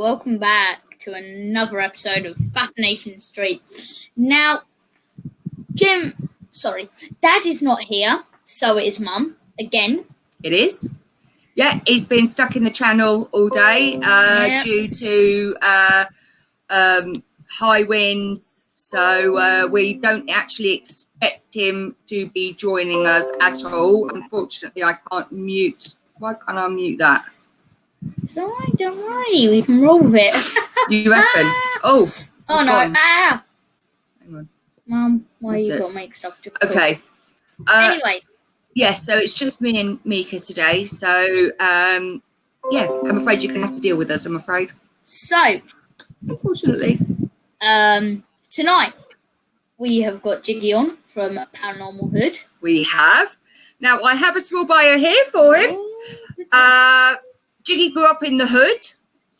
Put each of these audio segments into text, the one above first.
welcome back to another episode of Fascination Street. Now, Dad is not here, so it is Mum, again. It is. Yeah, he's been stuck in the channel all day due to high winds, so we don't actually expect him to be joining us at all. Unfortunately, I can't mute. Why can't I mute that? It's all right, don't worry, we can roll with it. You reckon? Oh no. Hang on. Mum, why you got to make stuff to cook? Okay. Anyway. Yeah, so it's just me and Mika today. So, I'm afraid you're going to have to deal with us, I'm afraid. So. Unfortunately. Tonight, we have got Jiggy on from Paranormal Hood. We have. Now, I have a small bio here for him. Jiggy grew up in the hood.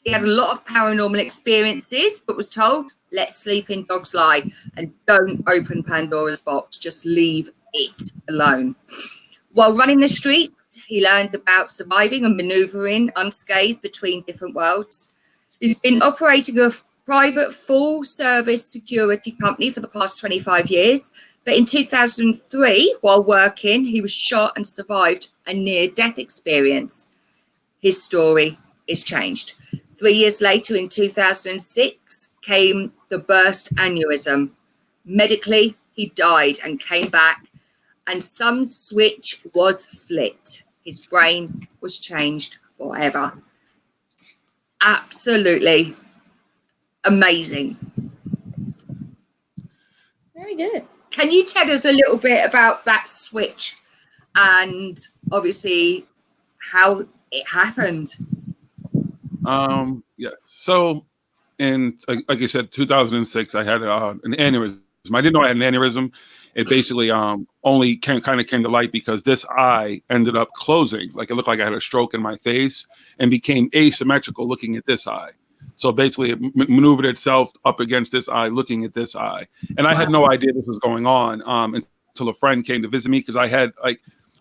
He had a lot of paranormal experiences, but was told, let sleeping dogs lie and don't open Pandora's box. Just leave it alone. While running the streets, he learned about surviving and manoeuvring unscathed between different worlds. He's been operating a private full-service security company for the past 25 years. But in 2003, while working, he was shot and survived a near-death experience. His story is changed. 3 years later, in 2006, came the burst aneurysm. Medically, he died and came back, and some switch was flipped. His brain was changed forever. Absolutely amazing. Very good. Can you tell us a little bit about that switch and obviously how it happened? Yeah. So in, like you said, 2006, I had an aneurysm. I didn't know I had an aneurysm. It basically only came to light because this eye ended up closing. Like it looked like I had a stroke in my face and became asymmetrical looking at this eye. So basically it maneuvered itself up against this eye, looking at this eye. And I had no idea this was going on until a friend came to visit me because I had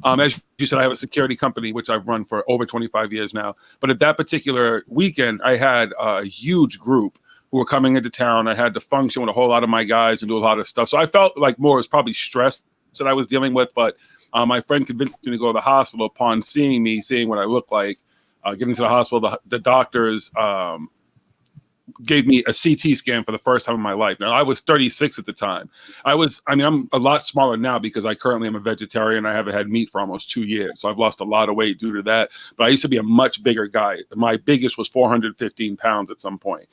as you said, I have a security company, which I've run for over 25 years now. But at that particular weekend, I had a huge group who were coming into town. I had to function with a whole lot of my guys and do a lot of stuff. So I felt like more was probably stress that I was dealing with. But my friend convinced me to go to the hospital upon seeing what I looked like. Getting to the hospital, the doctors gave me a CT scan for the first time in my life. Now, I was 36 at the time. I'm a lot smaller now because I currently am a vegetarian. I haven't had meat for almost 2 years. So I've lost a lot of weight due to that. But I used to be a much bigger guy. My biggest was 415 pounds at some point.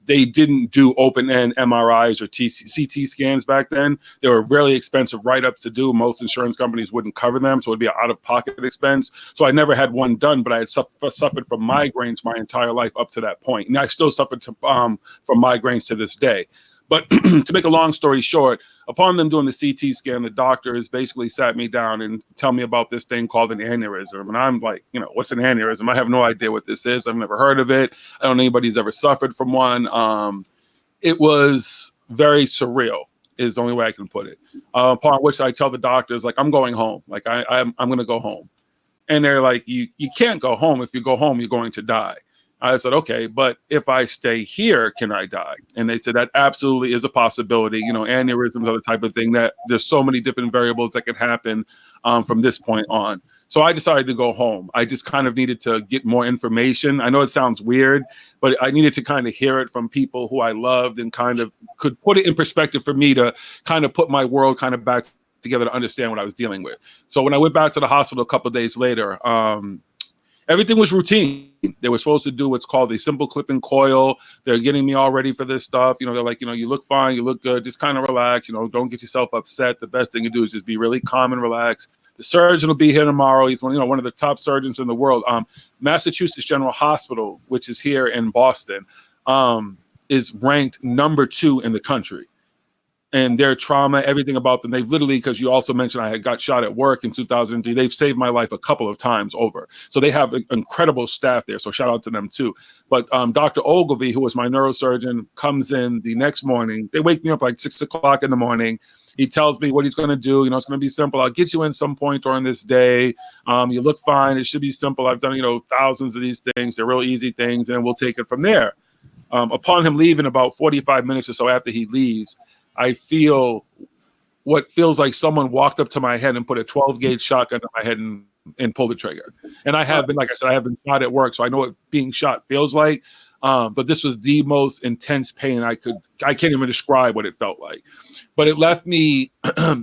They didn't do open-end MRIs or CT scans back then. They were really expensive write-ups to do. Most insurance companies wouldn't cover them, so it would be an out-of-pocket expense. So I never had one done, but I had suffered from migraines my entire life up to that point. And I still suffer from migraines to this day. But to make a long story short, upon them doing the CT scan, the doctors basically sat me down and tell me about this thing called an aneurysm. And I'm like, what's an aneurysm? I have no idea what this is. I've never heard of it. I don't know anybody who's ever suffered from one. It was very surreal is the only way I can put it. Upon which I tell the doctors, like, I'm going home. Like, I'm going to go home. And they're like, you can't go home. If you go home, you're going to die. I said, okay, but if I stay here, can I die? And they said that absolutely is a possibility. Aneurysms are the type of thing that there's so many different variables that can happen from this point on. So I decided to go home. I just kind of needed to get more information. I know it sounds weird, but I needed to kind of hear it from people who I loved and kind of could put it in perspective for me to kind of put my world kind of back together to understand what I was dealing with. So when I went back to the hospital a couple of days later, everything was routine. They were supposed to do what's called a simple clip and coil. They're getting me all ready for this stuff. They're like, you look fine, you look good, just kind of relax, don't get yourself upset. The best thing to do is just be really calm and relaxed. The surgeon will be here tomorrow. He's one of the top surgeons in the world. Massachusetts General Hospital, which is here in Boston, is ranked number 2 in the country. and their trauma, everything about them. They've literally, because you also mentioned I had got shot at work in 2003, they've saved my life a couple of times over. So they have an incredible staff there. So shout out to them too. But Dr. Ogilvy, who was my neurosurgeon, comes in the next morning. They wake me up like 6 o'clock in the morning. He tells me what he's going to do. It's going to be simple. I'll get you in some point during this day. You look fine. It should be simple. I've done, thousands of these things. They're real easy things, and we'll take it from there. Upon him leaving, about 45 minutes or so after he leaves, I feel what feels like someone walked up to my head and put a 12-gauge shotgun to my head and pulled the trigger. And I have been, like I said, I have been shot at work, so I know what being shot feels like. But this was the most intense pain I can't even describe what it felt like. But it left me,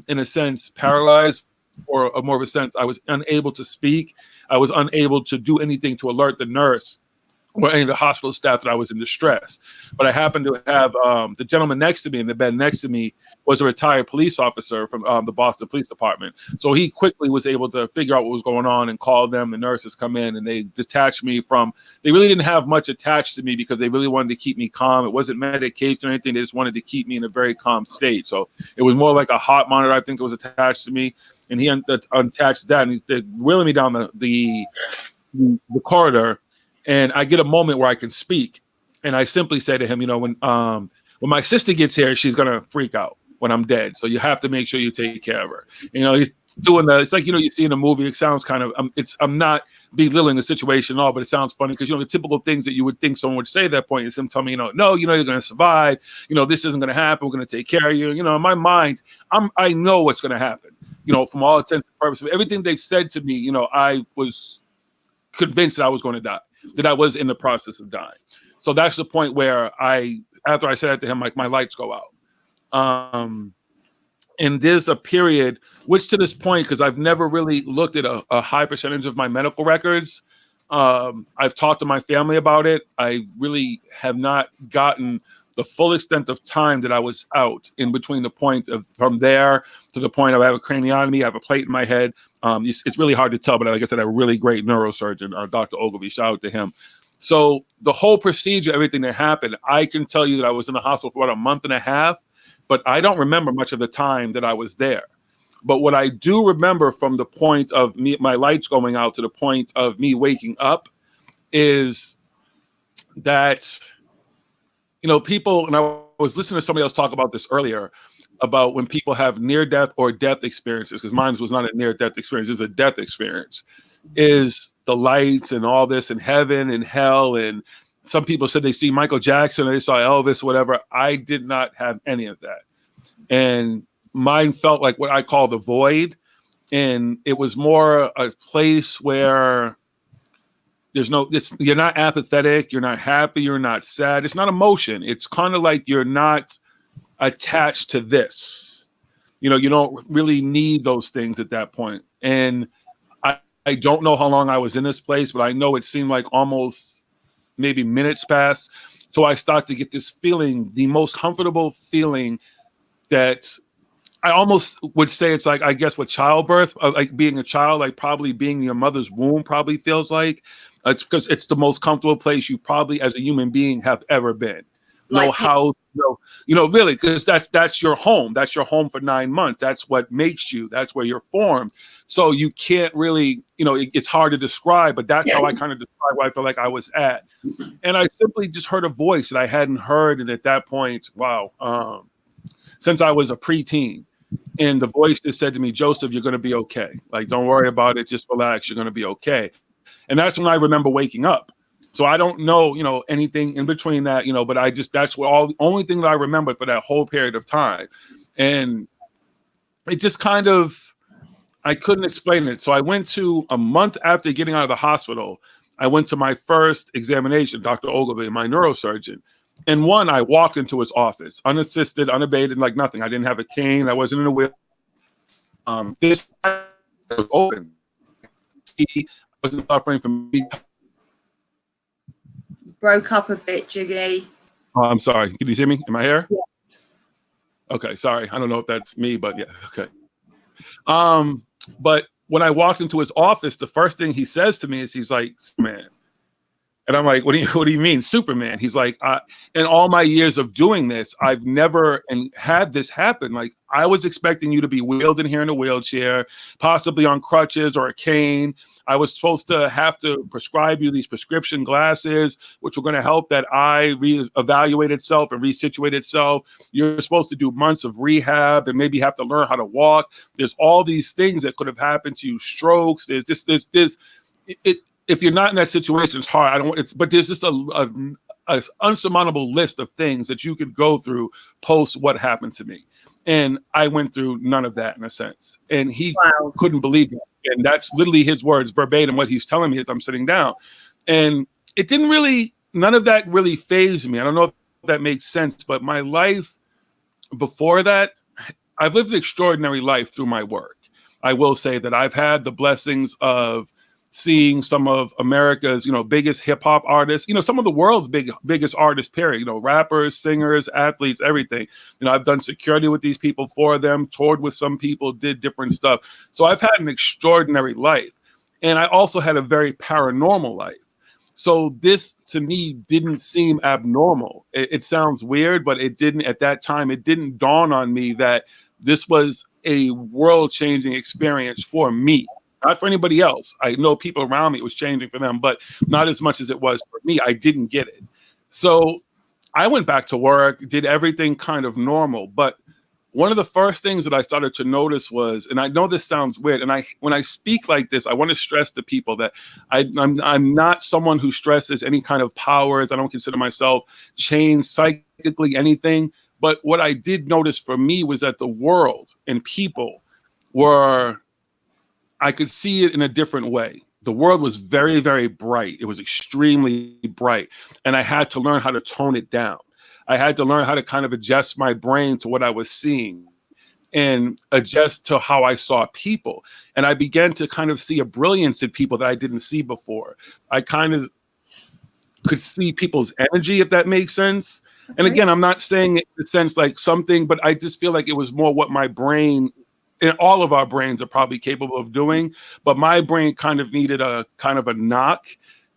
in a sense, paralyzed, or more of a sense, I was unable to speak. I was unable to do anything to alert the nurse or any of the hospital staff that I was in distress. But I happened to have the gentleman next to me in the bed next to me was a retired police officer from the Boston Police Department. So he quickly was able to figure out what was going on and call them. The nurses come in and they detached me from, they really didn't have much attached to me because they really wanted to keep me calm. It wasn't medication or anything. They just wanted to keep me in a very calm state. So it was more like a heart monitor, I think, that was attached to me. And he unattached that and they're wheeling me down the corridor. And I get a moment where I can speak, and I simply say to him, when my sister gets here, she's gonna freak out when I'm dead. So you have to make sure you take care of her. He's doing it's like you see in a movie. It sounds kind of I'm not belittling the situation at all, but it sounds funny because the typical things that you would think someone would say at that point is him telling me, no, you're gonna survive. This isn't gonna happen. We're gonna take care of you. In my mind, I know what's gonna happen. From all intents and purposes, everything they've said to me, I was convinced that I was going to die, that I was in the process of dying. So that's the point where after I said that to him, like my lights go out. And there's a period, which to this point, because I've never really looked at a high percentage of my medical records. I've talked to my family about it. I really have not gotten the full extent of time that I was out in between the point of from there to the point of I have a craniotomy, I have a plate in my head. It's really hard to tell, but like I said, I have a really great neurosurgeon, Dr. Ogilvy, shout out to him. So the whole procedure, everything that happened, I can tell you that I was in the hospital for about a month and a half, but I don't remember much of the time that I was there. But what I do remember from the point of my lights going out to the point of me waking up is that people, and I was listening to somebody else talk about this earlier, about when people have near-death or death experiences, because mine was not a near-death experience, it's a death experience, is the lights and all this and heaven and hell. And some people said they see Michael Jackson or they saw Elvis, whatever. I did not have any of that. And mine felt like what I call the void. And it was more a place where you're not apathetic, you're not happy, you're not sad. It's not emotion. It's kind of like you're not attached to this. You don't really need those things at that point. And I don't know how long I was in this place, but I know it seemed like almost maybe minutes passed. So I start to get this feeling, the most comfortable feeling that I almost would say it's like, I guess what childbirth, like being a child, like probably being in your mother's womb probably feels like. It's because it's the most comfortable place you probably as a human being have ever been. No house, really, because that's your home. That's your home for 9 months. That's what makes you. That's where you're formed. So you can't really, it's hard to describe, but that's how I kind of describe where I feel like I was at. And I simply just heard a voice that I hadn't heard. And at that point, since I was a preteen, and the voice that said to me, Joseph, you're going to be okay. Like, don't worry about it. Just relax. You're going to be okay. And that's when I remember waking up. So I don't know, anything in between that, but that's what only thing that I remember for that whole period of time. And it just kind of, I couldn't explain it. So I went to a month after getting out of the hospital, I went to my first examination, Dr. Ogilvy, my neurosurgeon. And I walked into his office, unassisted, unabated, like nothing. I didn't have a cane. I wasn't in a wheel. This was open. He wasn't suffering from Mika. Broke up a bit, Jiggy. Oh, I'm sorry. Can you hear me? Am I here? Yes. Okay, sorry. I don't know if that's me, but yeah, okay. But when I walked into his office, the first thing he says to me is he's like, man. And I'm like, what do you mean, Superman? He's like, in all my years of doing this, I've never had this happen. Like, I was expecting you to be wheeled in here in a wheelchair, possibly on crutches or a cane. I was supposed to have to prescribe you these prescription glasses, which were going to help that eye reevaluate itself and resituate itself. You're supposed to do months of rehab and maybe have to learn how to walk. There's all these things that could have happened to you, strokes. There's if you're not in that situation, it's hard. But there's just a unsurmountable list of things that you could go through post what happened to me. And I went through none of that in a sense. And he couldn't believe it. And that's literally his words verbatim. What he's telling me as I'm sitting down. And it didn't really, none of that really fazed me. I don't know if that makes sense, but my life before that, I've lived an extraordinary life through my work. I will say that I've had the blessings of seeing some of America's, biggest hip hop artists, some of the world's biggest artists, period, rappers, singers, athletes, everything. I've done security with these people for them, toured with some people, did different stuff. So I've had an extraordinary life. And I also had a very paranormal life. So this to me didn't seem abnormal. It sounds weird, but it didn't at that time. It didn't dawn on me that this was a world-changing experience for me. Not for anybody else. I know people around me, it was changing for them, but not as much as it was for me. I didn't get it. So I went back to work, did everything kind of normal. But one of the first things that I started to notice was, and I know this sounds weird, and when I speak like this, I want to stress to people that I'm not someone who stresses any kind of powers. I don't consider myself changed psychically, anything. But what I did notice for me was that the world and people were, I could see it in a different way. The world was very, very bright. It was extremely bright. And I had to learn how to tone it down. I had to learn how to kind of adjust my brain to what I was seeing and adjust to how I saw people. And I began to kind of see a brilliance in people that I didn't see before. I kind of could see people's energy, if that makes sense. And again, I'm not saying it in the sense like something, but I just feel like it was more what my brain, and all of our brains are probably capable of doing, but my brain kind of needed a kind of a knock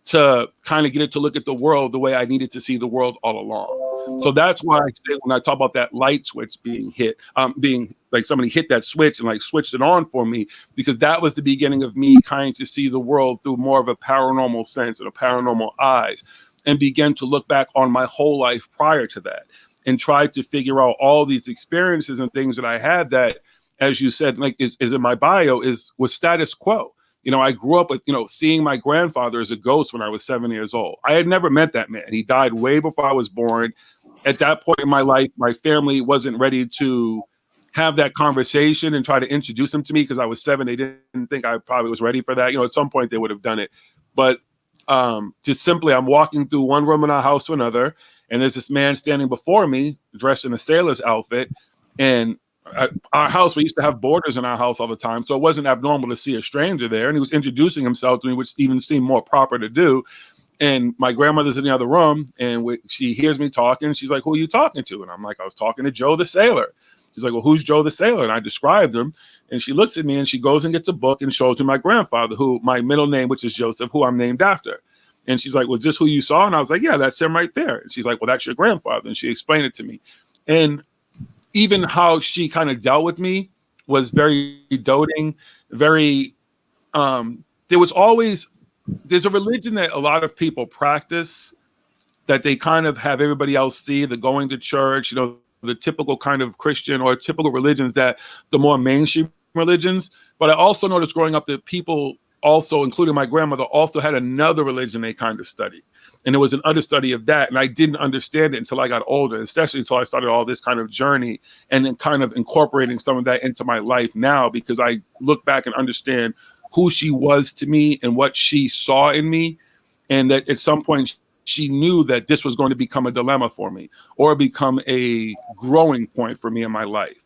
to kind of get it to look at the world the way I needed to see the world all along. So that's why I say when I talk about that light switch being hit, being like somebody hit that switch and like switched it on for me, because that was the beginning of me kind to see the world through more of a paranormal sense and a paranormal eyes, and begin to look back on my whole life prior to that and try to figure out all these experiences and things that I had that, as you said, like is in my bio, was status quo. I grew up with, seeing my grandfather as a ghost when I was 7 years old. I had never met that man. He died way before I was born. At that point in my life, my family wasn't ready to have that conversation and try to introduce him to me because I was 7. They didn't think I probably was ready for that. At some point they would have done it. But just simply, I'm walking through one room in our house to another, and there's this man standing before me dressed in a sailor's outfit. And our house, we used to have boarders in our house all the time, so it wasn't abnormal to see a stranger there. And he was introducing himself to me, which even seemed more proper to do. And my grandmother's in the other room, and she hears me talking. She's like, "Who are you talking to?" And I'm like, "I was talking to Joe the Sailor." She's like, "Well, who's Joe the Sailor?" And I described him. And she looks at me and she goes and gets a book and shows me my grandfather, who my middle name, which is Joseph, who I'm named after. And she's like, "Well, just who you saw?" And I was like, "Yeah, that's him right there." And she's like, "Well, that's your grandfather." And she explained it to me. And even how she kind of dealt with me was very doting, very, there's a religion that a lot of people practice that they kind of have everybody else see, the going to church, the typical kind of Christian or typical religions, that the more mainstream religions. But I also noticed growing up that people also, including my grandmother, also had another religion they kind of studied. And it was an understudy of that. And I didn't understand it until I got older, especially until I started all this kind of journey and then kind of incorporating some of that into my life now, because I look back and understand who she was to me and what she saw in me. And that at some point she knew that this was going to become a dilemma for me or become a growing point for me in my life.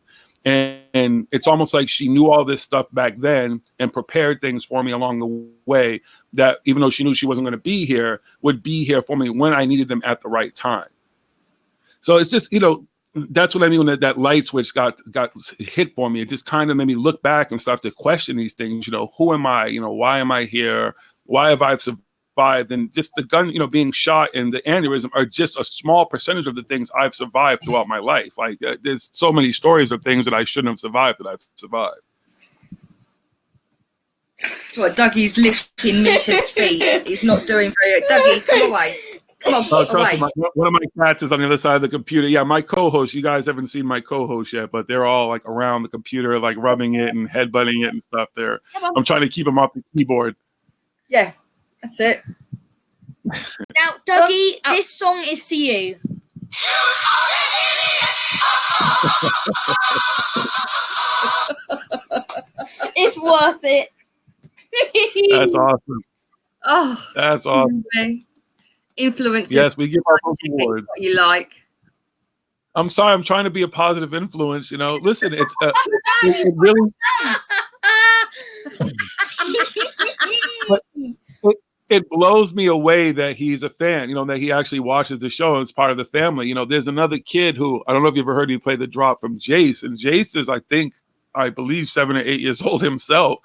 And it's almost like she knew all this stuff back then and prepared things for me along the way, that even though she knew she wasn't going to be here, would be here for me when I needed them at the right time. So it's just, that's what I mean when that light switch got hit for me. It just kind of made me look back and start to question these things. Who am I? Why am I here? Why have I survived survived, and just the gun, being shot and the aneurysm are just a small percentage of the things I've survived throughout my life. Like there's so many stories of things that I shouldn't have survived that I've survived. So what, Dougie's lifting Mika's feet. He's not doing very good. Dougie, come away. Come on, away. One of my cats is on the other side of the computer. Yeah, my co-host, you guys haven't seen my co-host yet, but they're all like around the computer, like rubbing it and headbutting it and stuff there. I'm trying to keep them off the keyboard. Yeah, that's it. Now, Dougie, this song is for you. It's worth it. That's awesome. Oh, that's awesome. Influence. Yes, we give our awards. What you like. I'm sorry, I'm trying to be a positive influence. Listen, it's it really. It blows me away that he's a fan. That he actually watches the show and it's part of the family. There's another kid who I don't know if you ever heard me play the drop from Jace, and Jace is, I believe 7 or 8 years old himself.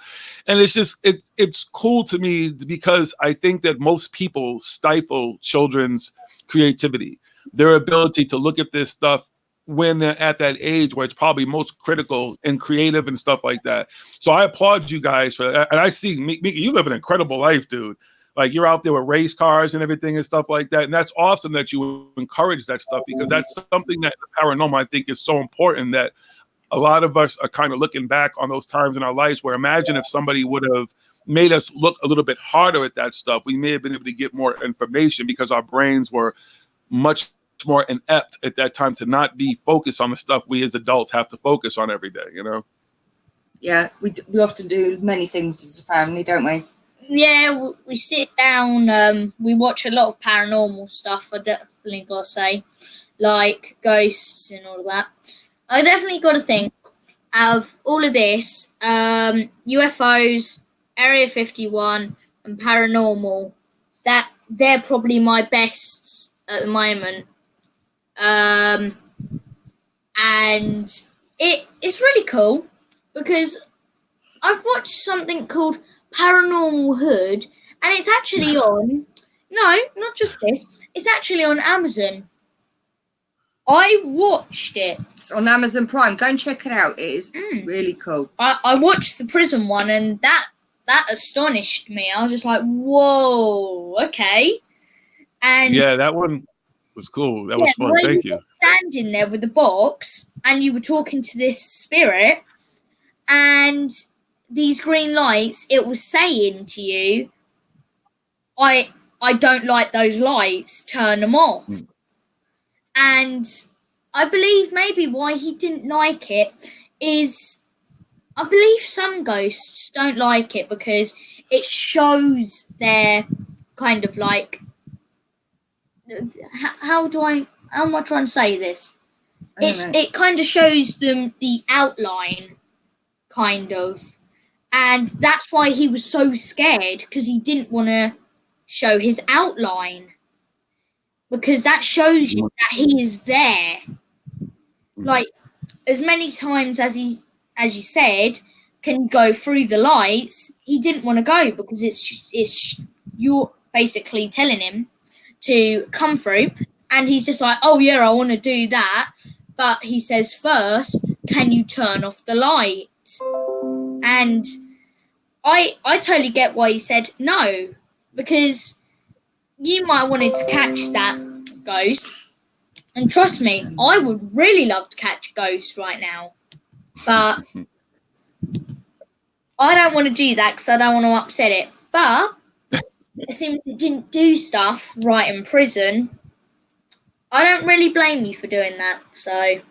And it's just, it's cool to me because I think that most people stifle children's creativity, their ability to look at this stuff when they're at that age where it's probably most critical and creative and stuff like that. So I applaud you guys for that. And I see, Mika, you live an incredible life, dude. Like you're out there with race cars and everything and stuff like that. And that's awesome that you encourage that stuff, because that's something that the paranormal, I think, is so important, that a lot of us are kind of looking back on those times in our lives where imagine if somebody would have made us look a little bit harder at that stuff, we may have been able to get more information because our brains were much more inept at that time to not be focused on the stuff we as adults have to focus on every day, Yeah, we often do many things as a family, don't we? Yeah, we sit down, we watch a lot of paranormal stuff, I definitely got to say, like ghosts and all of that. I definitely got to think, out of all of this, UFOs, Area 51, and paranormal, that they're probably my bests at the moment. And it's really cool because I've watched something called Paranormal Hood, and it's actually on, no, not just this, it's actually on Amazon. I watched it. It's on Amazon Prime. Go and check it out. It is really cool. I watched the prison one, and that astonished me. I was just like, whoa, okay. And yeah, that one was cool. That was fun. Thank you. Standing there with the box, and you were talking to this spirit, and these green lights, it was saying to you, I don't like those lights, turn them off. And I believe maybe why he didn't like it is, I believe some ghosts don't like it because it shows their kind of like, how am I trying to say this? It kind of shows them the outline, kind of. And that's why he was so scared, because he didn't want to show his outline. Because that shows you that he is there. Like, as many times as you said, can go through the lights, he didn't want to go because it's you're basically telling him to come through. And he's just like, oh, yeah, I want to do that. But he says first, can you turn off the light? And I totally get why he said no, because you might have wanted to catch that ghost. And trust me, I would really love to catch a ghost right now. But I don't want to do that because I don't want to upset it. But it seems it didn't do stuff right in prison. I don't really blame you for doing that. So,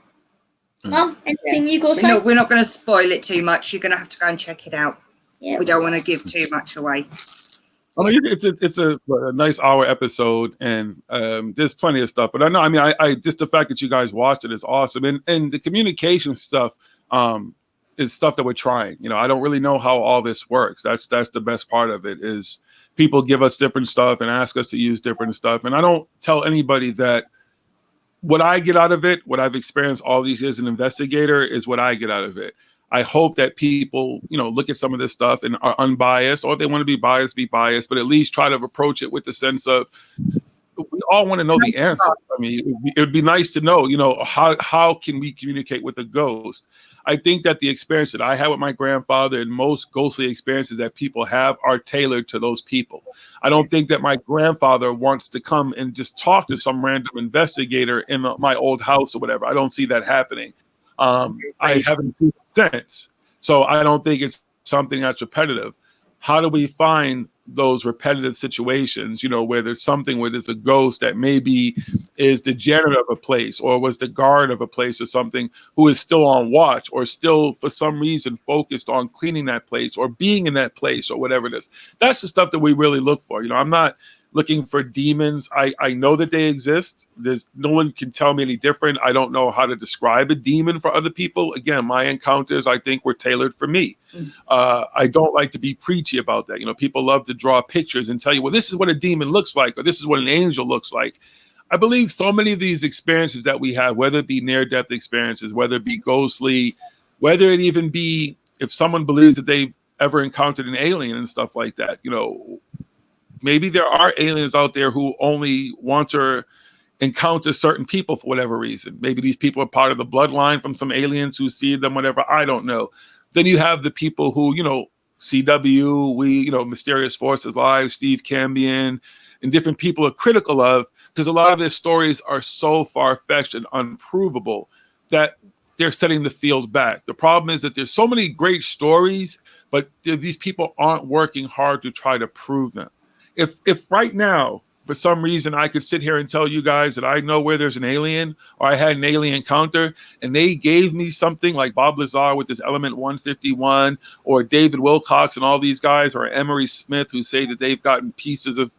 well, anything you got to say? We're not going to spoil it too much. You're going to have to go and check it out. Yeah. We don't want to give too much away. It's a nice hour episode, and there's plenty of stuff. But I just the fact that you guys watched it is awesome, and the communication stuff is stuff that we're trying. I don't really know how all this works. That's the best part of it is people give us different stuff and ask us to use different stuff, and I don't tell anybody that what I get out of it, what I've experienced all these years as an investigator, is what I get out of it. I hope that people, look at some of this stuff and are unbiased, or if they want to be biased, but at least try to approach it with the sense of, we all want to know the answer. I mean, it would be nice to know, how can we communicate with a ghost? I think that the experience that I had with my grandfather and most ghostly experiences that people have are tailored to those people. I don't think that my grandfather wants to come and just talk to some random investigator in my old house or whatever. I don't see that happening. I haven't seen it since. So I don't think it's something that's repetitive. How do we find those repetitive situations, where there's a ghost that maybe is the janitor of a place or was the guard of a place or something, who is still on watch or still for some reason focused on cleaning that place or being in that place or whatever it is. That's the stuff that we really look for. I'm not looking for demons. I know that they exist. No one can tell me any different. I don't know how to describe a demon for other people. Again, my encounters, I think, were tailored for me. I don't like to be preachy about that. People love to draw pictures and tell you, well, this is what a demon looks like, or this is what an angel looks like. I believe so many of these experiences that we have, whether it be near-death experiences, whether it be ghostly, whether it even be if someone believes that they've ever encountered an alien and stuff like that, maybe there are aliens out there who only want to encounter certain people for whatever reason. Maybe these people are part of the bloodline from some aliens who see them, whatever. I don't know. Then you have the people who, CW, Mysterious Forces Live, Steve Cambion, and different people are critical of, because a lot of their stories are so far-fetched and unprovable that they're setting the field back. The problem is that there's so many great stories, but these people aren't working hard to try to prove them. If right now, for some reason, I could sit here and tell you guys that I know where there's an alien, or I had an alien encounter, and they gave me something like Bob Lazar with his Element 151, or David Wilcox and all these guys, or Emery Smith, who say that they've gotten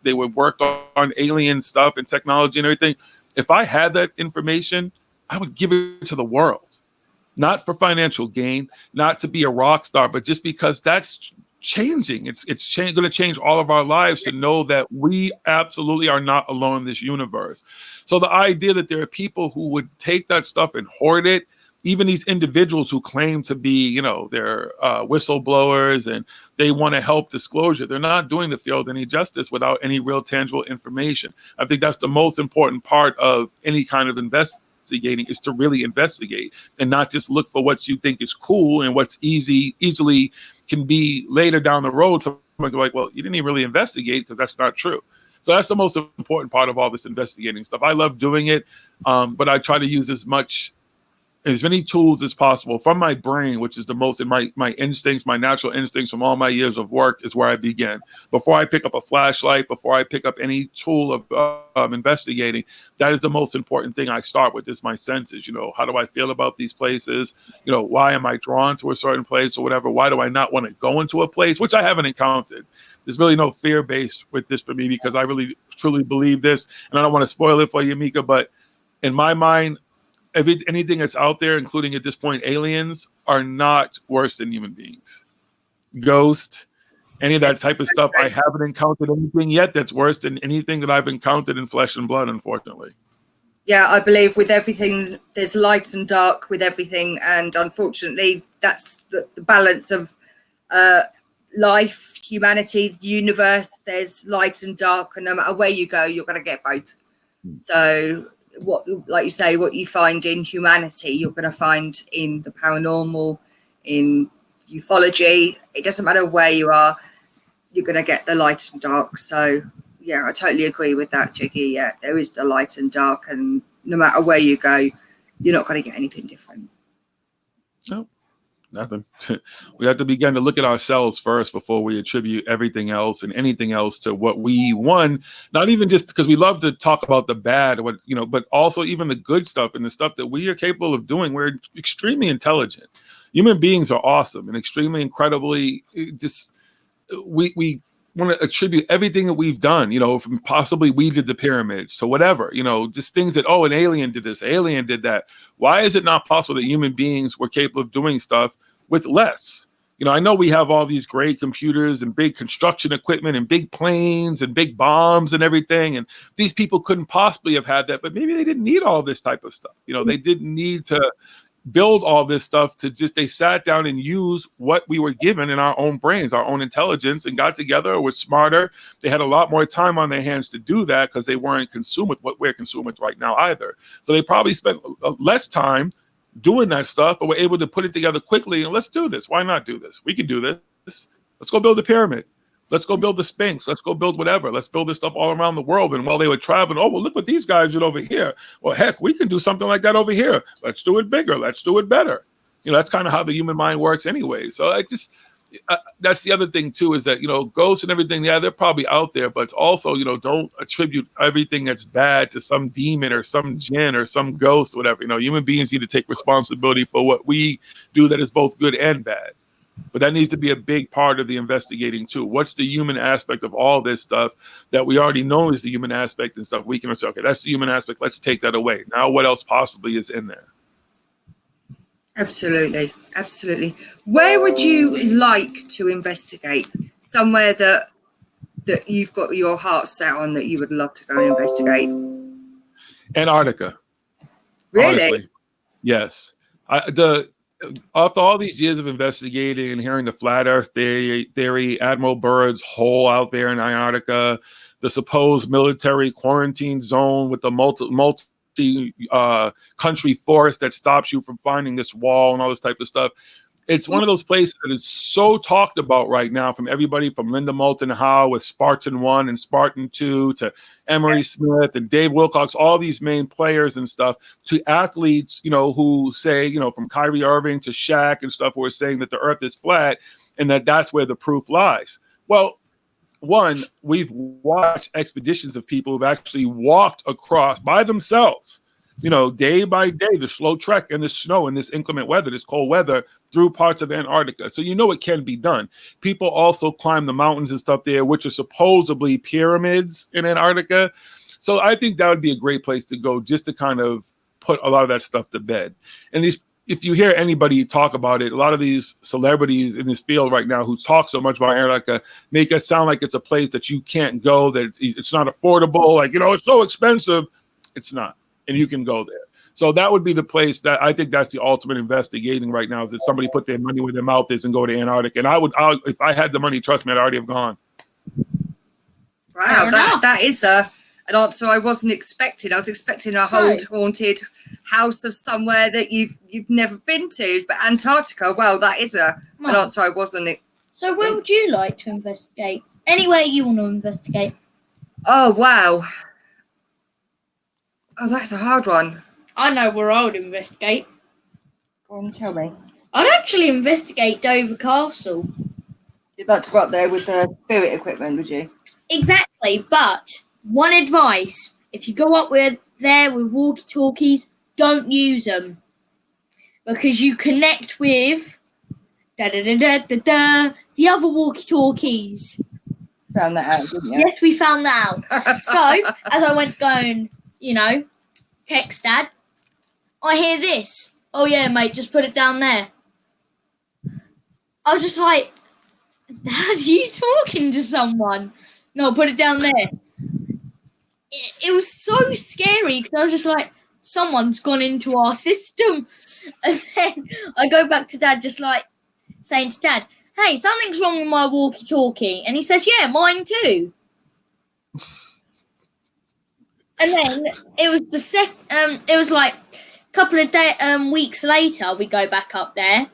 they were worked on alien stuff and technology and everything. If I had that information, I would give it to the world, not for financial gain, not to be a rock star, but just because that's changing. It's going to change all of our lives to know that we absolutely are not alone in this universe. So the idea that there are people who would take that stuff and hoard it, even these individuals who claim to be, they're whistleblowers and they want to help disclosure, they're not doing the field any justice without any real tangible information. I think that's the most important part of any kind of investigating, is to really investigate and not just look for what you think is cool and what's easily can be later down the road. Someone can be like, well, you didn't even really investigate, because that's not true. So that's the most important part of all this investigating stuff. I love doing it, but I try to use as many tools as possible from my brain, which is the most, in my instincts, my natural instincts from all my years of work is where I begin. Before I pick up a flashlight, before I pick up any tool of investigating, that is the most important thing I start with, is my senses. How do I feel about these places? Why am I drawn to a certain place or whatever? Why do I not want to go into a place, which I haven't encountered? There's really no fear base with this for me, because I really truly believe this, and I don't want to spoil it for you, Mika, but in my mind, anything that's out there, including at this point aliens, are not worse than human beings. Ghost, any of that type of stuff, I haven't encountered anything yet that's worse than anything that I've encountered in flesh and blood, unfortunately. Yeah, I believe with everything, there's light and dark with everything. And unfortunately, that's the balance of life, humanity, the universe. There's light and dark. And no matter where you go, you're going to get both. So like you say, what you find in humanity, you're going to find in the paranormal, in ufology. It doesn't matter where you are, you're going to get the light and dark. So yeah, I totally agree with that, Jiggy. Yeah, there is the light and dark, and no matter where you go, you're not going to get anything different. No, nothing. We have to begin to look at ourselves first before we attribute everything else and anything else to what we won. Not even just because we love to talk about the bad, but also even the good stuff and the stuff that we are capable of doing. We're extremely intelligent. Human beings are awesome and extremely incredibly we want to attribute everything that we've done, from possibly we did the pyramids to whatever, just things that, an alien did this, alien did that. Why is it not possible that human beings were capable of doing stuff with less? I know we have all these great computers and big construction equipment and big planes and big bombs and everything. And these people couldn't possibly have had that, but maybe they didn't need all this type of stuff. They didn't need to build all this stuff to just, they sat down and used what we were given in our own brains, our own intelligence, and got together, were smarter. They had a lot more time on their hands to do that because they weren't consumed with what we're consumed with right now either. So they probably spent less time doing that stuff, but were able to put it together quickly and let's do this. Why not do this? We can do this. Let's go build a pyramid. Let's go build the Sphinx. Let's go build whatever. Let's build this stuff all around the world. And while they were traveling, oh, well, look what these guys did over here. Well, heck, we can do something like that over here. Let's do it bigger. Let's do it better. You know, that's kind of how the human mind works anyway. So I just, that's the other thing too, is that, you know, ghosts and everything, yeah, they're probably out there, but also, you know, don't attribute everything that's bad to some demon or some jinn or some ghost or whatever. You know, human beings need to take responsibility for what we do that is both good and bad. But that needs to be a big part of the investigating too. What's the human aspect of all this stuff that we already know is the human aspect and stuff? We can say, okay, that's the human aspect. Let's take that away. Now, what else possibly is in there? Absolutely. Absolutely. Where would you like to investigate? Somewhere that you've got your heart set on that you would love to go and investigate? Antarctica. Really? Honestly. Yes. After all these years of investigating and hearing the flat earth theory, Admiral Byrd's hole out there in Antarctica, the supposed military quarantine zone with the multi country forest that stops you from finding this wall and all this type of stuff. It's one of those places that is so talked about right now, from everybody from Linda Moulton Howe with Spartan 1 and Spartan 2 to Emery Smith and Dave Wilcox, all these main players and stuff, to athletes, you know, who say, you know, from Kyrie Irving to Shaq and stuff, who are saying that the earth is flat and that that's where the proof lies. Well, one, we've watched expeditions of people who've actually walked across by themselves, you know, day by day, the slow trek in the snow and this inclement weather, this cold weather, through parts of Antarctica. So you know it can be done. People also climb the mountains and stuff there, which are supposedly pyramids in Antarctica. So I think that would be a great place to go, just to kind of put a lot of that stuff to bed. And these, if you hear anybody talk about it, a lot of these celebrities in this field right now who talk so much about Antarctica make it sound like it's a place that you can't go, that it's not affordable, like, you know, it's so expensive. It's not. And you can go there. So that would be the place that I think that's the ultimate investigating right now, is that somebody put their money where their mouth is and go to Antarctica. And I would, if I had the money, trust me, I'd already have gone. Wow, that is an answer I wasn't expecting. I was expecting a haunted house of somewhere that you've never been to, but Antarctica, well, that is an answer I wasn't. So where would you like to investigate? Anywhere you want to investigate? Oh, wow. Oh, that's a hard one. I know where I would investigate. Go on, tell me. I'd actually investigate Dover Castle. You'd like to go up there with the spirit equipment, would you? Exactly, but one advice: if you go up there with walkie-talkies, don't use them, because you connect with the other walkie-talkies. Found that out, didn't you? Yes, we found that out. So, as I went to go and, you know, text Dad, I hear this. Oh yeah, mate, just put it down there. I was just like, Dad, you talking to someone? No, put it down there. It was so scary, because I was just like, someone's gone into our system. And then I go back to Dad, just like saying to Dad, hey, something's wrong with my walkie-talkie. And he says, yeah, mine too. And then it was it was like a couple of weeks later, we go back up there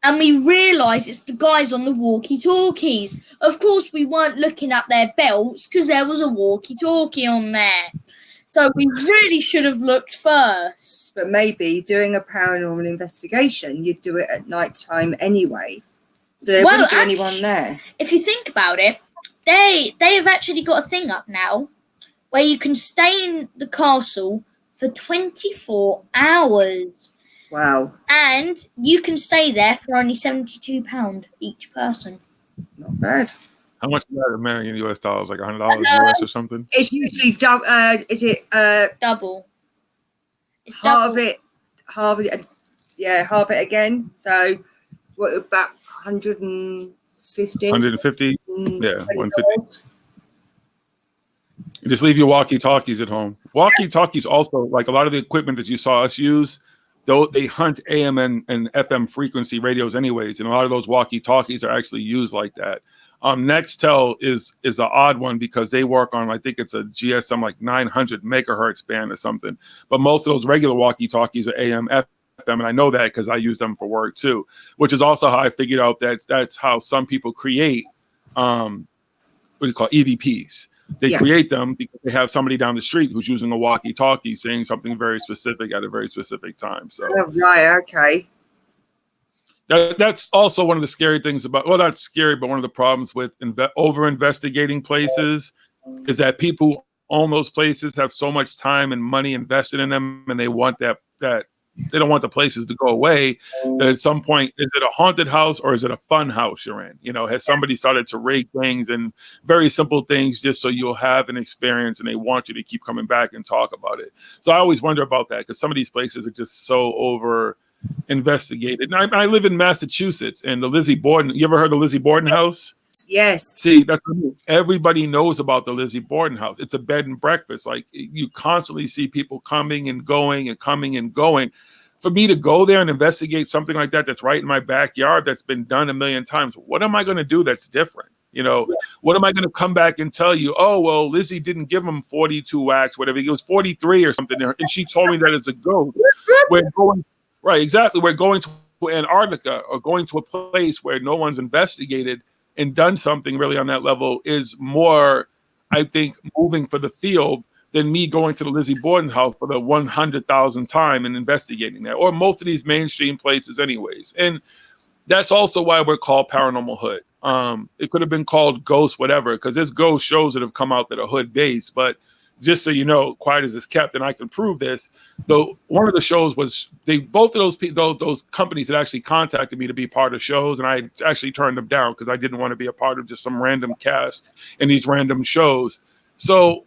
and we realise it's the guys on the walkie-talkies. Of course, we weren't looking at their belts because there was a walkie-talkie on there. So we really should have looked first. But maybe doing a paranormal investigation, you'd do it at night time anyway. So there wouldn't be anyone there. If you think about it, they have actually got a thing up now where you can stay in the castle for 24 hours. Wow. And you can stay there for only £72 each person. Not bad. How much is that in American US dollars? Like $100 US or something? It's usually double. Is it double? It's half double. it. Yeah, half it again. So what, about 150? 150? Yeah, 150. Just leave your walkie-talkies at home. Walkie-talkies also, like a lot of the equipment that you saw us use, they hunt AM and FM frequency radios anyways, and a lot of those walkie-talkies are actually used like that. Nextel is an odd one because they work on, I think it's a GSM like 900 megahertz band or something. But most of those regular walkie-talkies are AM, FM, and I know that because I use them for work too. Which is also how I figured out that's how some people create what do you call EVPs. They create them because they have somebody down the street who's using a walkie-talkie saying something very specific at a very specific time. So right, okay. That's also one of the scary things about, well, not scary, but one of the problems with over-investigating places is that people who own those places have so much time and money invested in them, and they want that they don't want the places to go away, that at some point, is it a haunted house or is it a fun house you're in? You know, has somebody started to rake things and very simple things just so you'll have an experience and they want you to keep coming back and talk about it. So I always wonder about that because some of these places are just so over investigated. And I live in Massachusetts, and the Lizzie Borden, you ever heard of the Lizzie Borden house? Yes. See, that's what I mean. Everybody knows about the Lizzie Borden house. It's a bed and breakfast. Like, you constantly see people coming and going and coming and going. For me to go there and investigate something like that that's right in my backyard, that's been done a million times, what am I going to do that's different? You know, what am I going to come back and tell you? Oh, well, Lizzie didn't give him 42 wax, whatever. It was 43 or something. And she told me that it's a ghost. We're going, right, exactly. We're going to Antarctica or going to a place where no one's investigated and done something really on that level is more, I think, moving for the field than me going to the Lizzie Borden house for the 100,000th time and investigating that, or most of these mainstream places anyways. And that's also why we're called Paranormal Hood. It could have been called Ghost whatever, because there's ghost shows that have come out that are hood based, but just so you know, quiet as it's kept, and I can prove this, though one of the shows was both of those companies that actually contacted me to be part of shows, and I actually turned them down because I didn't want to be a part of just some random cast in these random shows. So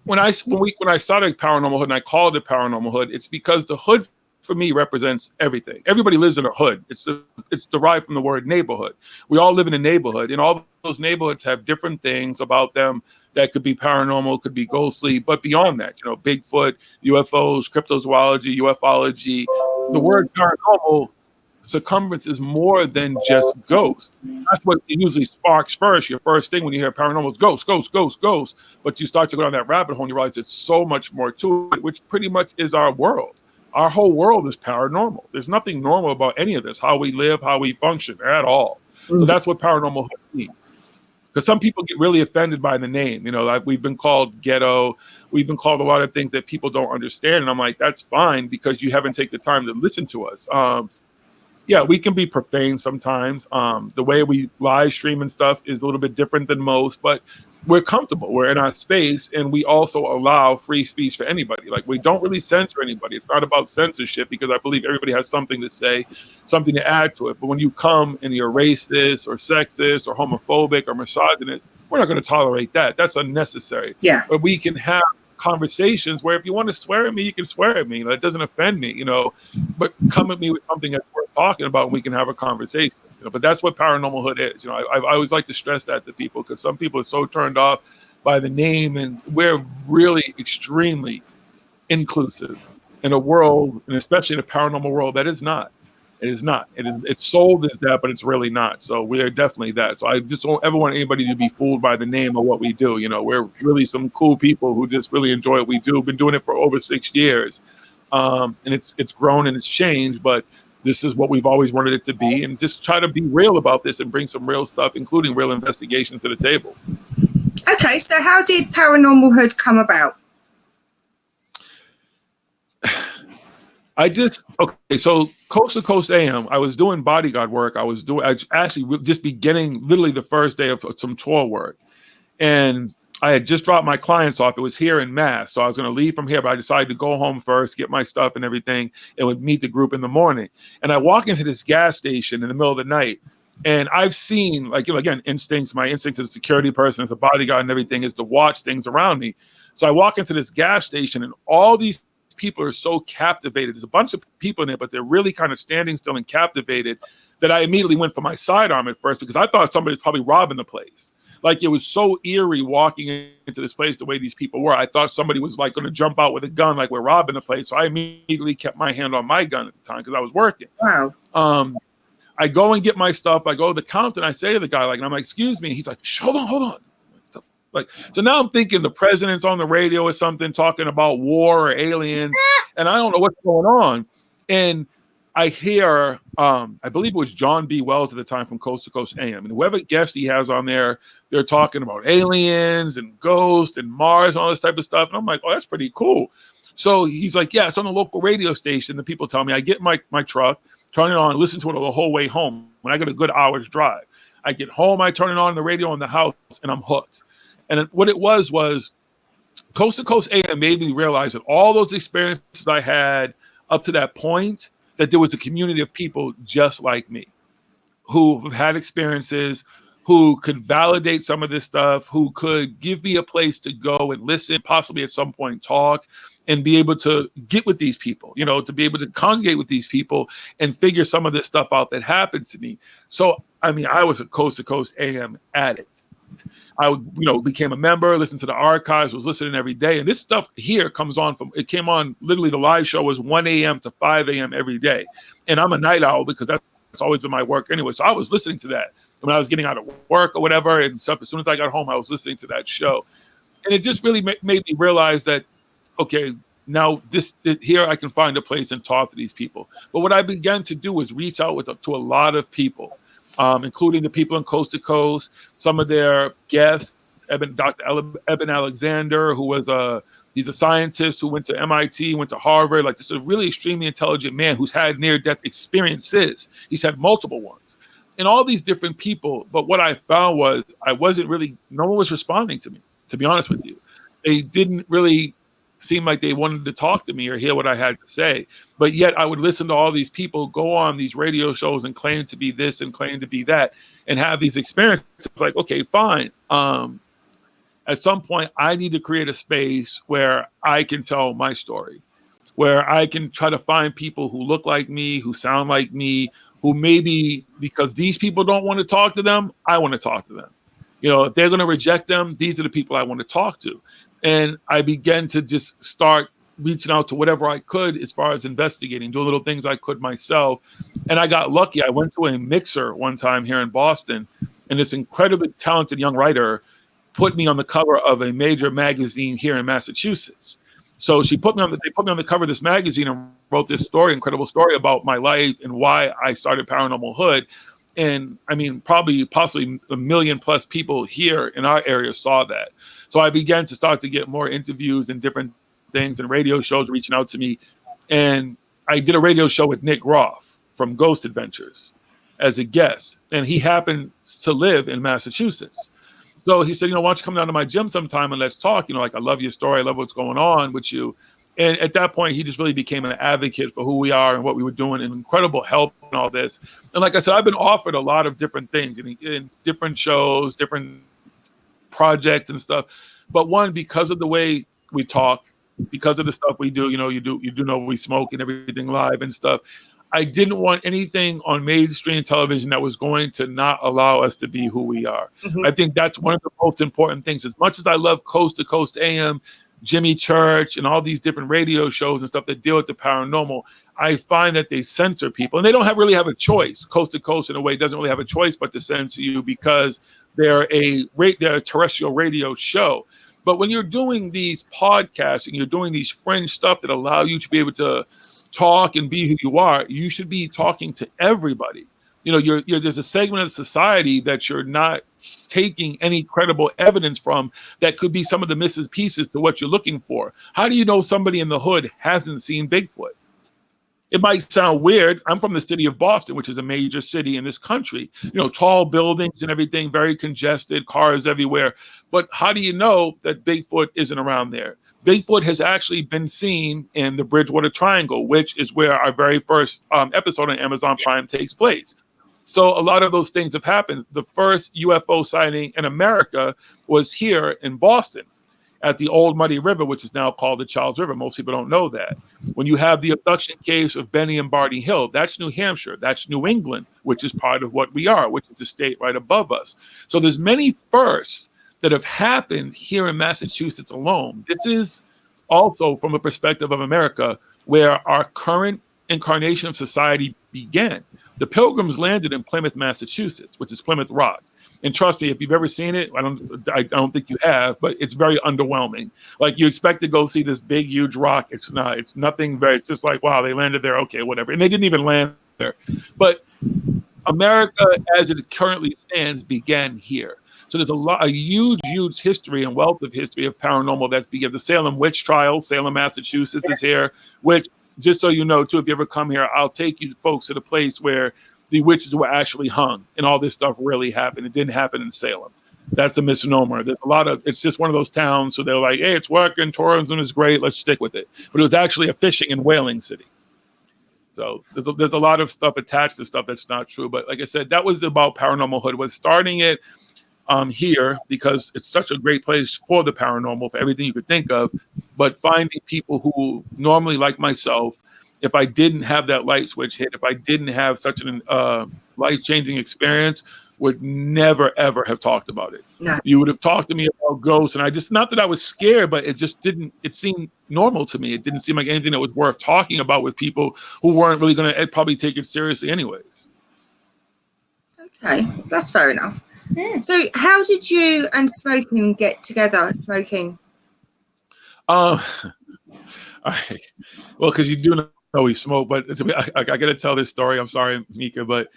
when I started Paranormal Hood and I called it Paranormal Hood, it's because the hood for me represents everything. Everybody lives in a hood. It's derived from the word neighborhood. We all live in a neighborhood, and all those neighborhoods have different things about them that could be paranormal, could be ghostly, but beyond that, you know, Bigfoot, UFOs, cryptozoology, ufology. The word paranormal circumference is more than just ghosts. That's what usually sparks first. Your first thing when you hear paranormal is ghost, ghost, ghost, ghost. But you start to go down that rabbit hole and you realize there's so much more to it, which pretty much is our world. Our whole world is paranormal. There's nothing normal about any of this, how we live, how we function at all. So that's what paranormal means. Because some people get really offended by the name. You know, like we've been called ghetto. We've been called a lot of things that people don't understand. And I'm like, that's fine because you haven't taken the time to listen to us. Yeah, we can be profane sometimes. The way we live stream and stuff is a little bit different than most, but we're comfortable. We're in our space, and we also allow free speech for anybody. Like, we don't really censor anybody. It's not about censorship because I believe everybody has something to say, something to add to it. But when you come and you're racist or sexist or homophobic or misogynist, we're not going to tolerate that. That's unnecessary. Yeah. But we can have conversations where if you want to swear at me, you can swear at me. That doesn't offend me, you know, but come at me with something that's worth talking about and we can have a conversation. You know, but that's what Paranormal Hood is. You know, I always like to stress that to people because some people are so turned off by the name, and we're really extremely inclusive in a world, and especially in a paranormal world, that is not. It is not. It's sold as that, but it's really not. So we are definitely that. So I just don't ever want anybody to be fooled by the name of what we do. You know, we're really some cool people who just really enjoy what we do. We've been doing it for over 6 years. And it's grown and it's changed, but this is what we've always wanted it to be. And just try to be real about this and bring some real stuff, including real investigation to the table. Okay, so how did Paranormal Hood come about? So Coast to Coast AM, I was doing bodyguard work. I actually just beginning literally the first day of some tour work. And I had just dropped my clients off. It was here in Mass. So I was going to leave from here, but I decided to go home first, get my stuff and everything, and would meet the group in the morning. And I walk into this gas station in the middle of the night. And I've seen, like, you know, again, my instincts as a security person, as a bodyguard and everything is to watch things around me. So I walk into this gas station and all these people are so captivated. There's a bunch of people in there, but they're really kind of standing still and captivated that I immediately went for my sidearm at first because I thought somebody was probably robbing the place. Like it was so eerie walking into this place the way these people were. I thought somebody was like going to jump out with a gun, like we're robbing the place. So I immediately kept my hand on my gun at the time because I was working. Wow. I go and get my stuff. I go to the counter and I say to the guy, like, and I'm like, excuse me. He's like, hold on. Like, so now I'm thinking the president's on the radio or something talking about war or aliens, and I don't know what's going on. And I hear, I believe it was John B. Wells at the time from Coast to Coast AM, and whoever guest he has on there, they're talking about aliens and ghosts and Mars and all this type of stuff. And I'm like, oh, that's pretty cool. So he's like, yeah, it's on a local radio station. The people tell me, I get my truck, turn it on, listen to it the whole way home. When I get a good hour's drive, I get home, I turn it on the radio in the house, and I'm hooked. And what it was Coast to Coast AM made me realize that all those experiences I had up to that point, that there was a community of people just like me who have had experiences, who could validate some of this stuff, who could give me a place to go and listen, possibly at some point talk, and be able to get with these people, to be able to congregate with these people and figure some of this stuff out that happened to me. So, I mean, I was a Coast to Coast AM addict. I became a member, listened to the archives, was listening every day. And this stuff here it came on, literally the live show was 1 a.m. to 5 a.m. every day. And I'm a night owl because that's always been my work anyway. So I was listening to that when I was getting out of work or whatever and stuff. As soon as I got home, I was listening to that show. And it just really made me realize that, okay, now here I can find a place and talk to these people. But what I began to do was reach out to a lot of people, including the people in Coast to Coast, some of their guests, Dr. Eben Alexander, who was he's a scientist who went to MIT, went to Harvard. Like, this is a really extremely intelligent man who's had near-death experiences. He's had multiple ones. And all these different people. But what I found was no one was responding to me, to be honest with you. They didn't really seem like they wanted to talk to me or hear what I had to say. But yet I would listen to all these people go on these radio shows and claim to be this and claim to be that and have these experiences. It's like, okay, fine. At some point, I need to create a space where I can tell my story, where I can try to find people who look like me, who sound like me, who maybe, because these people don't want to talk to them, I want to talk to them. If they're going to reject them, these are the people I want to talk to. And I began to just start reaching out to whatever I could as far as investigating, do little things I could myself. And I got lucky. I went to a mixer one time here in Boston, and this incredibly talented young writer put me on the cover of a major magazine here in Massachusetts. So they put me on the cover of this magazine and wrote this incredible story about my life and why I started Paranormal Hood. And I mean, possibly 1 million plus people here in our area saw that. So I began to start to get more interviews and different things and radio shows reaching out to me. And I did a radio show with Nick Roth from Ghost Adventures as a guest. And he happened to live in Massachusetts. So he said, why don't you come down to my gym sometime and let's talk? Like, I love your story. I love what's going on with you. And at that point, he just really became an advocate for who we are and what we were doing, and incredible help in all this. And like I said, I've been offered a lot of different things in different shows, different projects and stuff. But one, because of the way we talk, because of the stuff we do, you do know we smoke and everything live and stuff. I didn't want anything on mainstream television that was going to not allow us to be who we are. Mm-hmm. I think that's one of the most important things. As much as I love Coast to Coast AM, Jimmy Church, and all these different radio shows and stuff that deal with the paranormal, I find that they censor people. And they don't really have a choice. Coast to Coast, in a way, doesn't really have a choice but to censor you because they're a terrestrial radio show. But when you're doing these podcasts and you're doing these fringe stuff that allow you to be able to talk and be who you are, you should be talking to everybody. There's a segment of society that you're not taking any credible evidence from that could be some of the missing pieces to what you're looking for. How do you know somebody in the hood hasn't seen Bigfoot? It might sound weird. I'm from the city of Boston, which is a major city in this country. Tall buildings and everything, very congested, cars everywhere. But how do you know that Bigfoot isn't around there? Bigfoot has actually been seen in the Bridgewater Triangle, which is where our very first episode on Amazon Prime takes place. So a lot of those things have happened. The first UFO sighting in America was here in Boston. at the Old Muddy River, which is now called the Charles River. Most people don't know that. When you have the abduction case of Benny and Barney Hill, that's New Hampshire. That's New England, which is part of what we are, which is the state right above us. So there's many firsts that have happened here in Massachusetts alone. This is also from a perspective of America, where our current incarnation of society began. The Pilgrims landed in Plymouth, Massachusetts, which is Plymouth Rock. And trust me, if you've ever seen it, I don't think you have, but it's very underwhelming. Like, you expect to go see this big, huge rock. It's not. It's nothing very. It's just like, wow, they landed there. Okay, whatever. And they didn't even land there. But America, as it currently stands, began here. So there's a huge, huge history and wealth of history of paranormal that's began. The Salem witch trials, Salem, Massachusetts is here, which, just so you know, too, if you ever come here, I'll take you folks to the place where the witches were actually hung and all this stuff really happened. It didn't happen in Salem. That's a misnomer. There's a lot of, it's just one of those towns. So they're like, hey, it's working. Tourism is great. Let's stick with it. But it was actually a fishing and whaling city. So there's a lot of stuff attached to stuff that's not true. But like I said, that was about Paranormal Hood. Was starting it here because it's such a great place for the paranormal, for everything you could think of. But finding people who normally, like myself, if I didn't have that light switch hit, if I didn't have such an life-changing experience, would never, ever have talked about it. No. You would have talked to me about ghosts, and I just, not that I was scared, but it just didn't, it seemed normal to me. It didn't seem like anything that was worth talking about with people who weren't really going to probably take it seriously anyways. Okay, that's fair enough. Yeah. So how did you and Smoking get together, Smoking? All right. Well, because you do know he smoked, but I got to tell this story. I'm sorry, Mika, but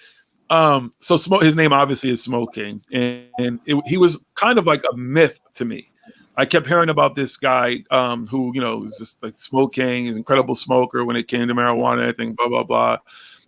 so his name obviously is Smoking, and he was kind of like a myth to me. I kept hearing about this guy who, you know, was just like smoking, he's an incredible smoker when it came to marijuana, I think, blah, blah, blah.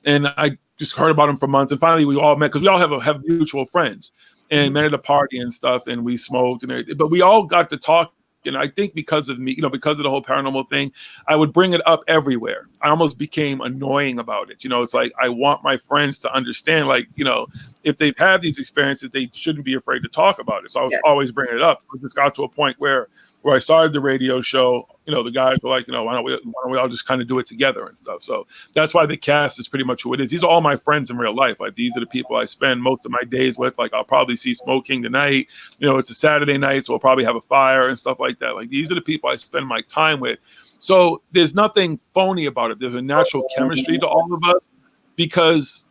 And I just heard about him for months. And finally we all met, because we all have mutual friends, and met at a party and stuff, and we smoked and everything. But we all got to talk. And I think because of me, you know, because of the whole paranormal thing, I would bring it up everywhere. I almost became annoying about it. You know, it's like, I want my friends to understand, like, you know, if they've had these experiences, they shouldn't be afraid to talk about it. So I was always bringing it up. It just got to a point where I started the radio show, you know, the guys were like, you know, why don't we all just kind of do it together and stuff. So that's why the cast is pretty much who it is. These are all my friends in real life. Like, these are the people I spend most of my days with. Like, I'll probably see Smoking tonight. You know, it's a Saturday night, so we'll probably have a fire and stuff like that. Like, these are the people I spend my time with. So there's nothing phony about it. There's a natural chemistry to all of us, because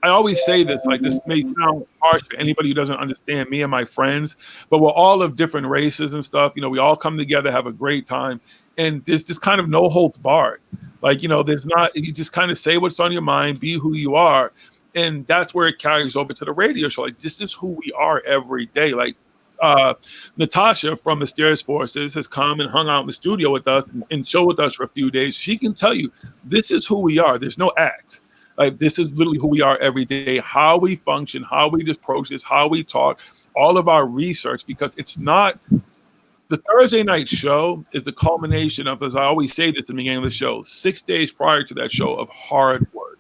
I always say this, like, this may sound harsh to anybody who doesn't understand me and my friends, but we're all of different races and stuff. You know, we all come together, have a great time, and there's this kind of no holds barred. Like, you know, there's not, you just kind of say what's on your mind, be who you are. And that's where it carries over to the radio show. Like, this is who we are every day. Like, Natasha from Mysterious Forces has come and hung out in the studio with us and showed with us for a few days. She can tell you, this is who we are. There's no act. Like, this is literally who we are every day, how we function, how we approach this, how we talk, all of our research, because it's not, the Thursday night show is the culmination of, as I always say this at the beginning of the show, 6 days prior to that show of hard work.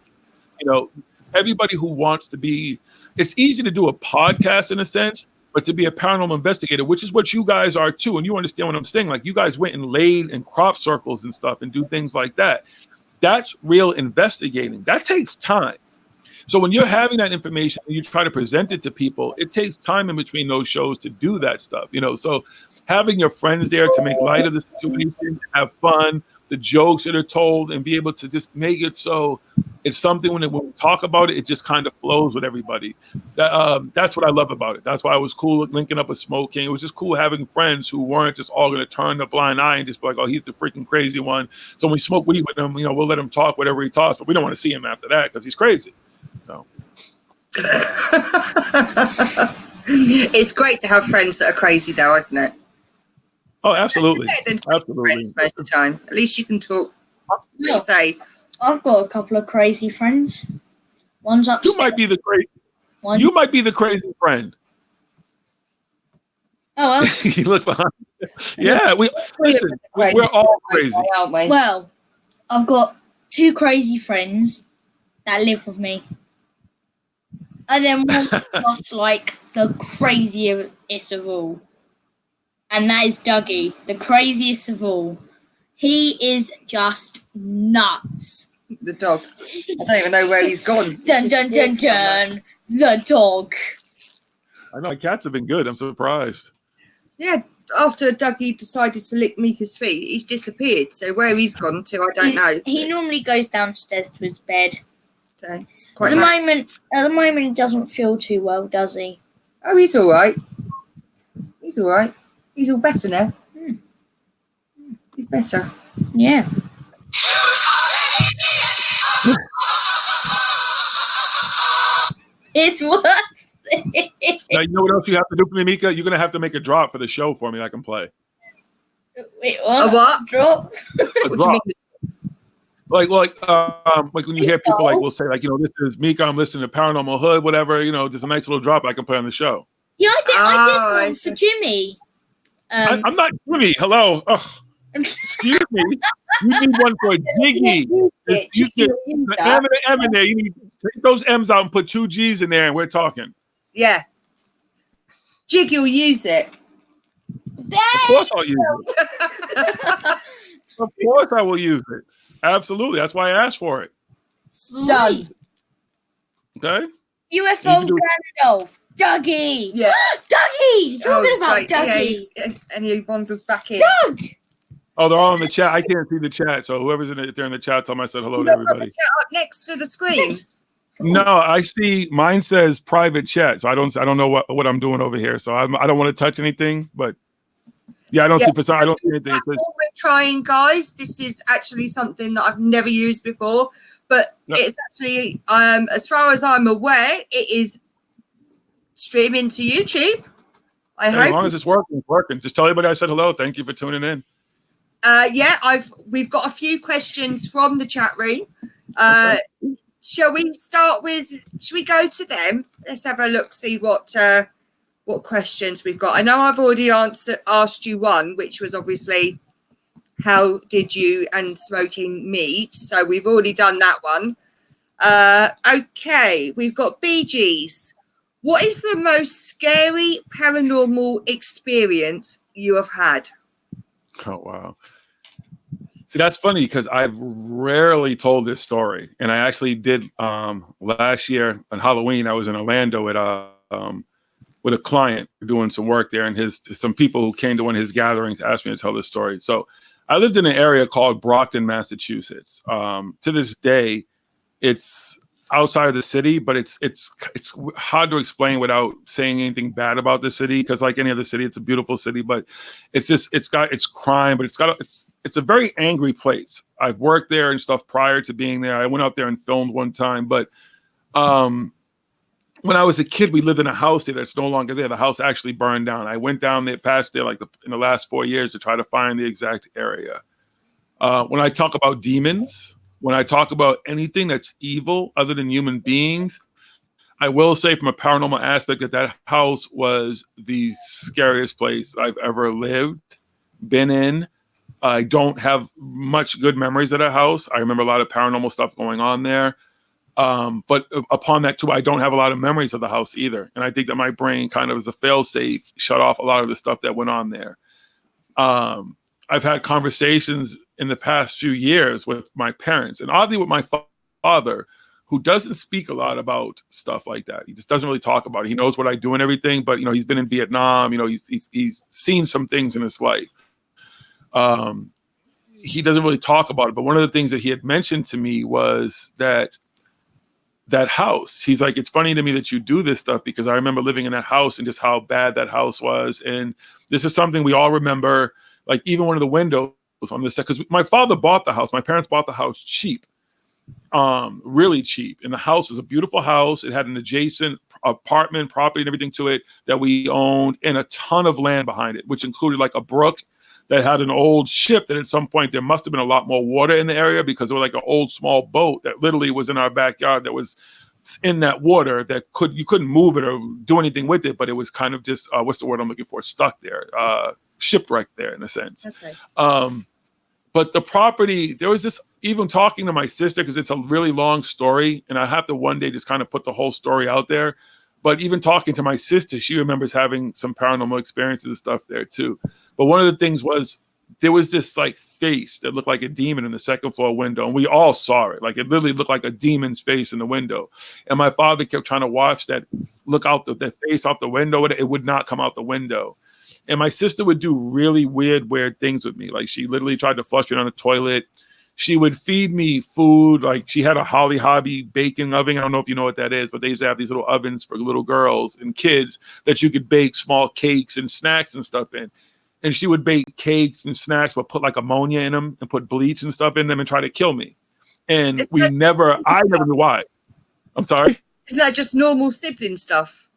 You know, everybody who wants to be, it's easy to do a podcast in a sense, but to be a paranormal investigator, which is what you guys are too, and you understand what I'm saying, like, you guys went and laid in crop circles and stuff and do things like that. That's real investigating. That takes time. So when you're having that information and you try to present it to people, it takes time in between those shows to do that stuff, you know. So having your friends there to make light of the situation, have fun, the jokes that are told, and be able to just make it so it's something when we talk about it, it just kind of flows with everybody. That's what I love about it. That's why it was cool linking up with Smoking. It was just cool having friends who weren't just all going to turn a blind eye and just be like, oh, he's the freaking crazy one. So when we smoke weed with him, you know, we'll let him talk whatever he talks, but we don't want to see him after that because he's crazy. So. It's great to have friends that are crazy, though, isn't it? Oh, absolutely. Absolutely. Most of the time. At least you can talk. No. Say, I've got a couple of crazy friends. One's upstairs. You might be the crazy. You might be the crazy friend. Oh, well. You look behind. Yeah, we're all crazy, aren't we? Well, I've got two crazy friends that live with me, and then one just like the craziest of all. And that is Dougie, the craziest of all. He is just nuts. The dog. I don't even know where he's gone. Dun dun dun dun. The dog. I know my cats have been good. I'm surprised. Yeah, after Dougie decided to lick Mika's feet, he's disappeared. So where he's gone to, I don't know. He normally goes downstairs to his bed. So it's quite At nice. the moment, he doesn't feel too well, does he? Oh, he's all right. He's all right. He's all better now. He's better. Yeah. It's worse. Now, you know what else you have to do for me, Mika? You're gonna have to make a drop for the show for me. I can play Wait, what? A what? Drop? a What do you drop. mean? Like when you hear people like will say like, you know, this is Mika. I'm listening to Paranormal Hood, whatever. You know, just a nice little drop I can play on the show. Yeah, I did I one see. for Jimmy. I'm not Jimmy. Hello. Ugh. Excuse me. You need one for Jiggy. You get the M and the M in there. You need to take those M's out and put 2 G's in there, and we're talking. Yeah. Jiggy will use it. Of course I'll use it. Of course I will use it. Absolutely. That's why I asked for it. Sweet. Done. Okay. UFO You can do- Gandalf. Dougie. Yeah. Dougie. Talking about right, yeah, Dougie. and he wanders back in. Doug. Oh, they're all in the chat. I can't see the chat. So whoever's in it, they're in the chat. Tell them I said hello to everybody. Up next to the screen. No, I see. Mine says private chat, so I don't know what I'm doing over here. So I don't want to touch anything. But yeah, I don't see. I don't see anything. It says, We're trying, guys. This is actually something that I've never used before, but it's actually, as far as I'm aware, it is streaming to YouTube. I hope. as long as it's working, it's working. Just tell everybody I said hello. Thank you for tuning in. We've got a few questions from the chat room. Okay. Shall we go to them? Let's have a look, see what questions we've got. I know I've already asked you one, which was obviously how did you and smoking meat? So we've already done that one. Okay, we've got BGs. What is the most scary paranormal experience you have had? Oh wow. See, that's funny because I've rarely told this story, and I actually did last year on Halloween. I was in Orlando with a client doing some work there, and some people who came to one of his gatherings asked me to tell this story. So I lived in an area called Brockton, Massachusetts. To this day, it's outside of the city, but it's hard to explain without saying anything bad about the city, because like any other city, it's a beautiful city, but it's crime, but it's a very angry place. I've worked there and stuff prior to being there. I went out there and filmed one time, but when I was a kid, we lived in a house there that's no longer there. The house actually burned down. I went down there, past there in the last 4 years to try to find the exact area. When I talk about demons, when I talk about anything that's evil other than human beings, I will say from a paranormal aspect that house was the scariest place I've ever lived, been in. I don't have much good memories of that house. I remember a lot of paranormal stuff going on there. But upon that too, I don't have a lot of memories of the house either. And I think that my brain kind of as a fail-safe shut off a lot of the stuff that went on there. I've had conversations in the past few years with my parents, and oddly with my father, who doesn't speak a lot about stuff like that. He just doesn't really talk about it. He knows what I do and everything, but he's been in Vietnam. He's seen some things in his life. He doesn't really talk about it. But one of the things that he had mentioned to me was that house. He's like, it's funny to me that you do this stuff, because I remember living in that house and just how bad that house was. And this is something we all remember. Like even one of the windows on this, because my father bought the house. My parents bought the house cheap, really cheap. And the house is a beautiful house. It had an adjacent apartment property and everything to it that we owned, and a ton of land behind it, which included like a brook that had an old ship that at some point there must have been a lot more water in the area, because there was like an old small boat that literally was in our backyard that was in that water that you couldn't move it or do anything with it, but it was kind of just what's the word I'm looking for? Stuck there, shipwrecked there in a sense. Okay. But the property, there was this, even talking to my sister, because it's a really long story, and I have to one day just kind of put the whole story out there. But even talking to my sister, she remembers having some paranormal experiences and stuff there too. But one of the things was there was this like face that looked like a demon in the second floor window, and we all saw it. Like it literally looked like a demon's face in the window. And my father kept trying to watch that, look out that face out the window. It would not come out the window. And my sister would do really weird things with me. Like she literally tried to flush me on the toilet. She would feed me food. Like she had a Holly Hobby baking oven. I don't know if you know what that is, but they used to have these little ovens for little girls and kids that you could bake small cakes and snacks and stuff in. And she would bake cakes and snacks, but put like ammonia in them and put bleach and stuff in them and try to kill me. And I never knew why. I'm sorry? Isn't that just normal sibling stuff?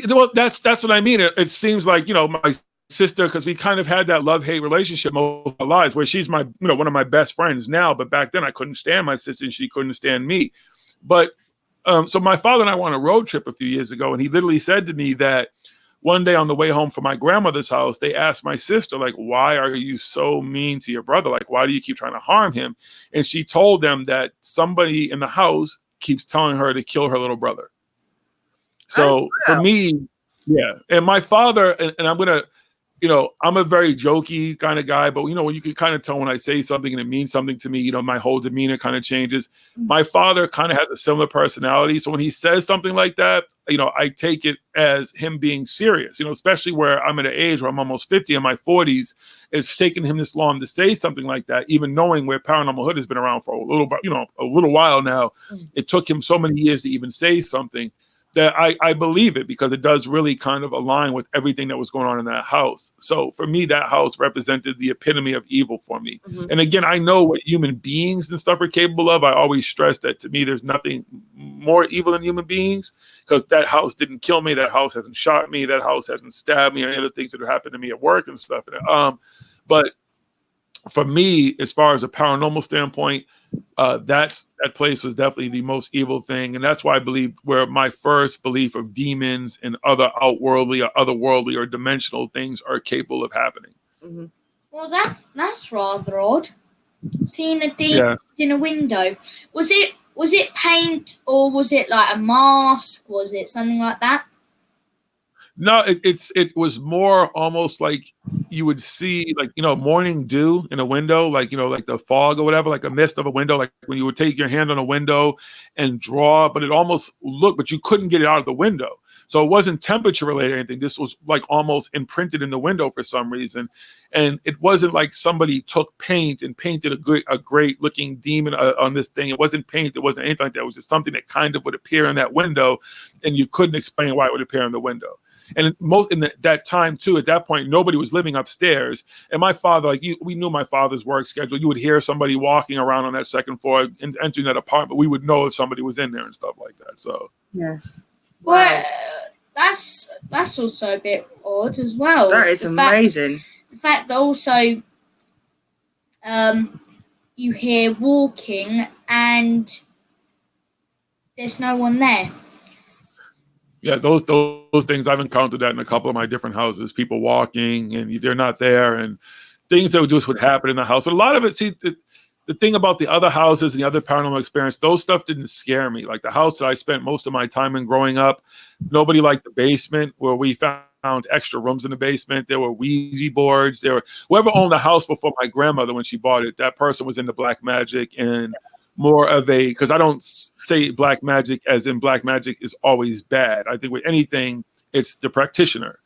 Well, that's what I mean. It seems like, my sister, because we kind of had that love-hate relationship most of our lives, where she's my, one of my best friends now, but back then I couldn't stand my sister and she couldn't stand me. But so my father and I went on a road trip a few years ago, and he literally said to me that one day on the way home from my grandmother's house, they asked my sister, like, why are you so mean to your brother? Like, why do you keep trying to harm him? And she told them that somebody in the house keeps telling her to kill her little brother. So for me, yeah. And my father, and I'm going to, I'm a very jokey kind of guy, but when you can kind of tell when I say something and it means something to me, my whole demeanor kind of changes. My father kind of has a similar personality. So when he says something like that, I take it as him being serious, especially where I'm at an age where I'm almost 50 in my 40s. It's taken him this long to say something like that, even knowing where Paranormal Hood has been around for a little while now. It took him so many years to even say something. That I believe it, because it does really kind of align with everything that was going on in that house. So for me, that house represented the epitome of evil for me. Mm-hmm. And again, I know what human beings and stuff are capable of. I always stress that to me, there's nothing more evil than human beings, because that house didn't kill me. That house hasn't shot me. That house hasn't stabbed me, or any other things that have happened to me at work and stuff. But for me, as far as a paranormal standpoint, that place was definitely the most evil thing. And that's why I believe where my first belief of demons and other outworldly or otherworldly or dimensional things are capable of happening. Mm-hmm. Well, that's rather odd. Seeing a demon in a window. Was it paint, or was it like a mask? Was it something like that? No, it was more almost like you would see, like, morning dew in a window, like, like the fog or whatever, like a mist of a window, like when you would take your hand on a window and draw, but it almost looked, but you couldn't get it out of the window. So it wasn't temperature related or anything. This was like almost imprinted in the window for some reason. And it wasn't like somebody took paint and painted a great looking demon on this thing. It wasn't paint. It wasn't anything like that. It was just something that kind of would appear in that window, and you couldn't explain why it would appear in the window. And that time too, at that point, nobody was living upstairs. And my father, we knew my father's work schedule. You would hear somebody walking around on that second floor and entering that apartment. We would know if somebody was in there and stuff like that. So yeah, well, that's also a bit odd as well. That is amazing. The fact that also, you hear walking and there's no one there. Yeah, those things, I've encountered that in a couple of my different houses. People walking and they're not there, and things that would happen in the house. But a lot of it, see, the thing about the other houses and the other paranormal experience, those stuff didn't scare me. Like the house that I spent most of my time in growing up, nobody liked the basement, where we found extra rooms in the basement. There were Ouija boards. Whoever owned the house before my grandmother, when she bought it, that person was into black magic and more of because I don't say black magic as in black magic is always bad. I think with anything, it's the practitioner.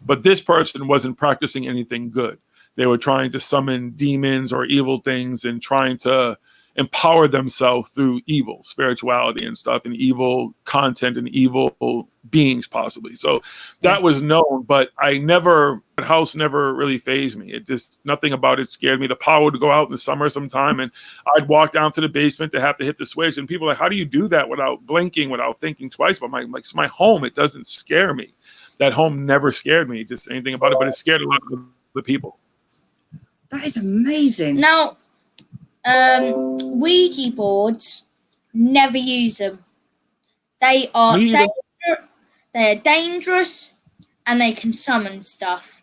But this person wasn't practicing anything good. They were trying to summon demons or evil things and trying to empower themselves through evil spirituality and stuff, and evil content and evil beings possibly. So that was known, but the house never really fazed me. It just, nothing about it scared me. The power would go out in the summer sometime, and I'd walk down to the basement to have to hit the switch, and people are like, how do you do that without blinking, without thinking twice? But it's my home. It doesn't scare me. That home never scared me, just anything about it, but it scared a lot of the people. That is amazing. Now, Ouija boards, never use them. They are they're dangerous, and they can summon stuff.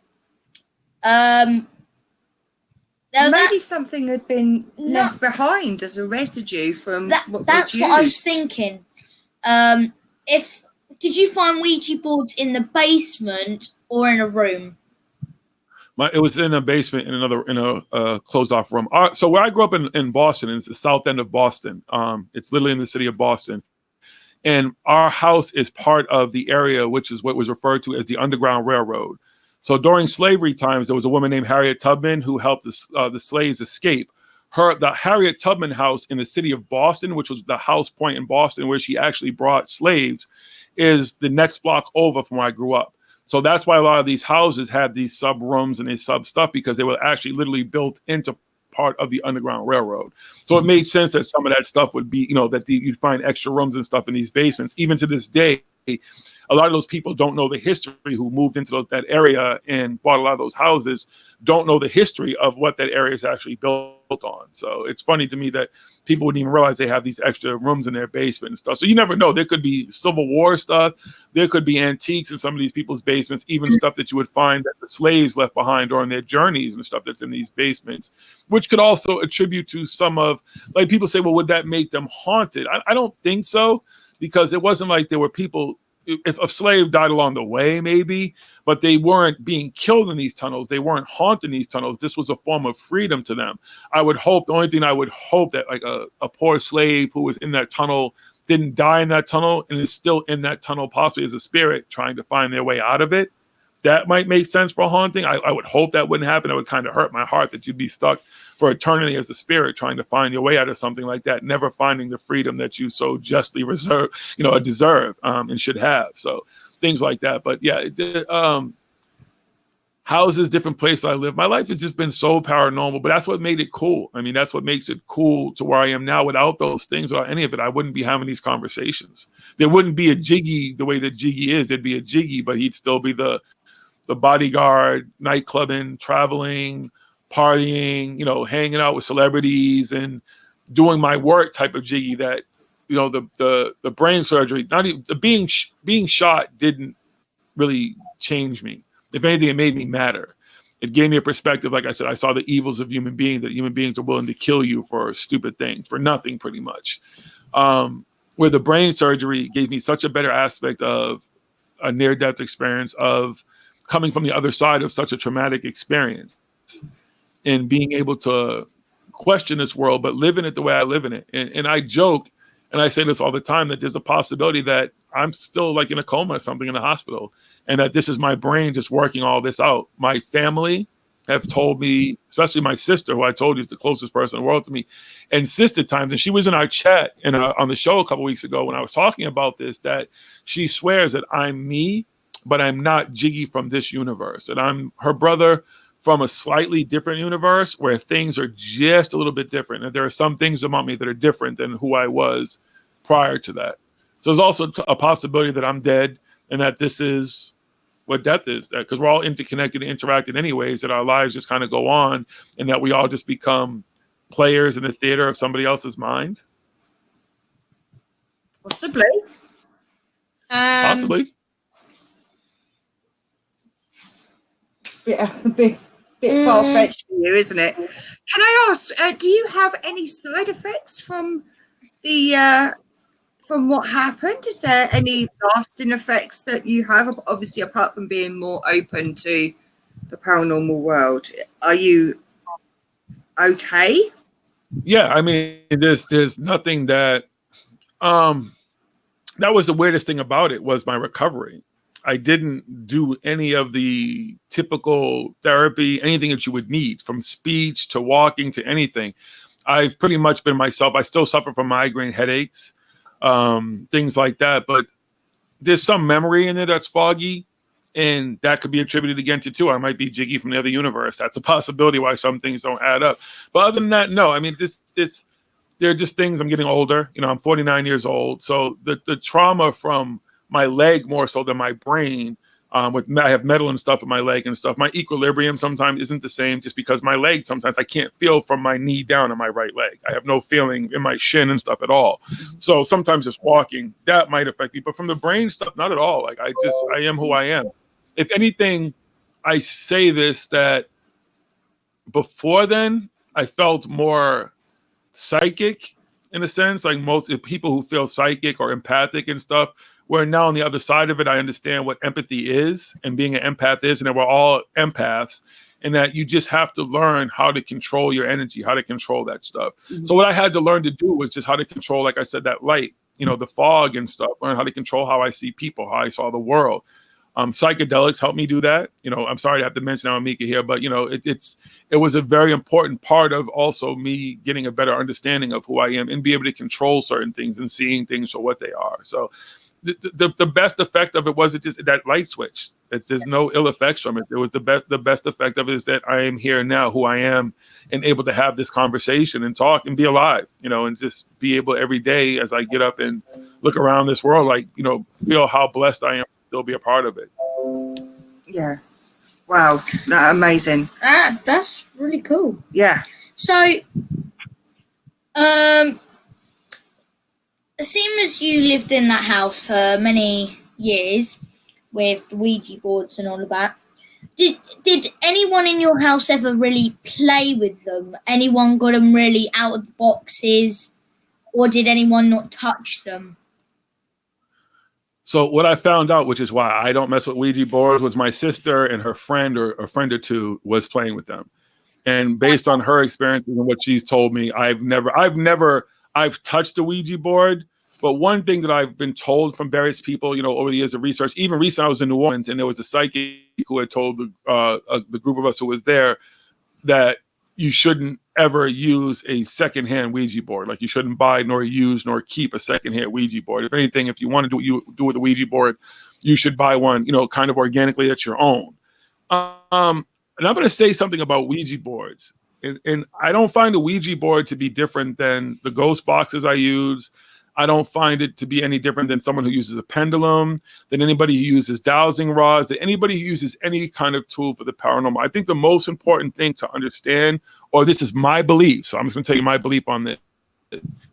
Maybe something had been left behind as a residue from what that's what I was thinking. did you find Ouija boards in the basement or in a room? It was in a basement in a closed off room. So where I grew up in Boston, it's the south end of Boston. It's literally in the city of Boston. And our house is part of the area, which is what was referred to as the Underground Railroad. So during slavery times, there was a woman named Harriet Tubman who helped the slaves escape. The Harriet Tubman house in the city of Boston, which was the house point in Boston where she actually brought slaves, is the next block over from where I grew up. So that's why a lot of these houses had these sub rooms and these sub stuff, because they were actually literally built into part of the Underground Railroad. So it made sense that some of that stuff would be, you'd find extra rooms and stuff in these basements. Even to this day, a lot of those people don't know the history who moved into that area and bought a lot of those houses, don't know the history of what that area is actually built on. So it's funny to me that people wouldn't even realize they have these extra rooms in their basement and stuff. So you never know. There could be Civil War stuff. There could be antiques in some of these people's basements, even stuff that you would find that the slaves left behind during their journeys and stuff that's in these basements, which could also attribute to some of, like, people say, well, would that make them haunted? I don't think so, because it wasn't like there were people, if a slave died along the way, maybe, but they weren't being killed in these tunnels. They weren't haunting these tunnels. This was a form of freedom to them. I would hope, the only thing I would hope, that like a poor slave who was in that tunnel didn't die in that tunnel and is still in that tunnel, possibly as a spirit trying to find their way out of it. That might make sense for a haunting. I would hope that wouldn't happen. It would kind of hurt my heart that you'd be stuck for eternity as a spirit trying to find your way out of something like that, never finding the freedom that you so justly deserve and should have. So things like that. But yeah, houses, different places I live. My life has just been so paranormal, but that's what made it cool. I mean, that's what makes it cool to where I am now. Without those things, without any of it, I wouldn't be having these conversations. There wouldn't be a Jiggy the way that Jiggy is. There'd be a Jiggy, but he'd still be the bodyguard, nightclubbing, traveling, partying, hanging out with celebrities and doing my work type of Jiggy. That, the brain surgery, not even the being shot didn't really change me. If anything, it made me madder. It gave me a perspective. Like I said, I saw the evils of human beings, that human beings are willing to kill you for stupid things, for nothing, pretty much. Where the brain surgery gave me such a better aspect of a near-death experience, of coming from the other side of such a traumatic experience and being able to question this world, but live in it the way I live in it. And I joke, and I say this all the time, that there's a possibility that I'm still like in a coma or something in the hospital, and that this is my brain just working all this out. My family have told me, especially my sister, who I told you is the closest person in the world to me, insisted times, and she was in our chat and on the show a couple weeks ago when I was talking about this, that she swears that I'm me, but I'm not Jiggy from this universe, that I'm her brother from a slightly different universe where things are just a little bit different. And there are some things about me that are different than who I was prior to that. So there's also a possibility that I'm dead, and that this is what death is, that because we're all interconnected and interacted anyways, that our lives just kind of go on, and that we all just become players in the theater of somebody else's mind. Possibly. Possibly. Yeah, a bit far-fetched for you, isn't it? Can I ask, do you have any side effects from from what happened? Is there any lasting effects that you have, obviously, apart from being more open to the paranormal world? Are you okay? Yeah, I mean, there's nothing that that was the weirdest thing about it, was my recovery. I didn't do any of the typical therapy, anything that you would need, from speech to walking to anything. I've pretty much been myself. I still suffer from migraine headaches, things like that. But there's some memory in it that's foggy, and that could be attributed again to too. I might be Jiggy from the other universe. That's a possibility why some things don't add up. But other than that, no. I mean, they're just things. I'm getting older. I'm 49 years old. So the trauma from my leg more so than my brain. I have metal and stuff in my leg and stuff. My equilibrium sometimes isn't the same, just because my leg, sometimes I can't feel from my knee down on my right leg. I have no feeling in my shin and stuff at all. So sometimes just walking, that might affect me. But from the brain stuff, not at all. Like I am who I am. If anything, I say this, that before then, I felt more psychic in a sense. Like most people who feel psychic or empathic and stuff where now on the other side of it, I understand what empathy is and being an empath is, and that we're all empaths, and that you just have to learn how to control your energy, how to control that stuff. Mm-hmm. So what I had to learn to do was just how to control, like I said, that light, the fog and stuff, learn how to control how I see people, how I saw the world. Psychedelics helped me do that. I'm sorry to have to mention I'm Mika here, but it was a very important part of also me getting a better understanding of who I am and be able to control certain things and seeing things for what they are. So the best effect of it was just that light switch. There's no ill effects from it. It was the best effect of it is that I am here now, who I am, and able to have this conversation and talk and be alive, and just be able every day as I get up and look around this world, like, feel how blessed I am to still be a part of it. Yeah. Wow. That's amazing. That's really cool. Yeah. So, seeing as you lived in that house for many years with the Ouija boards and all of that, did anyone in your house ever really play with them? Anyone got them really out of the boxes, or did anyone not touch them? So what I found out, which is why I don't mess with Ouija boards, was my sister and her friend or a friend or two was playing with them. And based on her experience and what she's told me, I've touched a Ouija board. But one thing that I've been told from various people, over the years of research, even recently I was in New Orleans and there was a psychic who had told the group of us who was there that you shouldn't ever use a secondhand Ouija board. Like you shouldn't buy nor use nor keep a secondhand Ouija board. If anything, if you want to do with a Ouija board, you should buy one, kind of organically that's your own. And I'm going to say something about Ouija boards. And I don't find a Ouija board to be different than the ghost boxes I use. I don't find it to be any different than someone who uses a pendulum, than anybody who uses dowsing rods, than anybody who uses any kind of tool for the paranormal. I think the most important thing to understand, or this is my belief, so I'm just going to tell you my belief on this,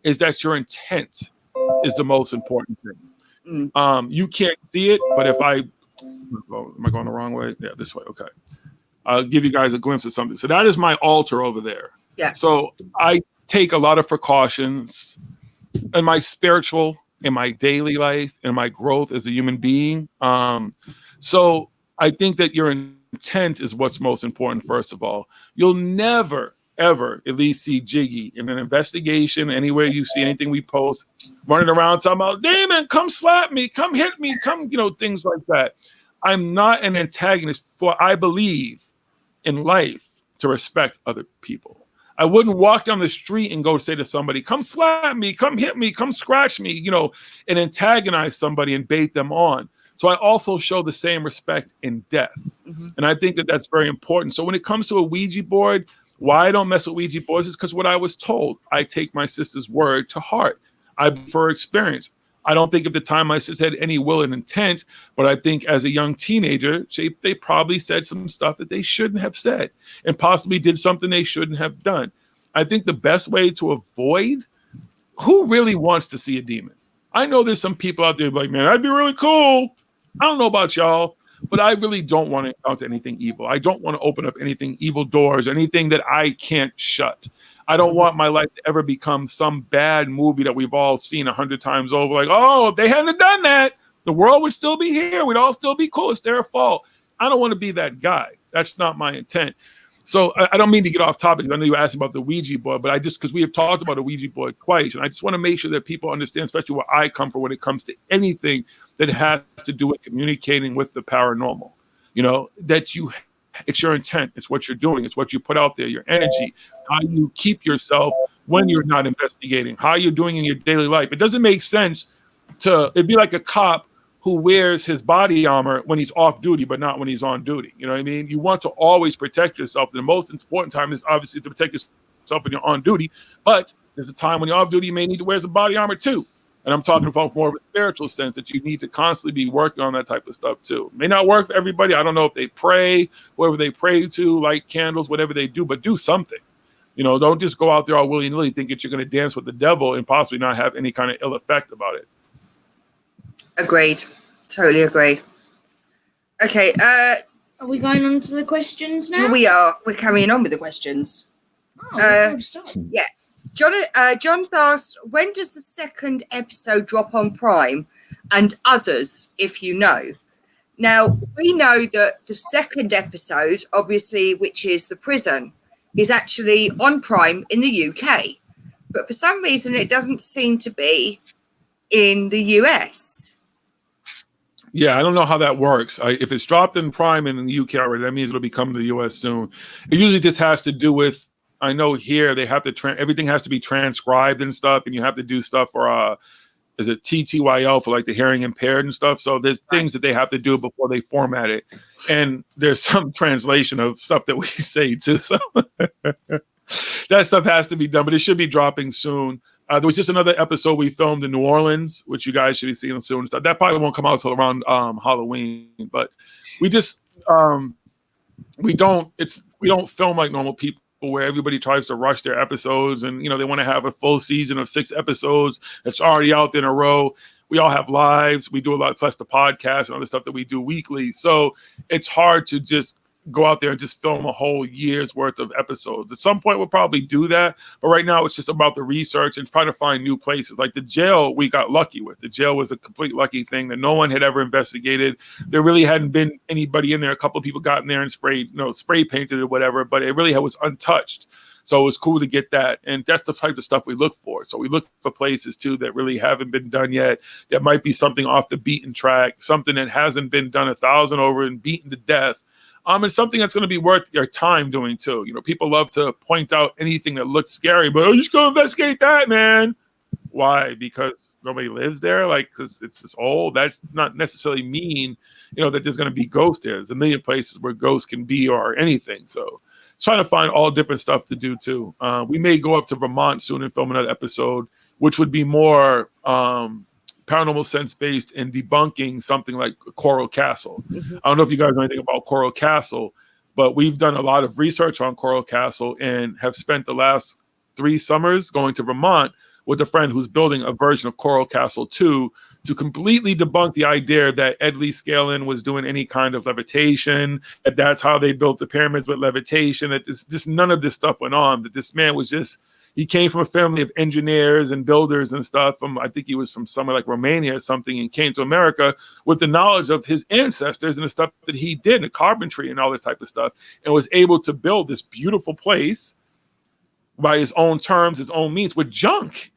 is that your intent is the most important thing. You can't see it, but am I going the wrong way? Yeah, this way. Okay. I'll give you guys a glimpse of something. So that is my altar over there. Yeah. So I take a lot of precautions in my spiritual, in my daily life, in my growth as a human being. So I think that your intent is what's most important, first of all. You'll never, ever at least see Jiggy in an investigation, anywhere you see anything we post, running around talking about, Damon, come slap me, come hit me, come, things like that. I'm not an antagonist, for I believe in life to respect other people. I wouldn't walk down the street and go say to somebody, come slap me, come hit me, come scratch me, and antagonize somebody and bait them on. So I also show the same respect in death. Mm-hmm. And I think that that's very important. So when it comes to a Ouija board, why I don't mess with Ouija boards is because what I was told. I take my sister's word to heart. I prefer experience. I don't think at the time my sister had any will and intent, but I think as a young teenager, they probably said some stuff that they shouldn't have said and possibly did something they shouldn't have done. I think the best way to avoid, who really wants to see a demon? I know there's some people out there like, man, that'd be really cool. I don't know about y'all, but I really don't want to encounter anything evil. I don't want to open up anything evil doors, anything that I can't shut. I don't want my life to ever become some bad movie that we've all seen 100 times over. Like, oh, if they hadn't done that, the world would still be here. We'd all still be cool. It's their fault. I don't want to be that guy. That's not my intent. So I don't mean to get off topic. I know you asked about the Ouija board, but because we have talked about a Ouija board twice, and I just want to make sure that people understand, especially where I come from when it comes to anything that has to do with communicating with the paranormal, that it's your intent. It's what you're doing. It's what you put out there, your energy, how you keep yourself when you're not investigating, how you're doing in your daily life. It doesn't make sense it'd be like a cop who wears his body armor when he's off duty, but not when he's on duty. You know what I mean? You want to always protect yourself. The most important time is obviously to protect yourself when you're on duty, but there's a time when you're off duty, you may need to wear some body armor too. And I'm talking about more of a spiritual sense that you need to constantly be working on that type of stuff too. It may not work for everybody. I don't know if they pray, whoever they pray to, light candles, whatever they do, but do something. Don't just go out there all willy-nilly thinking you're going to dance with the devil and possibly not have any kind of ill effect about it. Agreed. Totally agree. Okay. Are we going on to the questions now? We are. We're carrying on with the questions. Oh, yeah. John's asked, when does the second episode drop on Prime? and others, if you know. Now, we know that the second episode, obviously, which is the prison, is actually on Prime in the UK. But for some reason, it doesn't seem to be in the US. Yeah, I don't know how that works. If it's dropped in Prime in the UK already, that means it'll be coming to the US soon. It usually just has to do with, I know here they have to, everything has to be transcribed and stuff, and you have to do stuff for, is it TTYL for like the hearing impaired and stuff? So there's things that they have to do before they format it. And there's some translation of stuff that we say too. So that stuff has to be done, but it should be dropping soon. There was just another episode we filmed in New Orleans, which you guys should be seeing soon. That probably won't come out till around Halloween, but we just we don't film like normal people where everybody tries to rush their episodes and they want to have a full season of 6 episodes that's already out there in a row. We all have lives. We do a lot, plus the podcast and other stuff that we do weekly. So it's hard to just go out there and just film a whole year's worth of episodes. At some point, we'll probably do that. But right now, it's just about the research and trying to find new places. Like the jail, we got lucky with. The jail was a complete lucky thing that no one had ever investigated. There really hadn't been anybody in there. A couple of people got in there and spray painted or whatever, but it really was untouched. So it was cool to get that. And that's the type of stuff we look for. So we look for places, too, that really haven't been done yet. That might be something off the beaten track, something that hasn't been done 1,000 over and beaten to death. And something that's going to be worth your time doing, too. People love to point out anything that looks scary, but you just go investigate that, man. Why? Because nobody lives there? Like, because it's old? That's not necessarily mean, that there's going to be ghosts there. There's a million places where ghosts can be or anything. So trying to find all different stuff to do too. We may go up to Vermont soon and film another episode, which would be more paranormal sense based in debunking something like Coral Castle. Mm-hmm. I don't know if you guys know anything about Coral Castle, but we've done a lot of research on Coral Castle and have spent the last 3 summers going to Vermont with a friend who's building a version of Coral Castle 2 to completely debunk the idea that Ed Lee Scanlon was doing any kind of levitation, that that's how they built the pyramids with levitation, that just none of this stuff went on, that this man was just, he came from a family of engineers and builders and stuff. I think he was from somewhere like Romania or something, and came to America with the knowledge of his ancestors and the stuff that he did, the carpentry and all this type of stuff, and was able to build this beautiful place by his own terms, his own means, with junk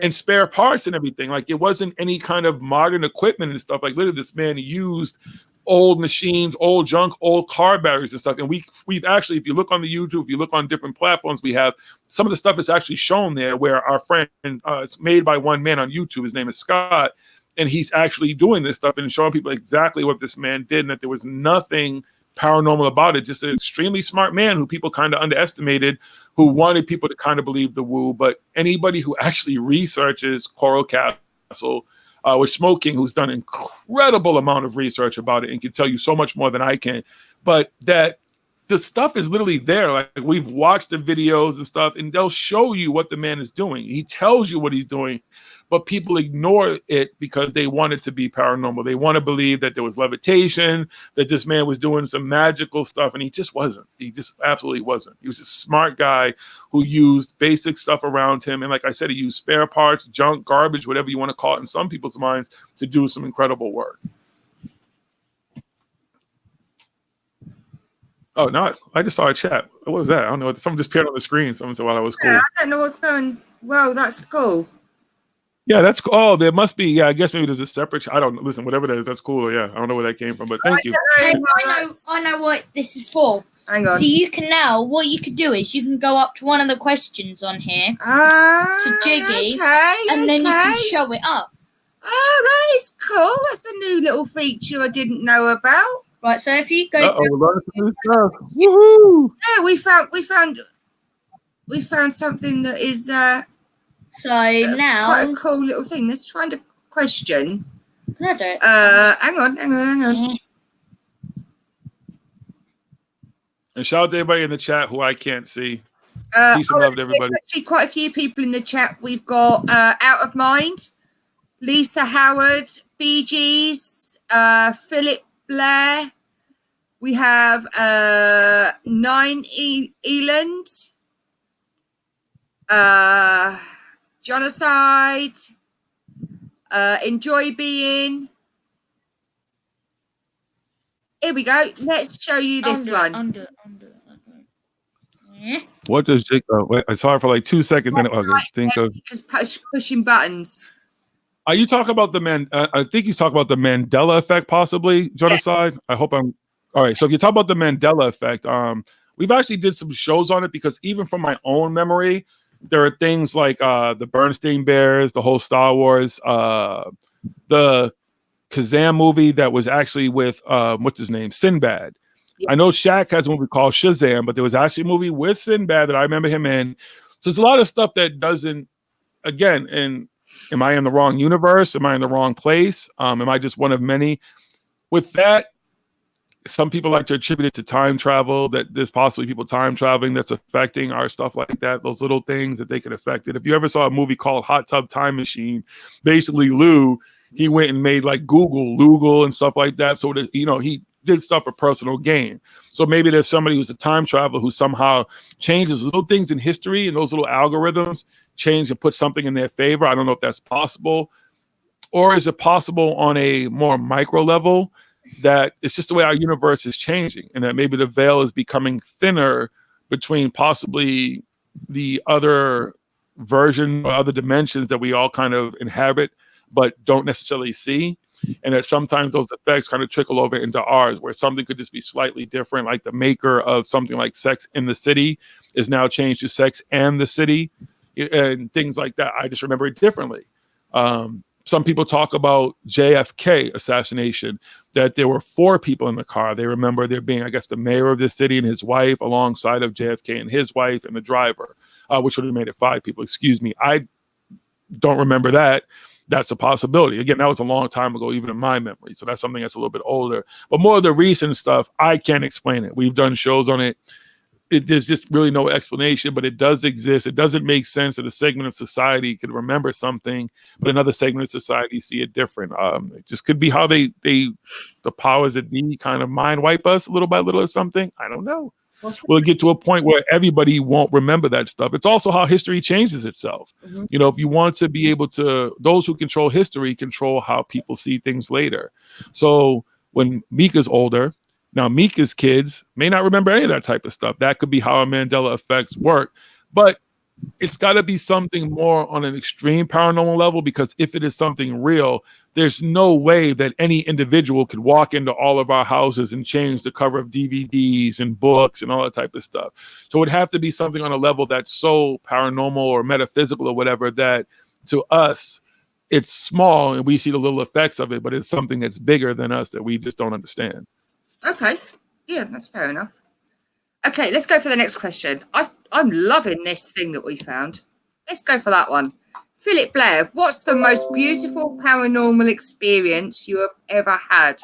and spare parts and everything. Like, it wasn't any kind of modern equipment and stuff. Like, literally, this man used old machines, old junk, old car batteries and stuff. And we've actually, if you look on the YouTube, if you look on different platforms, we have some of the stuff is actually shown there, where our friend, it's made by one man on YouTube. His name is Scott. And he's actually doing this stuff and showing people exactly what this man did, and that there was nothing paranormal about it. Just an extremely smart man who people kind of underestimated, who wanted people to kind of believe the woo. But anybody who actually researches Coral Castle with Smoke King, who's done an incredible amount of research about it and can tell you so much more than I can, but that the stuff is literally there. Like, we've watched the videos and stuff, and they'll show you what the man is doing. He tells you what he's doing, but people ignore it because they want it to be paranormal. They want to believe that there was levitation, that this man was doing some magical stuff, and he just wasn't. He just absolutely wasn't. He was a smart guy who used basic stuff around him. And like I said, he used spare parts, junk, garbage, whatever you want to call it in some people's minds, to do some incredible work. Oh, no, I just saw a chat. What was that? I don't know. Someone just appeared on the screen. Someone said, well, that was cool. Yeah, I don't know what's going. Well, that's cool. Yeah, that's cool. Oh, there must be. Yeah, I guess maybe there's a separate. I don't listen. Whatever that is, that's cool. Yeah, I don't know where that came from, but thank you. I know what this is for. Hang on. So you can now, what you could do is you can go up to one of the questions on here to Jiggy, and then you can show it up. Oh, that is cool. That's a new little feature I didn't know about. Right, so if you go, Woohoo! Yeah, we found something that is so now quite a cool little thing. Let's try a question. Can I do it? Hang on. And shout out to everybody in the chat who I can't see. Peace and love to everybody. There's actually quite a few people in the chat. We've got Out of Mind, Lisa Howard, Bee Gees, Philip Blair. We have Nine Eland, Genocide, Enjoy being. Here we go. Let's show you this one. What does Jake? Wait, I saw it for like 2 seconds. And okay, think of just pushing buttons. Are you talking about the I think you talk about the Mandela effect, possibly, Genocide. I hope I'm all right. So if you talk about the Mandela effect, we've actually did some shows on it because even from my own memory, there are things like the Bernstein Bears, the whole Star Wars, the Kazam movie that was actually with what's his name, Sinbad. Yeah. I know Shaq has a movie called Shazam, but there was actually a movie with Sinbad that I remember him in. So there's a lot of stuff that doesn't. Again, and am I in the wrong universe? Am I in the wrong place? Am I just one of many? With that, some people like to attribute it to time travel, that there's possibly people time traveling that's affecting our stuff like that, those little things that they could affect it. If you ever saw a movie called Hot Tub Time Machine, basically Lou, he went and made like Google and stuff like that. So that, he did stuff for personal gain. So maybe there's somebody who's a time traveler who somehow changes little things in history and those little algorithms change and put something in their favor. I don't know if that's possible. Or is it possible on a more micro level that it's just the way our universe is changing and that maybe the veil is becoming thinner between possibly the other version or other dimensions that we all kind of inhabit but don't necessarily see, and that sometimes those effects kind of trickle over into ours where something could just be slightly different, like the maker of something like Sex in the City is now changed to Sex and the City and things like that. I just remember it differently. Some people talk about JFK assassination, that there were 4 people in the car. They remember there being, I guess, the mayor of the city and his wife alongside of JFK and his wife and the driver, which would have made it 5 people. Excuse me. I don't remember that. That's a possibility. Again, that was a long time ago, even in my memory. So that's something that's a little bit older. But more of the recent stuff, I can't explain it. We've done shows on it. There's just really no explanation, but it does exist. It doesn't make sense that a segment of society could remember something, but another segment of society see it different. It just could be how the powers that be kind of mind wipe us little by little or something. I don't know. We'll get to a point where everybody won't remember that stuff. It's also how history changes itself. Mm-hmm. If you want to be able to, those who control history control how people see things later. So when Mika's older, now Mika's kids may not remember any of that type of stuff. That could be how a Mandela effects work. But it's got to be something more on an extreme paranormal level, because if it is something real, there's no way that any individual could walk into all of our houses and change the cover of DVDs and books and all that type of stuff. So it would have to be something on a level that's so paranormal or metaphysical or whatever that to us, it's small and we see the little effects of it, but it's something that's bigger than us that we just don't understand. Okay. Yeah, that's fair enough. Okay, let's go for the next question. I'm loving this thing that we found. Let's go for that one. Philip Blair, what's the most beautiful paranormal experience you have ever had?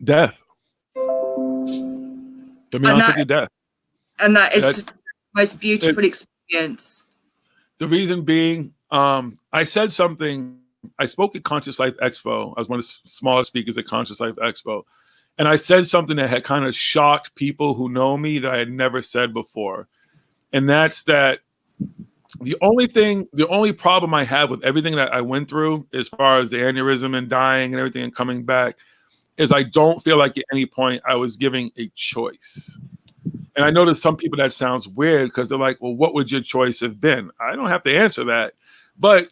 Death. To be honest with you, death. And that is the most beautiful experience. The reason being, I said something. I spoke at Conscious Life Expo. I was one of the smallest speakers at Conscious Life Expo. And I said something that had kind of shocked people who know me that I had never said before. And that's that the only problem I have with everything that I went through, as far as the aneurysm and dying and everything and coming back, is I don't feel like at any point I was giving a choice. And I know to some people that sounds weird because they're like, well, what would your choice have been? I don't have to answer that. But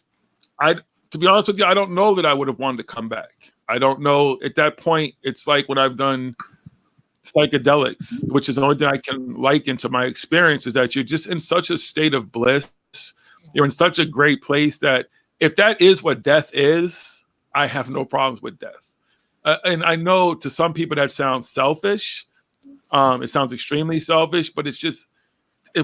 to be honest with you, I don't know that I would have wanted to come back. I don't know. At that point, it's like when I've done psychedelics, which is the only thing I can liken to my experience, is that you're just in such a state of bliss. You're in such a great place that if that is what death is, I have no problems with death. And I know to some people that sounds selfish. It sounds extremely selfish, but it's just,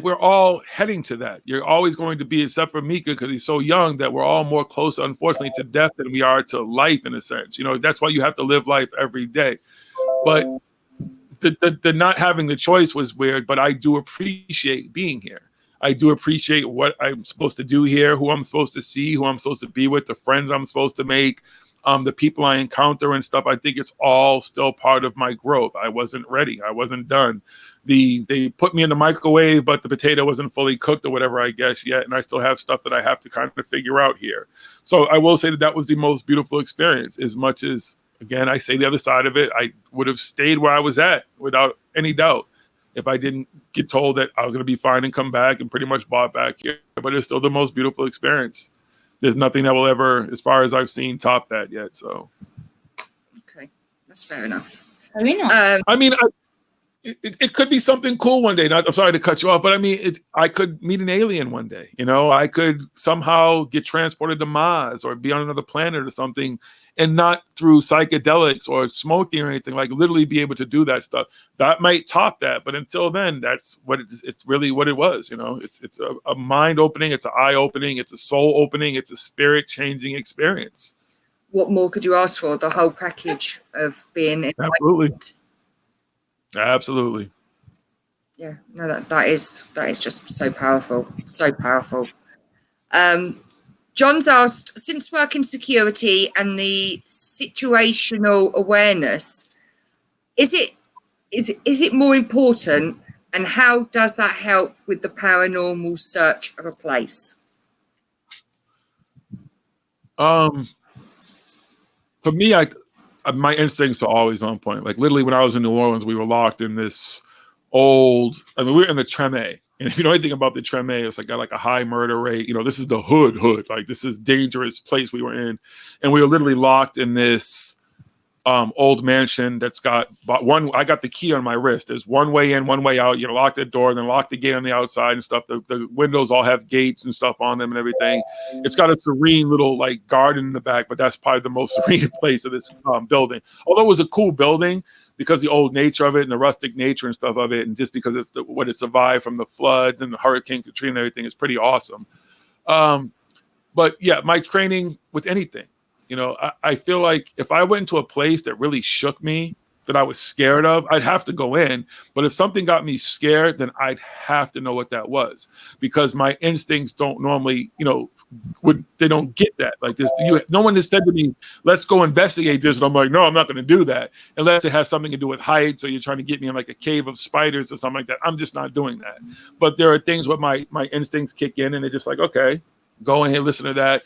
we're all heading to that. You're always going to be, except for Mika, because he's so young, that we're all more close, unfortunately, to death than we are to life in a sense. That's why you have to live life every day. But the not having the choice was weird, but I do appreciate being here. I do appreciate what I'm supposed to do here, who I'm supposed to see, who I'm supposed to be with, the friends I'm supposed to make. the people I encounter and stuff. I think it's all still part of my growth. I wasn't ready. I wasn't done. They put me in the microwave, but the potato wasn't fully cooked or whatever, I guess, yet. And I still have stuff that I have to kind of figure out here. So I will say that was the most beautiful experience. As much as, again, I say the other side of it, I would have stayed where I was at without any doubt if I didn't get told that I was going to be fine and come back and pretty much bought back here. But it's still the most beautiful experience. There's nothing that will ever, as far as I've seen, top that yet. So, okay, that's fair enough. Very nice. I mean, it could be something cool one day. I'm sorry to cut you off, but I mean, I could meet an alien one day. You know, I could somehow get transported to Mars or be on another planet or something, and not through psychedelics or smoking or anything. Like literally be able to do that stuff. That might top that, but until then, that's what it is. It's really what it was. You know, it's a mind opening, it's an eye opening, it's a soul opening, it's a spirit changing experience. What more could you ask for? The whole package of being enlightened. Absolutely. Yeah, no, that is just so powerful, so powerful. John's asked, since working security and the situational awareness, is it more important, and how does that help with the paranormal search of a place? For me, my instincts are always on point. Like literally when I was in New Orleans, we were locked in this old, we were in the Treme. And if you know anything about the Treme, it's got like a high murder rate. You know, this is the hood. Like this is dangerous place we were in. And we were literally locked in this old mansion that's got one. I got the key on my wrist. There's one way in, one way out. You lock the door, then lock the gate on the outside and stuff. The windows all have gates and stuff on them and everything. It's got a serene little like garden in the back, but that's probably the most serene place of this building. Although it was a cool building because the old nature of it and the rustic nature and stuff of it, and just because of what it survived from the floods and the Hurricane Katrina and everything is pretty awesome. But yeah, my training with anything. You know, I feel like if I went into a place that really shook me, that I was scared of, I'd have to go in. But if something got me scared, then I'd have to know what that was, because my instincts don't normally, they don't get that. Like this, no one has said to me, let's go investigate this. And I'm like, no, I'm not going to do that unless it has something to do with heights, or you're trying to get me in like a cave of spiders or something like that. I'm just not doing that. But there are things where my instincts kick in and they're just like, okay, go in here, listen to that.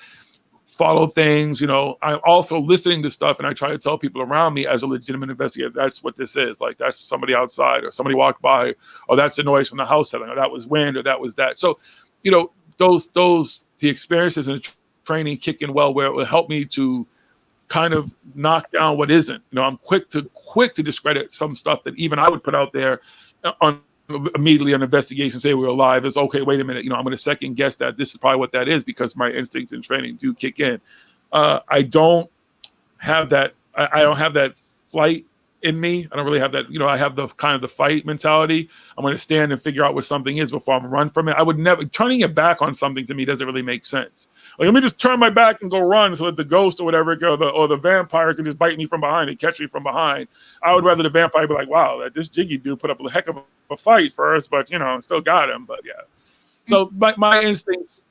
Follow things, I'm also listening to stuff, and I try to tell people around me as a legitimate investigator, that's what this is. Like that's somebody outside, or somebody walked by, or that's the noise from the house selling, or that was wind, or that was that. So, the experiences and the training kick in well, where it will help me to kind of knock down what isn't. I'm quick to discredit some stuff that even I would put out there immediately on investigation, say we're alive. Is okay, wait a minute, I'm going to second guess that this is probably what that is, because my instincts and training do kick in. I don't have that. I don't have that flight in me. I don't really have that. I have the kind of the fight mentality. I'm going to stand and figure out what something is before I'm run from it. I would never, turning your back on something to me doesn't really make sense. Like, let me just turn my back and go run so that the ghost or whatever, or the vampire can just bite me from behind and catch me from behind. I would rather the vampire be like, wow, this Jiggy dude put up a heck of a fight first, but still got him. But yeah. So my instincts,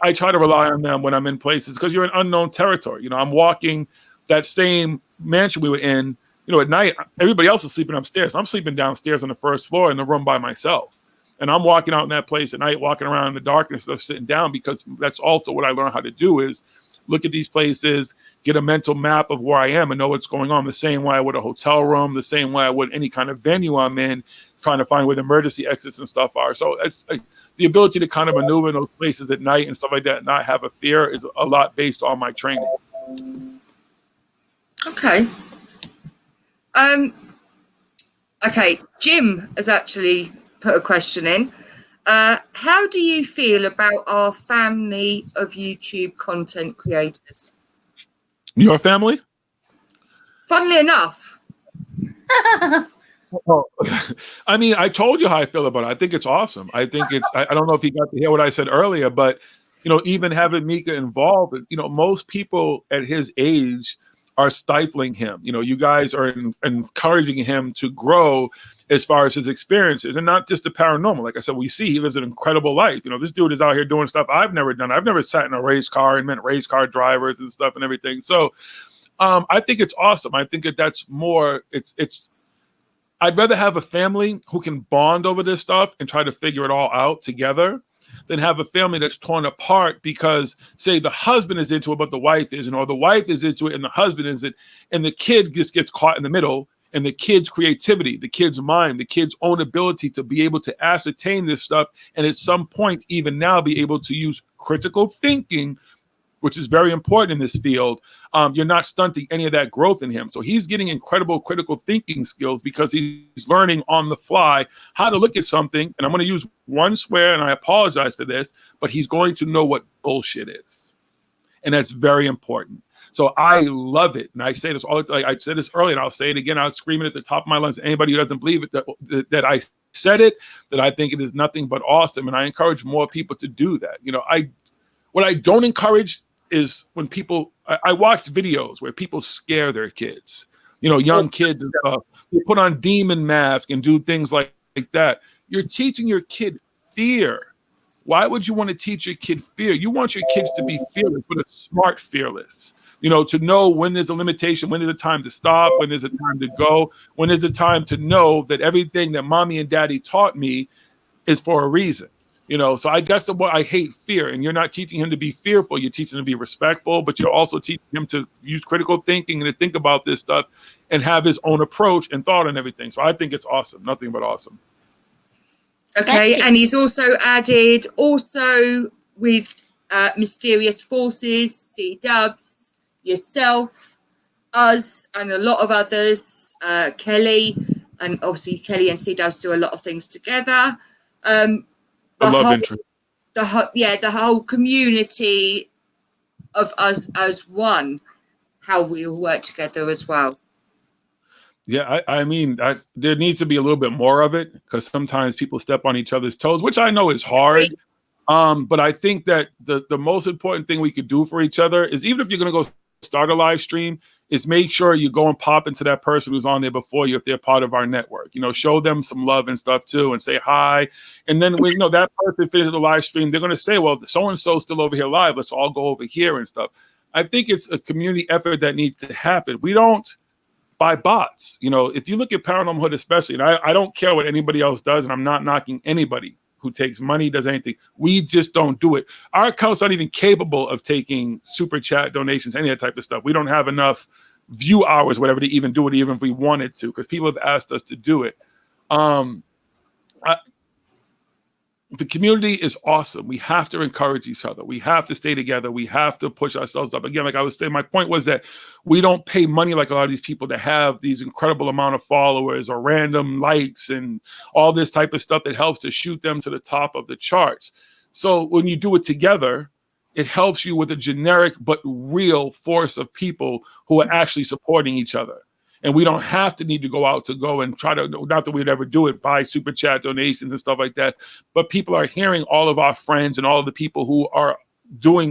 I try to rely on them when I'm in places, because you're in unknown territory. I'm walking that same mansion we were in. At night, everybody else is sleeping upstairs. I'm sleeping downstairs on the first floor in the room by myself. And I'm walking out in that place at night, walking around in the darkness, sitting down, because that's also what I learned how to do, is look at these places, get a mental map of where I am and know what's going on, the same way I would a hotel room, the same way I would any kind of venue I'm in, trying to find where the emergency exits and stuff are. So it's the ability to kind of maneuver in those places at night and stuff like that, and not have a fear, is a lot based on my training. Okay. Okay, Jim has actually put a question in. How do you feel about our family of YouTube content creators? Your family? Funnily enough. Well, I mean, I told you how I feel about it. I think it's awesome. I think I don't know if you got to hear what I said earlier, but, even having Mika involved, most people at his age are stifling him. You guys are encouraging him to grow as far as his experiences, and not just the paranormal. Like I said, we see he lives an incredible life. This dude is out here doing stuff I've never done. I've never sat in a race car and met race car drivers and stuff and everything. So I think it's awesome. I think that's more, I'd rather have a family who can bond over this stuff and try to figure it all out together than have a family that's torn apart because, say, the husband is into it, but the wife isn't, or the wife is into it and the husband isn't, and the kid just gets caught in the middle, and the kid's creativity, the kid's mind, the kid's own ability to be able to ascertain this stuff, and at some point, even now, be able to use critical thinking, which is very important in this field. You're not stunting any of that growth in him. So he's getting incredible critical thinking skills because he's learning on the fly how to look at something. And I'm going to use one swear, and I apologize for this, but he's going to know what bullshit is. And that's very important. So I love it. And I say this I said this earlier, and I'll say it again. I'll scream it at the top of my lungs. Anybody who doesn't believe it, that I said it, that I think it is nothing but awesome. And I encourage more people to do that. What I don't encourage is when people, I watch videos where people scare their kids, young kids and stuff. They put on demon masks and do things like that. You're teaching your kid fear. Why would you want to teach your kid fear? You want your kids to be fearless, but a smart fearless. To know when there's a limitation, when there's a time to stop, when there's a time to go, when there's a time to know that everything that mommy and daddy taught me is for a reason. So I guess what I hate fear, and you're not teaching him to be fearful. You're teaching him to be respectful, but you're also teaching him to use critical thinking and to think about this stuff and have his own approach and thought and everything. So I think it's awesome. Nothing but awesome. Okay. And he's also added with mysterious forces, C-dubs, yourself, us, and a lot of others, Kelly, and obviously Kelly and C-dubs do a lot of things together. Love interest. The whole community of us as one, how we all work together as well. Yeah, I mean, there needs to be a little bit more of it because sometimes people step on each other's toes, which I know is hard. But I think that the most important thing we could do for each other is, even if you're going to go start a live stream, is make sure you go and pop into that person who's on there before you if they're part of our network. Show them some love and stuff too, and say hi. And then when that person finishes the live stream, they're going to say, well, so-and-so's still over here live. Let's all go over here and stuff. I think it's a community effort that needs to happen. We don't buy bots. If you look at Paranormal Hood especially, and I don't care what anybody else does, and I'm not knocking anybody who takes money, does anything. We just don't do it. Our account's not even capable of taking super chat donations, any of that type of stuff. We don't have enough view hours, whatever, to even do it, even if we wanted to, because people have asked us to do it. The community is awesome. We have to encourage each other. We have to stay together. We have to push ourselves up. Again, like I was saying, my point was that we don't pay money like a lot of these people to have these incredible amount of followers or random likes and all this type of stuff that helps to shoot them to the top of the charts. So when you do it together, it helps you with a generic but real force of people who are actually supporting each other. And we don't have to need to go out to go and try to, not that we'd ever do it, buy super chat donations and stuff like that. But people are hearing all of our friends and all of the people who are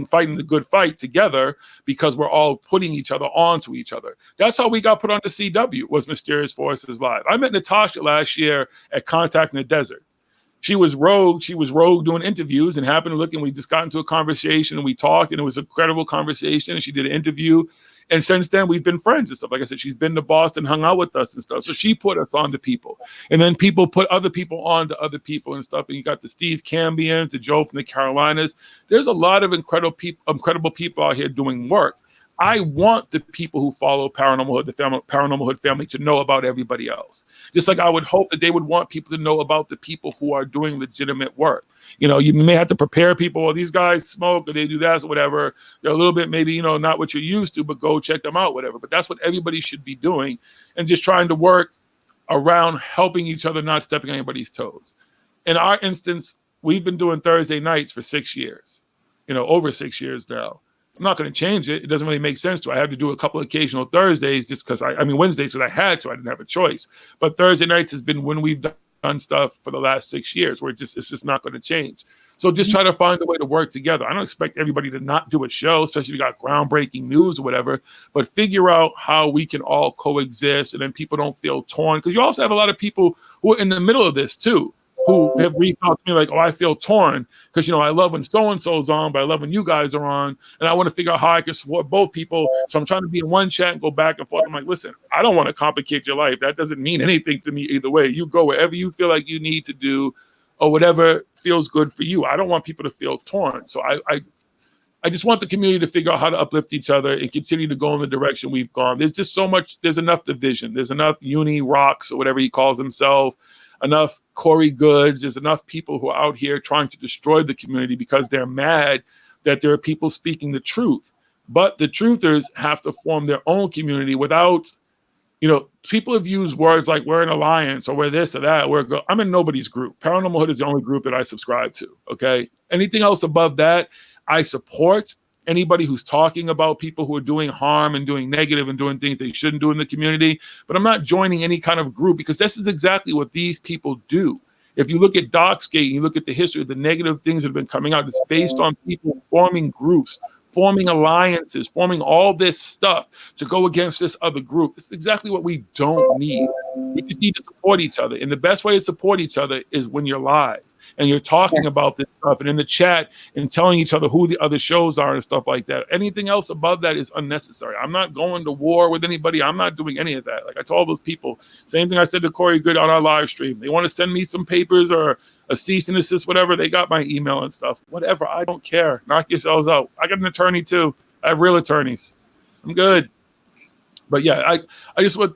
fighting the good fight together because we're all putting each other onto each other. That's how we got put on the CW, was Mysterious Forces Live. I met Natasha last year at Contact in the Desert. She was rogue. She was rogue doing interviews and happened to look, and we just got into a conversation and we talked, and it was a credible conversation. And she did an interview. And since then, we've been friends and stuff. Like I said, she's been to Boston, hung out with us and stuff. So she put us on to people. And then people put other people on to other people and stuff. And you got the Steve Cambians, the Joe from the Carolinas. There's a lot of incredible people out here doing work. I want the people who follow Paranormal Hood, the Paranormal Hood family, to know about everybody else. Just like I would hope that they would want people to know about the people who are doing legitimate work. You may have to prepare people. Well, these guys smoke or they do that or whatever. They're a little bit maybe, not what you're used to, but go check them out, whatever. But that's what everybody should be doing, and just trying to work around helping each other, not stepping on anybody's toes. In our instance, we've been doing Thursday nights for 6 years, over 6 years now. I'm not going to change it. It doesn't really make sense to. I have to do a couple of occasional Thursdays just because Wednesdays because I had to. I didn't have a choice. But Thursday nights has been when we've done done stuff for the last 6 years where it's just not going to change. So just try to find a way to work together. I don't expect everybody to not do a show, especially if you got groundbreaking news or whatever, but figure out how we can all coexist and then people don't feel torn. Because you also have a lot of people who are in the middle of this too, who have reached out to me like, oh, I feel torn because, I love when so-and-so's on, but I love when you guys are on. And I want to figure out how I can support both people. So I'm trying to be in one chat and go back and forth. I'm like, listen, I don't want to complicate your life. That doesn't mean anything to me either way. You go wherever you feel like you need to do or whatever feels good for you. I don't want people to feel torn. So I just want the community to figure out how to uplift each other and continue to go in the direction we've gone. There's just so much, there's enough division. There's enough Uni Rocks or whatever he calls himself, enough Corey Goods. There's enough people who are out here trying to destroy the community because they're mad that there are people speaking the truth. But the truthers have to form their own community without, people have used words like we're an alliance or we're this or that. I'm in nobody's group. Paranormal Hood is the only group that I subscribe to, okay? Anything else above that, I support. Anybody who's talking about people who are doing harm and doing negative and doing things they shouldn't do in the community, but I'm not joining any kind of group because this is exactly what these people do. If you look at Doxgate and you look at the history of the negative things that have been coming out, it's based on people forming groups, forming alliances, forming all this stuff to go against this other group. It's exactly what we don't need. We just need to support each other. And the best way to support each other is when you're live and you're talking about this stuff and in the chat and telling each other who the other shows are and stuff like that. Anything else above that is unnecessary. I'm not going to war with anybody. I'm not doing any of that. Like I told those people, same thing I said to Corey Good on our live stream. They want to send me some papers or a cease and desist, whatever. They got my email and stuff. Whatever. I don't care. Knock yourselves out. I got an attorney too. I have real attorneys. I'm good. But yeah, I just want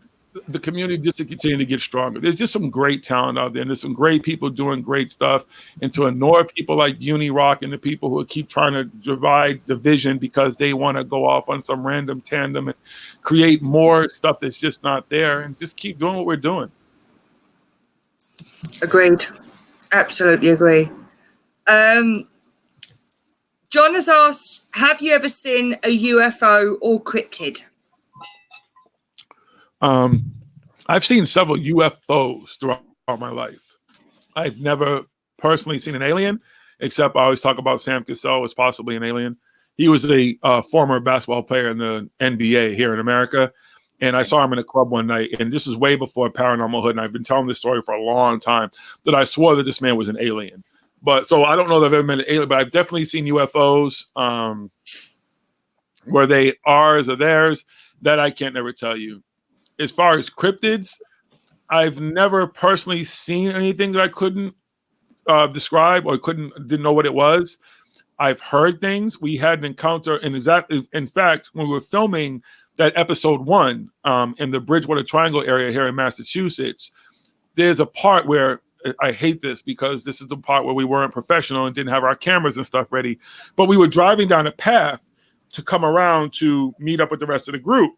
the community just to continue to get stronger. There's just some great talent out there, and there's some great people doing great stuff. And to ignore people like Uni Rock and the people who keep trying to divide division because they want to go off on some random tandem and create more stuff that's just not there, and just keep doing what we're doing. Agreed. Absolutely agree. John has asked, have you ever seen a UFO or cryptid? I've seen several UFOs throughout my life. I've never personally seen an alien, except I always talk about Sam Cassell as possibly an alien. He was a former basketball player in the NBA here in America, and I saw him in a club one night, and this is way before Paranormal Hood, and I've been telling this story for a long time, that I swore that this man was an alien. But so I don't know that I've ever met an alien, but I've definitely seen UFOs. Were they ours or theirs? That I can't never tell you. As far as cryptids, I've never personally seen anything that I couldn't describe or didn't know what it was. I've heard things. We had an encounter, in fact, when we were filming that episode 1 in the Bridgewater Triangle area here in Massachusetts, there's a part where I hate this because this is the part where we weren't professional and didn't have our cameras and stuff ready, but we were driving down a path to come around to meet up with the rest of the group.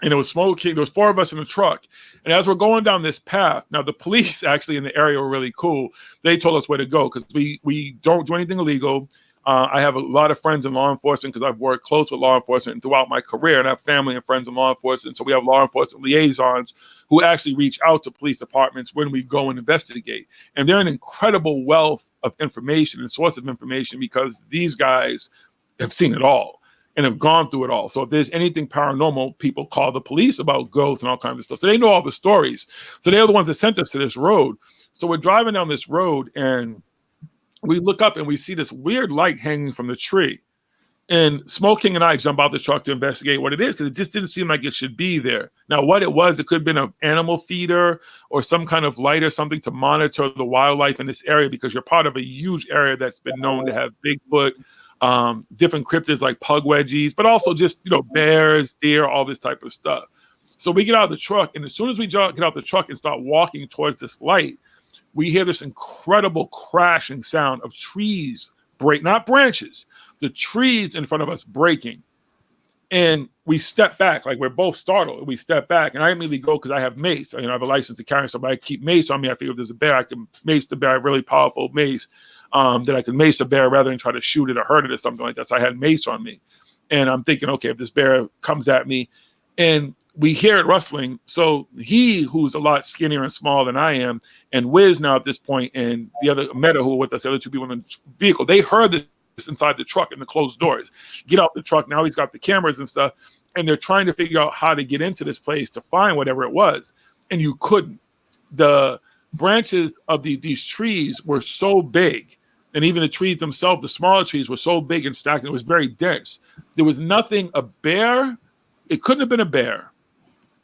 And it was smoking. There was 4 of us in the truck. And as we're going down this path, now the police actually in the area were really cool. They told us where to go because we don't do anything illegal. I have a lot of friends in law enforcement because I've worked close with law enforcement throughout my career, and I have family and friends in law enforcement. So we have law enforcement liaisons who actually reach out to police departments when we go and investigate. And they're an incredible wealth of information and source of information because these guys have seen it all and have gone through it all. So if there's anything paranormal, people call the police about ghosts and all kinds of stuff. So they know all the stories. So they're the ones that sent us to this road. So we're driving down this road and we look up and we see this weird light hanging from the tree. And Smoke King and I jump out the truck to investigate what it is because it just didn't seem like it should be there. Now, what it was, it could have been an animal feeder or some kind of light or something to monitor the wildlife in this area because you're part of a huge area that's been known to have Bigfoot, different cryptids like pug wedgies, but also just, bears, deer, all this type of stuff. So we get out of the truck, and as soon as we get out the truck and start walking towards this light, we hear this incredible crashing sound of trees break, not branches, the trees in front of us breaking. And we step back, like we're both startled. We step back, and I immediately go because I have mace. I have a license to carry, so I keep mace on me. I figure if there's a bear, I can mace the bear, a really powerful mace. That I could mace a bear rather than try to shoot it or hurt it or something like that. So I had mace on me. And I'm thinking, okay, if this bear comes at me, and we hear it rustling. So he, who's a lot skinnier and smaller than I am, and Wiz now at this point, and the other Meta who were with us, the other two people in the vehicle, they heard this inside the truck in the closed doors. Get out the truck. Now he's got the cameras and stuff, and they're trying to figure out how to get into this place to find whatever it was. And you couldn't. The branches of these trees were so big, and even the trees themselves, the smaller trees, were so big and stacked, and it was very dense. There was nothing, a bear, it couldn't have been a bear.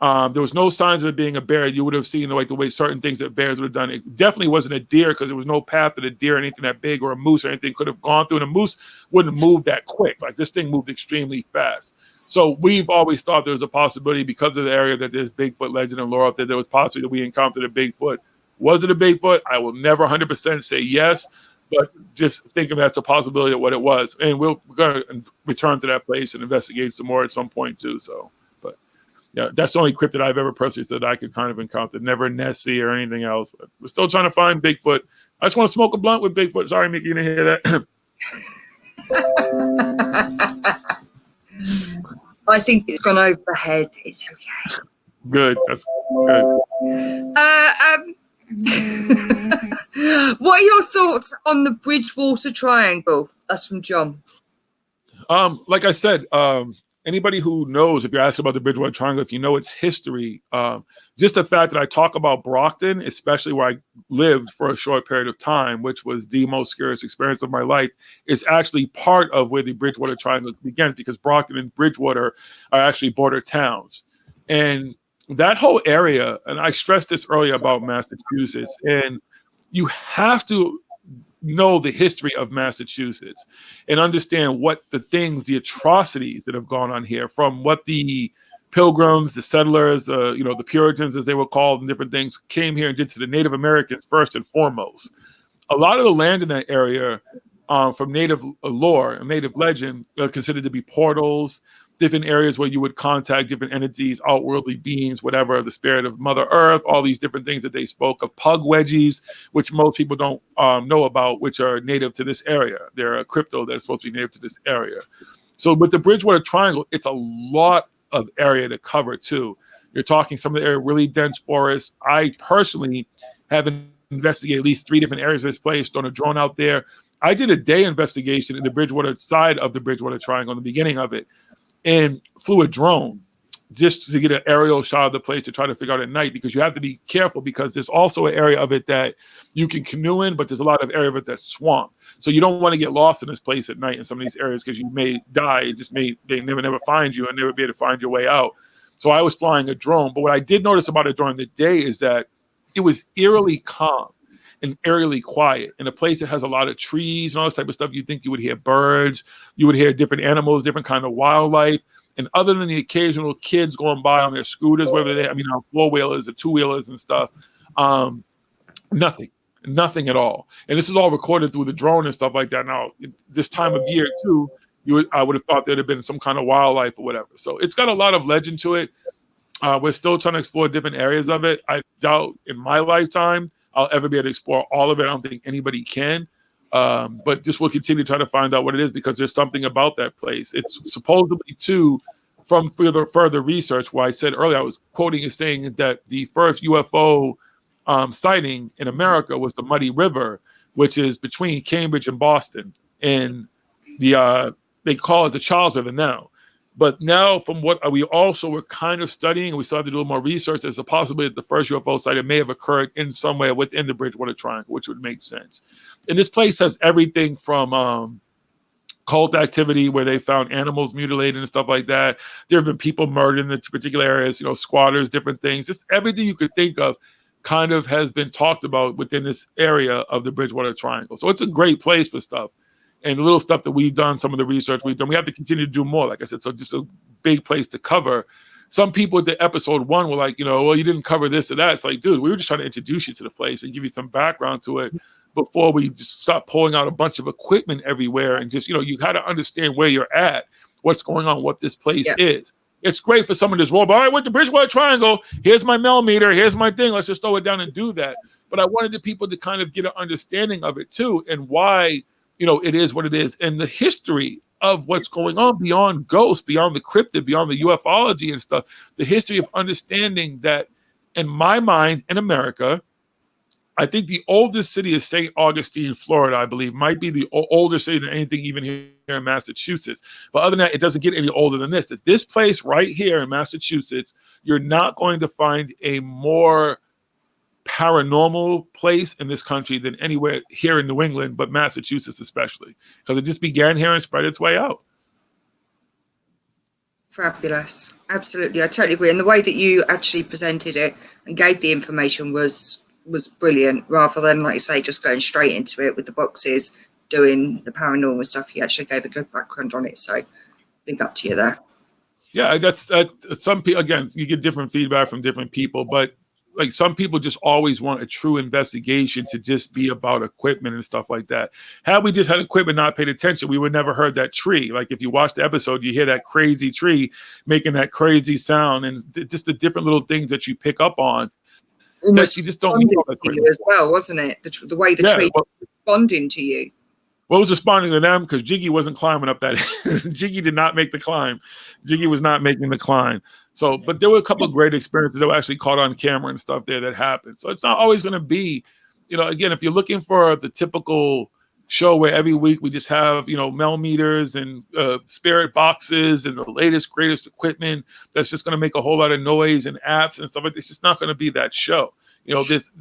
There was no signs of it being a bear. You would have seen the way certain things that bears would have done. It definitely wasn't a deer because there was no path that a deer or anything that big or a moose or anything could have gone through. And a moose wouldn't move that quick. Like this thing moved extremely fast. So we've always thought there was a possibility because of the area that there's Bigfoot legend and lore up there. There was possibly that we encountered a Bigfoot. Was it a Bigfoot? I will never 100% say yes, but just thinking that's a possibility of what it was. And we're going to return to that place and investigate some more at some point too. So. Yeah, that's the only cryptid I've ever personally said I could kind of encounter. Never Nessie or anything else. But we're still trying to find Bigfoot. I just want to smoke a blunt with Bigfoot. Sorry, Mika, you didn't hear that. I think it's gone over the head. It's okay. Good. That's good. What are your thoughts on the Bridgewater Triangle? That's from John. Like I said, anybody who knows, if you're asking about the Bridgewater Triangle, if you know its history, just the fact that I talk about Brockton, especially where I lived for a short period of time, which was the most scariest experience of my life, is actually part of where the Bridgewater Triangle begins, because Brockton and Bridgewater are actually border towns. And that whole area, and I stressed this earlier about Massachusetts, and you have to know the history of Massachusetts and understand what the atrocities that have gone on here, from what the Pilgrims, the settlers, the Puritans, as they were called, and different things, came here and did to the Native Americans first and foremost. A lot of the land in that area, from Native lore and Native legend, are considered to be portals, different areas where you would contact different entities, outworldly beings, whatever, the spirit of Mother Earth, all these different things that they spoke of. Pug wedgies, which most people don't know about, which are native to this area. They're a crypto that's supposed to be native to this area. So with the Bridgewater Triangle, it's a lot of area to cover too. You're talking some of the area, really dense forests. I personally have investigated at least 3 different areas of this place, thrown a drone out there. I did a day investigation in the Bridgewater side of the Bridgewater Triangle in the beginning of it, and flew a drone just to get an aerial shot of the place to try to figure out at night, because you have to be careful, because there's also an area of it that you can canoe in, but there's a lot of area of it that's swamp. So you don't want to get lost in this place at night in some of these areas, because you may die. They never find you and never be able to find your way out. So I was flying a drone. But what I did notice about it during the day is that it was eerily calm and eerily quiet in a place that has a lot of trees and all this type of stuff. You'd think you would hear birds, you would hear different animals, different kind of wildlife. And other than the occasional kids going by on their scooters, whether they, on 4-wheelers or 2-wheelers and stuff, nothing at all. And this is all recorded through the drone and stuff like that. Now, this time of year too, I would have thought there'd have been some kind of wildlife or whatever. So it's got a lot of legend to it. We're still trying to explore different areas of it. I doubt in my lifetime I'll ever be able to explore all of it. I don't think anybody can. But just we'll continue to try to find out what it is, because there's something about that place. It's supposedly too, from further research, where I said earlier, I was quoting as saying that the first UFO sighting in America was the Muddy River, which is between Cambridge and Boston. And they call it the Charles River now. But now, from what we also were kind of studying, and we still have to do a little more research, there's a possibility that the first UFO sighting may have occurred in somewhere within the Bridgewater Triangle, which would make sense. And this place has everything from cult activity, where they found animals mutilated and stuff like that. There have been people murdered in the particular areas, squatters, different things. Just everything you could think of kind of has been talked about within this area of the Bridgewater Triangle. So it's a great place for stuff. And the little stuff that we've done, some of the research we've done, we have to continue to do more, like I said. So just a big place to cover. Some people at the episode 1 were like, well, you didn't cover this or that. It's like, dude, we were just trying to introduce you to the place and give you some background to it before we just start pulling out a bunch of equipment everywhere. And just, you got to understand where you're at, what's going on, what this place is. It's great for someone to just roll, all right, with the Bridgewater Triangle, here's my millimeter, here's my thing, let's just throw it down and do that. But I wanted the people to kind of get an understanding of it too, and why, it is what it is, and the history of what's going on beyond ghosts, beyond the cryptid, beyond the ufology and stuff. The history of understanding that, in my mind, in America, I think the oldest city is St. Augustine, Florida, I believe, might be the older city than anything even here in Massachusetts. But other than that, it doesn't get any older than this. That this place right here in Massachusetts, you're not going to find a more paranormal place in this country than anywhere here in New England, but Massachusetts especially, because it just began here and spread its way out. Fabulous. Absolutely. I totally agree. And the way that you actually presented it and gave the information was brilliant, rather than, like you say, just going straight into it with the boxes, doing the paranormal stuff. You actually gave a good background on it. So big up to you there. Yeah, that's some people, again, you get different feedback from different people, but like some people just always want a true investigation to just be about equipment and stuff like that. Had we just had equipment, not paid attention, we would never heard that tree. Like if you watch the episode, you hear that crazy tree making that crazy sound, and just the different little things that you pick up on. Almost you just don't know as well, wasn't it? The way the tree was responding to you. Well, it was responding to them because Jiggy wasn't climbing up that. Jiggy did not make the climb. Jiggy was not making the climb. So, but there were a couple of great experiences that were actually caught on camera and stuff there that happened. So it's not always going to be, again, if you're looking for the typical show where every week we just have, millimeters and spirit boxes and the latest, greatest equipment that's just going to make a whole lot of noise and apps and stuff like this, it's just not going to be that show. This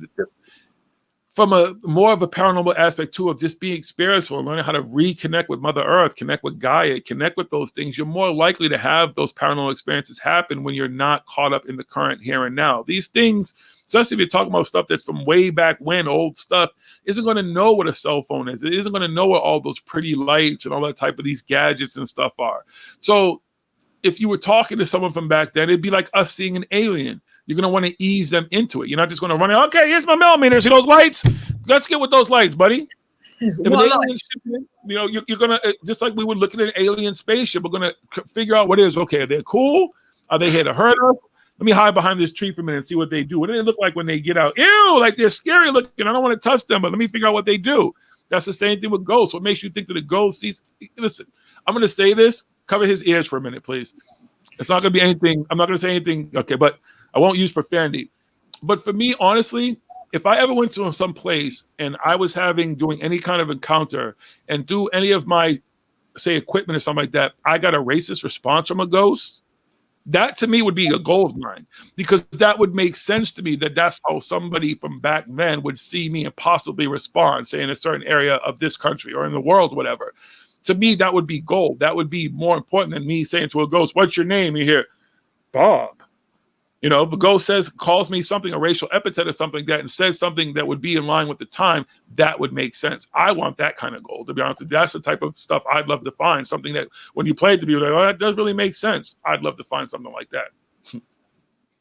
from a more of a paranormal aspect too, of just being spiritual and learning how to reconnect with Mother Earth, connect with Gaia, connect with those things, you're more likely to have those paranormal experiences happen when you're not caught up in the current here and now. These things, especially if you're talking about stuff that's from way back when, old stuff, isn't going to know what a cell phone is. It isn't going to know what all those pretty lights and all that type of these gadgets and stuff are. So if you were talking to someone from back then, it'd be like us seeing an alien. You're going to want to ease them into it. You're not just going to run in, okay, here's my millimeters. See those lights? Let's get with those lights, buddy. If an alien, you're going to, just like we would look at an alien spaceship, we're going to figure out what it is. Okay, are they cool? Are they here to hurt us? Let me hide behind this tree for a minute and see what they do. What do they look like when they get out? Ew, like they're scary looking. I don't want to touch them, but let me figure out what they do. That's the same thing with ghosts. What makes you think that a ghost sees? Listen, I'm going to say this. Cover his ears for a minute, please. It's not going to be anything. I'm not going to say anything. Okay, but I won't use profanity. But for me, honestly, if I ever went to some place and I was doing any kind of encounter and do any of my, say, equipment or something like that, I got a racist response from a ghost, that to me would be a gold mine, because that would make sense to me that that's how somebody from back then would see me and possibly respond, say, in a certain area of this country or in the world, whatever. To me, that would be gold. That would be more important than me saying to a ghost, what's your name? You hear, Bob. If a ghost calls me something, a racial epithet or something like that, and says something that would be in line with the time, that would make sense. I want that kind of gold, to be honest with you. That's the type of stuff I'd love to find. Something that when you play it to be like, oh, that does really make sense. I'd love to find something like that.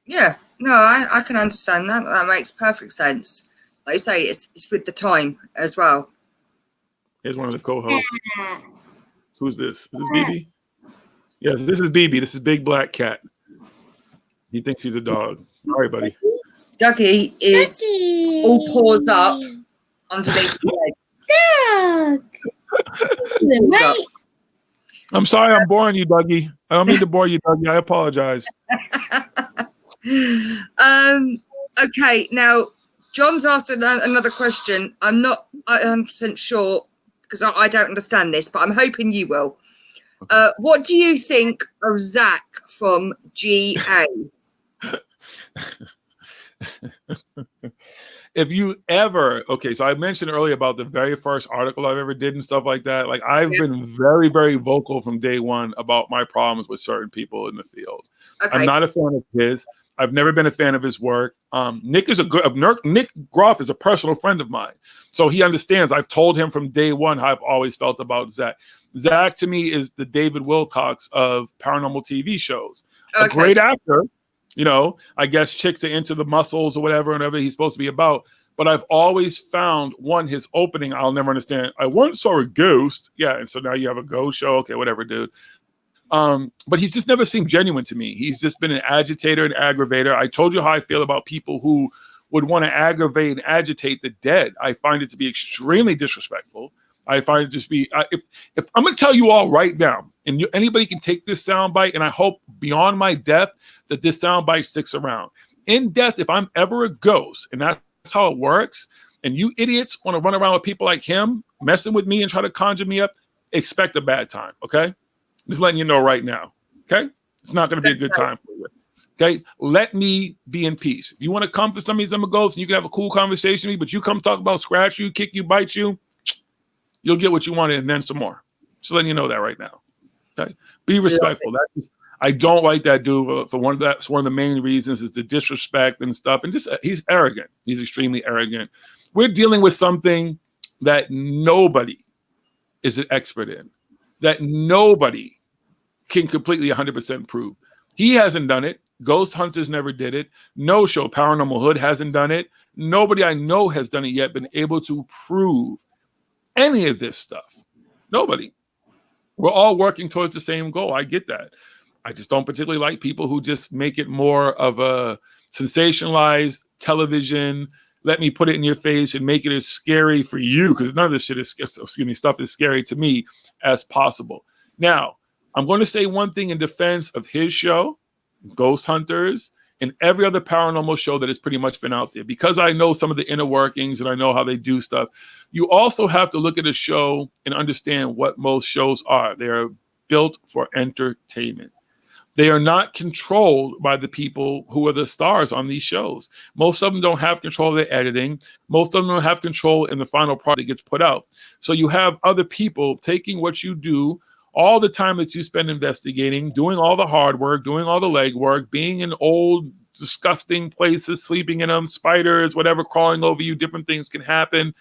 Yeah, no, I can understand that. That makes perfect sense. Like you say, it's with the time as well. Here's one of the co-hosts. Who's this? Is this BB? Yes, this is BB. This is Big Black Cat. He thinks he's a dog. All right, buddy. Dougie is all paws up underneath the leg. Dog. I'm sorry I'm boring you, Dougie. I don't mean to bore you, Dougie. I apologize. Okay, now John's asked another question. I'm not 100% sure because I don't understand this, but I'm hoping you will. What do you think of Zach from GA? If you ever, so I mentioned earlier about the very first article I've ever did and stuff like that. Like I've been very, very vocal from day one about my problems with certain people in the field. Okay. I'm not a fan of his. I've never been a fan of his work. Nick Groff is a personal friend of mine. So he understands. I've told him from day one how I've always felt about Zach. Zach to me is the David Wilcox of paranormal TV shows. Okay. A great actor. I guess chicks are into the muscles or whatever he's supposed to be about. But I've always found, his opening, I'll never understand. I once saw a ghost. Yeah, and so now you have a ghost show. Okay, whatever, dude. But he's just never seemed genuine to me. He's just been an agitator and aggravator. I told you how I feel about people who would want to aggravate and agitate the dead. I find it to be extremely disrespectful. I find it just be if I'm gonna tell you all right now, and anybody can take this soundbite, and I hope beyond my death that this soundbite sticks around. In death, if I'm ever a ghost, and that's how it works, and you idiots want to run around with people like him, messing with me and try to conjure me up, expect a bad time. Okay, just letting you know right now. Okay, it's not gonna be a good time for you. Okay, let me be in peace. If you want to come for some of these other ghosts and you can have a cool conversation with me, but you come talk about scratch you, kick you, bite you, you'll get what you wanted and then some more. Just letting you know that right now. Okay, be respectful. I don't like that dude. That's one of the main reasons is the disrespect and stuff. And just he's arrogant. He's extremely arrogant. We're dealing with something that nobody is an expert in, that nobody can completely 100% prove. He hasn't done it. Ghost Hunters never did it. No show, Paranormal Hood hasn't done it. Nobody I know has done it yet, been able to prove any of this stuff. Nobody. We're all working towards the same goal. I get that. I just don't particularly like people who just make it more of a sensationalized television. Let me put it in your face and make it as scary for you, because none of this shit is, stuff is scary to me as possible. Now, I'm going to say one thing in defense of his show, Ghost Hunters, and every other paranormal show that has pretty much been out there, because I know some of the inner workings and I know how they do stuff. You also have to look at a show and understand what most shows are. They are built for entertainment. They are not controlled by the people who are the stars on these shows. Most of them don't have control of their editing. Most of them don't have control in the final product that gets put out. So you have other people taking what you do, all the time that you spend investigating, doing all the hard work, doing all the legwork, being in old, disgusting places, sleeping in them, spiders, whatever, crawling over you, different things can happen.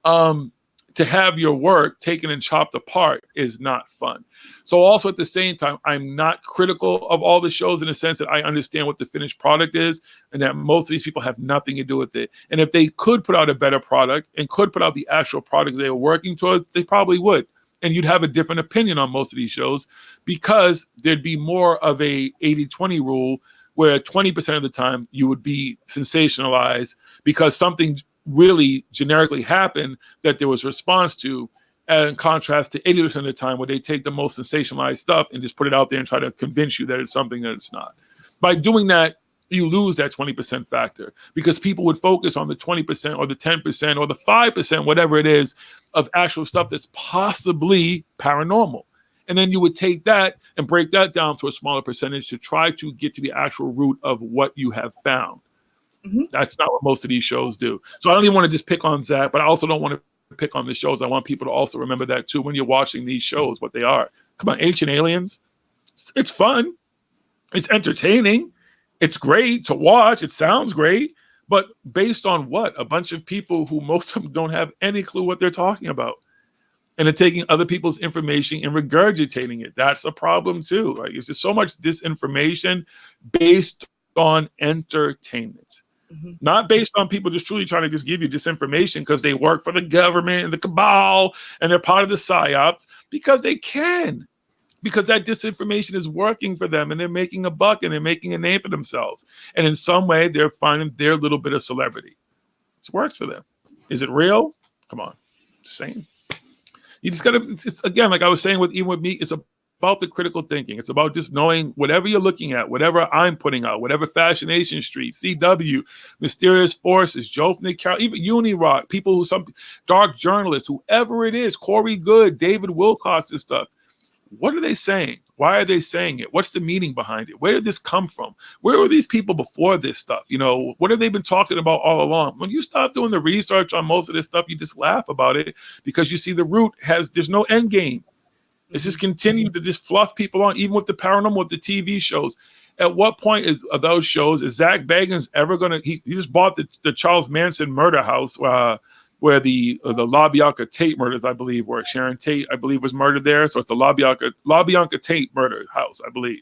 To have your work taken and chopped apart is not fun. So also at the same time, I'm not critical of all the shows in the sense that I understand what the finished product is and that most of these people have nothing to do with it. And if they could put out a better product and could put out the actual product they were working towards, they probably would. And you'd have a different opinion on most of these shows because there'd be more of a 80-20 rule where 20% of the time you would be sensationalized because something really generically happened that there was a response to, in contrast to 80% of the time where they take the most sensationalized stuff and just put it out there and try to convince you that it's something that it's not. By doing that, you lose that 20% factor because people would focus on the 20% or the 10% or the 5%, whatever it is, of actual stuff that's possibly paranormal. And then you would take that and break that down to a smaller percentage to try to get to the actual root of what you have found. Mm-hmm. That's not what most of these shows do. So I don't even want to just pick on Zach, but I also don't want to pick on the shows. I want people to also remember that too when you're watching these shows, what they are. Come on, Ancient Aliens. It's fun. It's entertaining. It's great to watch. It sounds great. But based on what? A bunch of people who most of them don't have any clue what they're talking about. And they're taking other people's information and regurgitating it. That's a problem too. Right? There's just so much disinformation based on entertainment. Mm-hmm. Not based on people just truly trying to just give you disinformation because they work for the government and the cabal and they're part of the psyops, because they can. Because that disinformation is working for them and they're making a buck and they're making a name for themselves. And in some way, they're finding their little bit of celebrity. It's worked for them. Is it real? Come on. Same. You just got to, it's again, like I was saying even with me, it's about the critical thinking. It's about just knowing whatever you're looking at, whatever I'm putting out, whatever Fascination Street, CW, Mysterious Forces, Joe Nick Carroll, even Unirock, people who, some dark journalists, whoever it is, Corey Good, David Wilcox and stuff. What are they saying? Why are they saying it? What's the meaning behind it? Where did this come from? Where were these people before this stuff? You know, what have they been talking about all along? When you stop doing the research on most of this stuff, you just laugh about it because you see the root there's no end game. It's just continue to just fluff people on, even with the paranormal, with the TV shows. At what point of those shows is Zach Bagans ever going to? He just bought the Charles Manson murder house where the LaBianca Tate murders, I believe, where Sharon Tate, I believe, was murdered there. So it's the LaBianca Tate murder house, I believe.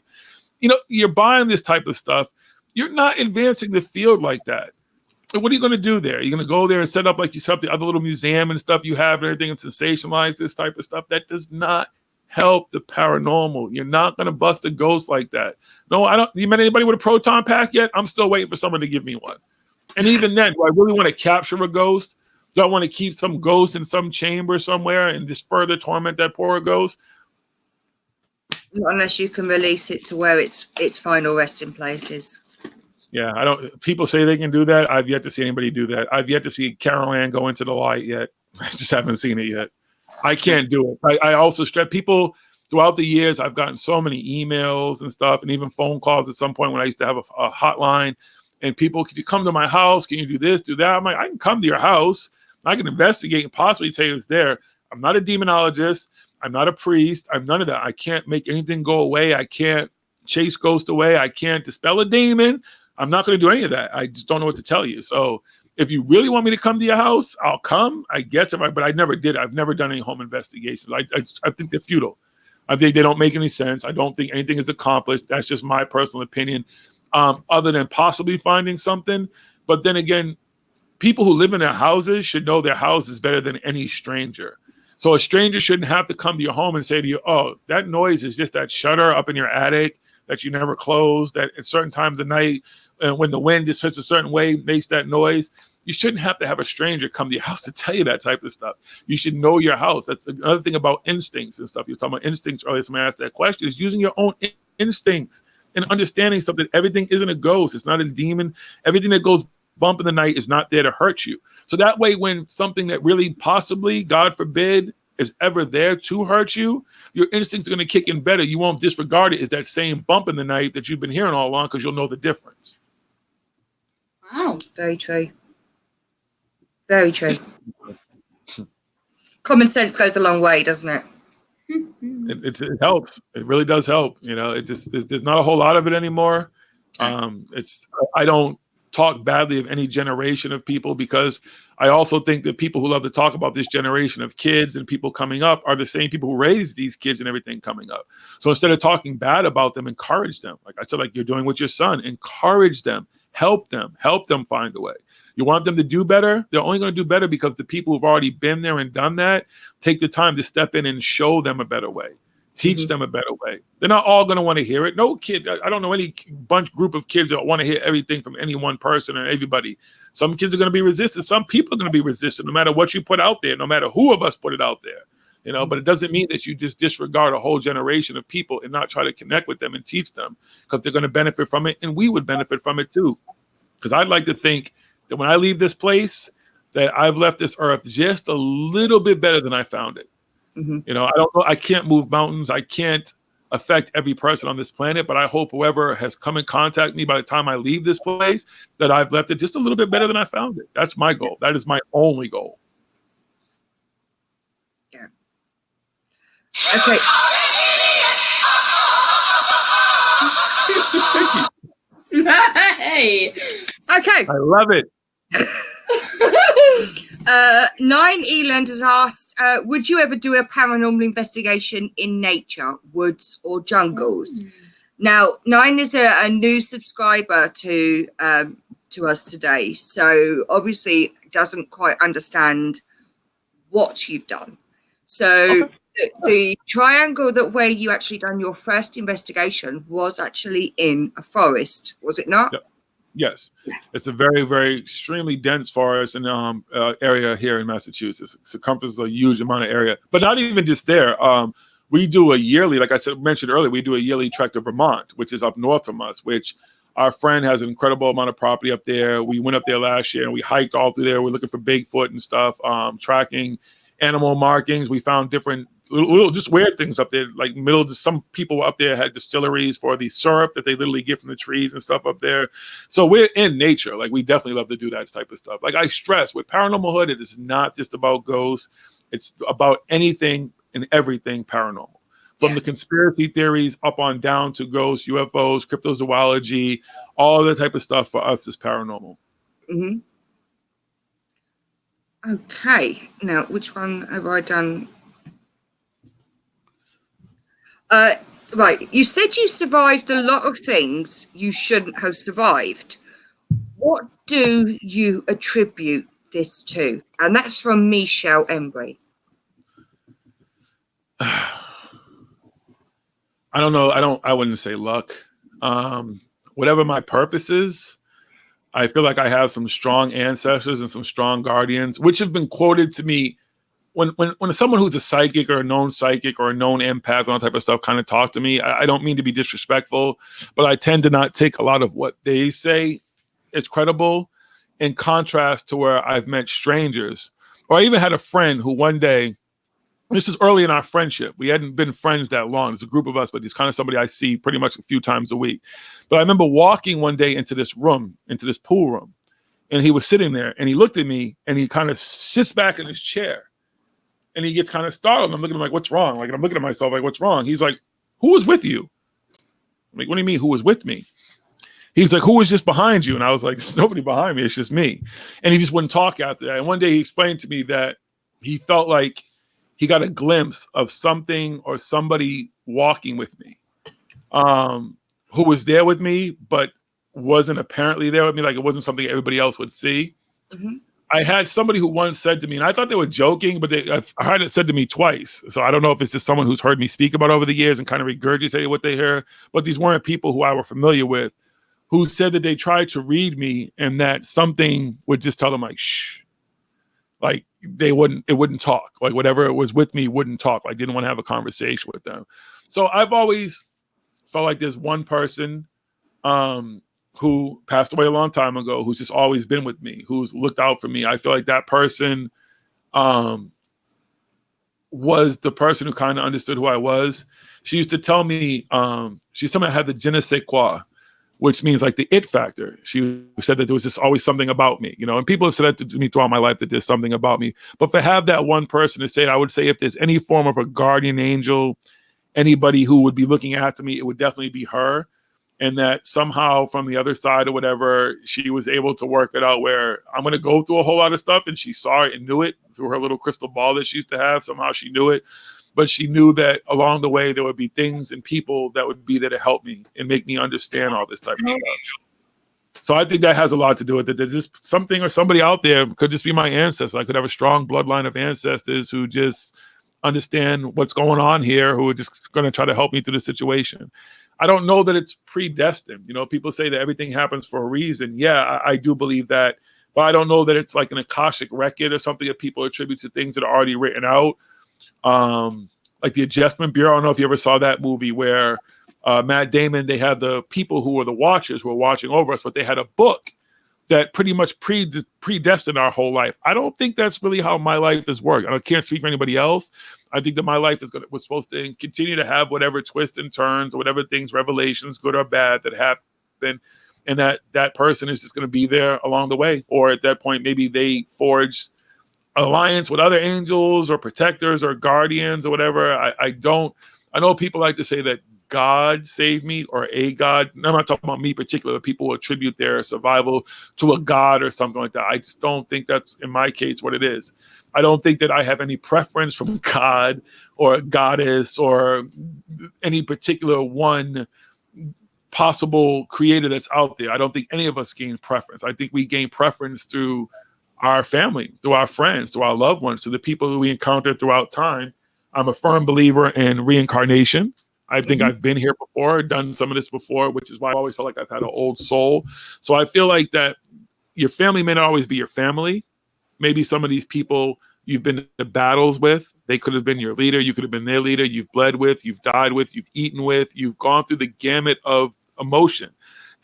You know, you're buying this type of stuff. You're not advancing the field like that. And what are you going to do there? You're going to go there and set up like you set up the other little museum and stuff you have and everything and sensationalize this type of stuff? That does not help the paranormal. You're not going to bust a ghost like that. No, I don't. You met anybody with a proton pack yet? I'm still waiting for someone to give me one. And even then, do I really want to capture a ghost? Do I want to keep some ghost in some chamber somewhere and just further torment that poor ghost? Not unless you can release it to where its final resting place is. Yeah, I don't. People say they can do that. I've yet to see anybody do that. I've yet to see Carol Ann go into the light yet. I just haven't seen it yet. I can't do it. I also stress people throughout the years. I've gotten so many emails and stuff, and even phone calls at some point when I used to have a hotline. And people, can you come to my house? Can you do this, do that? I'm like, I can come to your house. I can investigate and possibly tell you it's there. I'm not a demonologist. I'm not a priest. I'm none of that. I can't make anything go away. I can't chase ghosts away. I can't dispel a demon. I'm not going to do any of that. I just don't know what to tell you. So if you really want me to come to your house, I'll come, I guess. But I never did. I've never done any home investigations. I think they're futile. I think they don't make any sense. I don't think anything is accomplished. That's just my personal opinion, other than possibly finding something. But then again, people who live in their houses should know their house is better than any stranger. So a stranger shouldn't have to come to your home and say to you, oh, that noise is just that shutter up in your attic that you never close, that at certain times of night, when the wind just hits a certain way, makes that noise. You shouldn't have to have a stranger come to your house to tell you that type of stuff. You should know your house. That's another thing about instincts and stuff. You were talking about instincts earlier. Somebody asked that question, is using your own instincts and understanding something. Everything isn't a ghost. It's not a demon. Everything that goes bump in the night is not there to hurt you. So that way, when something that really possibly, God forbid, is ever there to hurt you, your instincts are going to kick in better. You won't disregard it as that same bump in the night that you've been hearing all along, because you'll know the difference. Wow. Very true. Very true. Common sense goes a long way, doesn't it? It helps. It really does help. You know, there's not a whole lot of it anymore. I don't talk badly of any generation of people, because I also think that people who love to talk about this generation of kids and people coming up are the same people who raised these kids and everything coming up. So instead of talking bad about them, encourage them. Like I said, like you're doing with your son, encourage them, help them find a way. You want them to do better? They're only going to do better because the people who've already been there and done that take the time to step in and show them a better way. Teach them a better way. They're not all going to want to hear it. No kid, I don't know any group of kids that want to hear everything from any one person or everybody. Some kids are going to be resistant. Some people are going to be resistant no matter what you put out there, no matter who of us put it out there. You know, but it doesn't mean that you just disregard a whole generation of people and not try to connect with them and teach them, because they're going to benefit from it, and we would benefit from it too. Because I'd like to think that when I leave this place, that I've left this earth just a little bit better than I found it. You know, I don't know. I can't move mountains. I can't affect every person on this planet, but I hope whoever has come in contact with me by the time I leave this place, that I've left it just a little bit better than I found it. That's my goal. That is my only goal. Yeah. Okay. Hey. Okay. I love it. 9 Eland has asked, would you ever do a paranormal investigation in nature, woods or jungles? Now, 9 is a new subscriber to us today, so obviously doesn't quite understand what you've done. So the triangle where you actually done your first investigation was actually in a forest, was it not? Yep. Yes, it's a very, very extremely dense forest and area here in Massachusetts. It encompasses a huge amount of area, but not even just there. We do a yearly, like I said, mentioned earlier, we do a yearly trek to Vermont, which is up north from us, which our friend has an incredible amount of property up there. We went up there last year and we hiked all through there. We're looking for Bigfoot and stuff, tracking animal markings. We found different little just weird things up there, like some people up there had distilleries for the syrup that they literally get from the trees and stuff up there. So we're in nature. Like we definitely love to do that type of stuff. Like I stress, with Paranormal Hood, it is not just about ghosts. It's about anything and everything paranormal. From the conspiracy theories up on down to ghosts, UFOs, cryptozoology, all that type of stuff for us is paranormal. Okay. Now, which one have I done? Right. You said you survived a lot of things you shouldn't have survived. What do you attribute this to? And that's from Michelle Embry. I don't know. I wouldn't say luck. Whatever my purpose is, I feel like I have some strong ancestors and some strong guardians, which have been quoted to me when someone who's a psychic or a known psychic or a known empath and all that type of stuff kind of talk to me. I don't mean to be disrespectful, but I tend to not take a lot of what they say as credible, in contrast to where I've met strangers, or I even had a friend who one day, this is early in our friendship. We hadn't been friends that long. It's a group of us, but he's kind of somebody I see pretty much a few times a week. But I remember walking one day into this room, into this pool room, and he was sitting there and he looked at me and he kind of sits back in his chair and he gets kind of startled. I'm looking at him like, what's wrong? Like, I'm looking at myself like, what's wrong? He's like, who was with you? I'm like, what do you mean who was with me? He's like, who was just behind you? And I was like, there's nobody behind me. It's just me. And he just wouldn't talk after that. And one day he explained to me that he felt like he got a glimpse of something or somebody walking with me, who was there with me, but wasn't apparently there with me. Like, it wasn't something everybody else would see. Mm-hmm. I had somebody who once said to me, and I thought they were joking, but I heard it said to me twice. So I don't know if it's just someone who's heard me speak about over the years and kind of regurgitated what they hear, but these weren't people who I were familiar with, who said that they tried to read me and that something would just tell them like, shh, like it wouldn't talk. Like whatever was with me wouldn't talk. I didn't want to have a conversation with them. So I've always felt like there's one person who passed away a long time ago, who's just always been with me, who's looked out for me. I feel like that person was the person who kind of understood who I was. She used to tell me, she's someone that had the je ne sais quoi, which means like the it factor. She said that there was just always something about me, you know, and people have said that to me throughout my life, that there's something about me. But to have that one person to say it, I would say if there's any form of a guardian angel, anybody who would be looking after me, it would definitely be her. And that somehow from the other side or whatever, she was able to work it out where I'm going to go through a whole lot of stuff. And she saw it and knew it through her little crystal ball that she used to have. Somehow she knew it. But she knew that along the way, there would be things and people that would be there to help me and make me understand all this type of stuff. So I think that has a lot to do with it. There's just something or somebody out there, could just be my ancestors. I could have a strong bloodline of ancestors who just understand what's going on here, who are just going to try to help me through the situation. I don't know that it's predestined. You know, people say that everything happens for a reason. Yeah, I do believe that. But I don't know that it's like an Akashic record or something that people attribute to things that are already written out. Like the Adjustment Bureau. I don't know if you ever saw that movie where Matt Damon, they had the people who were the watchers who were watching over us, but they had a book that pretty much predestined our whole life. I don't think that's really how my life has worked. I can't speak for anybody else. I think that my life was supposed to continue to have whatever twists and turns, or whatever things, revelations, good or bad, that happen, and that person is just going to be there along the way. Or at that point, maybe they forge alliance with other angels or protectors or guardians or whatever. I know people like to say that God saved me, or a God. I'm not talking about me particularly, but people will attribute their survival to a God or something like that. I just don't think that's, in my case, what it is. I don't think that I have any preference from God or a goddess or any particular one possible creator that's out there. I don't think any of us gain preference. I think we gain preference through our family, through our friends, through our loved ones, through the people that we encounter throughout time. I'm a firm believer in reincarnation. I think I've been here before, done some of this before, which is why I always felt like I've had an old soul. So I feel like that your family may not always be your family. Maybe some of these people you've been to battles with, they could have been your leader. You could have been their leader. You've bled with, you've died with, you've eaten with, you've gone through the gamut of emotion,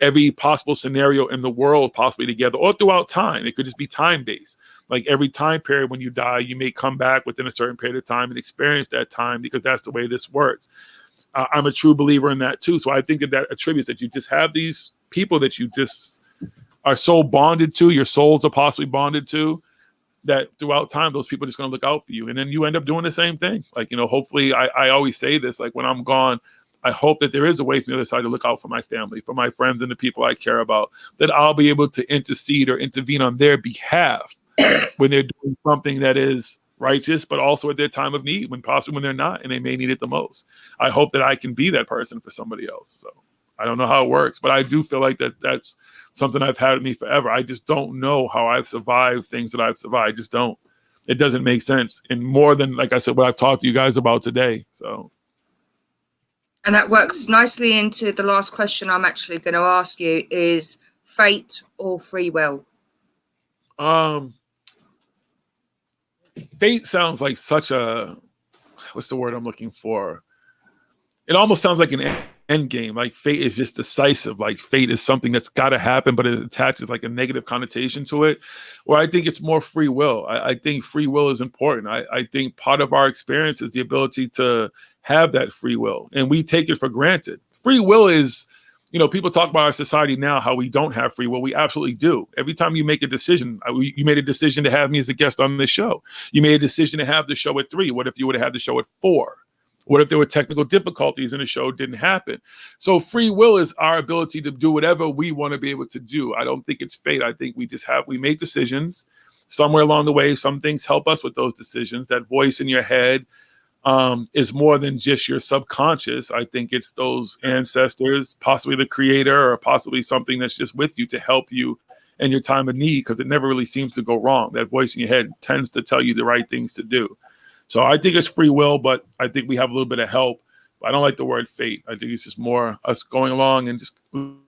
every possible scenario in the world possibly together, or throughout time. It could just be time-based. Like every time period when you die, you may come back within a certain period of time and experience that time, because that's the way this works. I'm a true believer in that too. So I think that attributes that you just have these people that you just are so bonded to, your souls are possibly bonded to, that throughout time, those people are just going to look out for you. And then you end up doing the same thing. Like, you know, hopefully I always say this, like when I'm gone, I hope that there is a way from the other side to look out for my family, for my friends and the people I care about, that I'll be able to intercede or intervene on their behalf when they're doing something that is righteous, but also at their time of need, when possibly when they're not, and they may need it the most. I hope that I can be that person for somebody else. So I don't know how it works, but I do feel like that's something I've had with me forever. I just don't know how I've survived things that I've survived. I just don't. It doesn't make sense. And more than, like I said, what I've talked to you guys about today. So. And that works nicely into the last question I'm actually going to ask you is, fate or free will? Fate sounds like such a, what's the word I'm looking for? It almost sounds like an end game. Like fate is just decisive. Like fate is something that's got to happen, but it attaches like a negative connotation to it. Where I think it's more free will. I think free will is important. I think part of our experience is the ability to have that free will, and we take it for granted. Free will is, people talk about our society now, how we don't have free will. We absolutely do. Every time you make a decision, you made a decision to have me as a guest on this show. You made a decision to have the show at 3. What if you would have had the show at 4? What if there were technical difficulties and the show didn't happen? So free will is our ability to do whatever we want to be able to do. I don't think it's fate. I think we make decisions somewhere along the way. Some things help us with those decisions. That voice in your head is more than just your subconscious. I think it's those ancestors, possibly the creator, or possibly something that's just with you to help you in your time of need, because it never really seems to go wrong. That voice in your head tends to tell you the right things to do. So I think it's free will, but I think we have a little bit of help. I don't like the word fate. I think it's just more us going along and just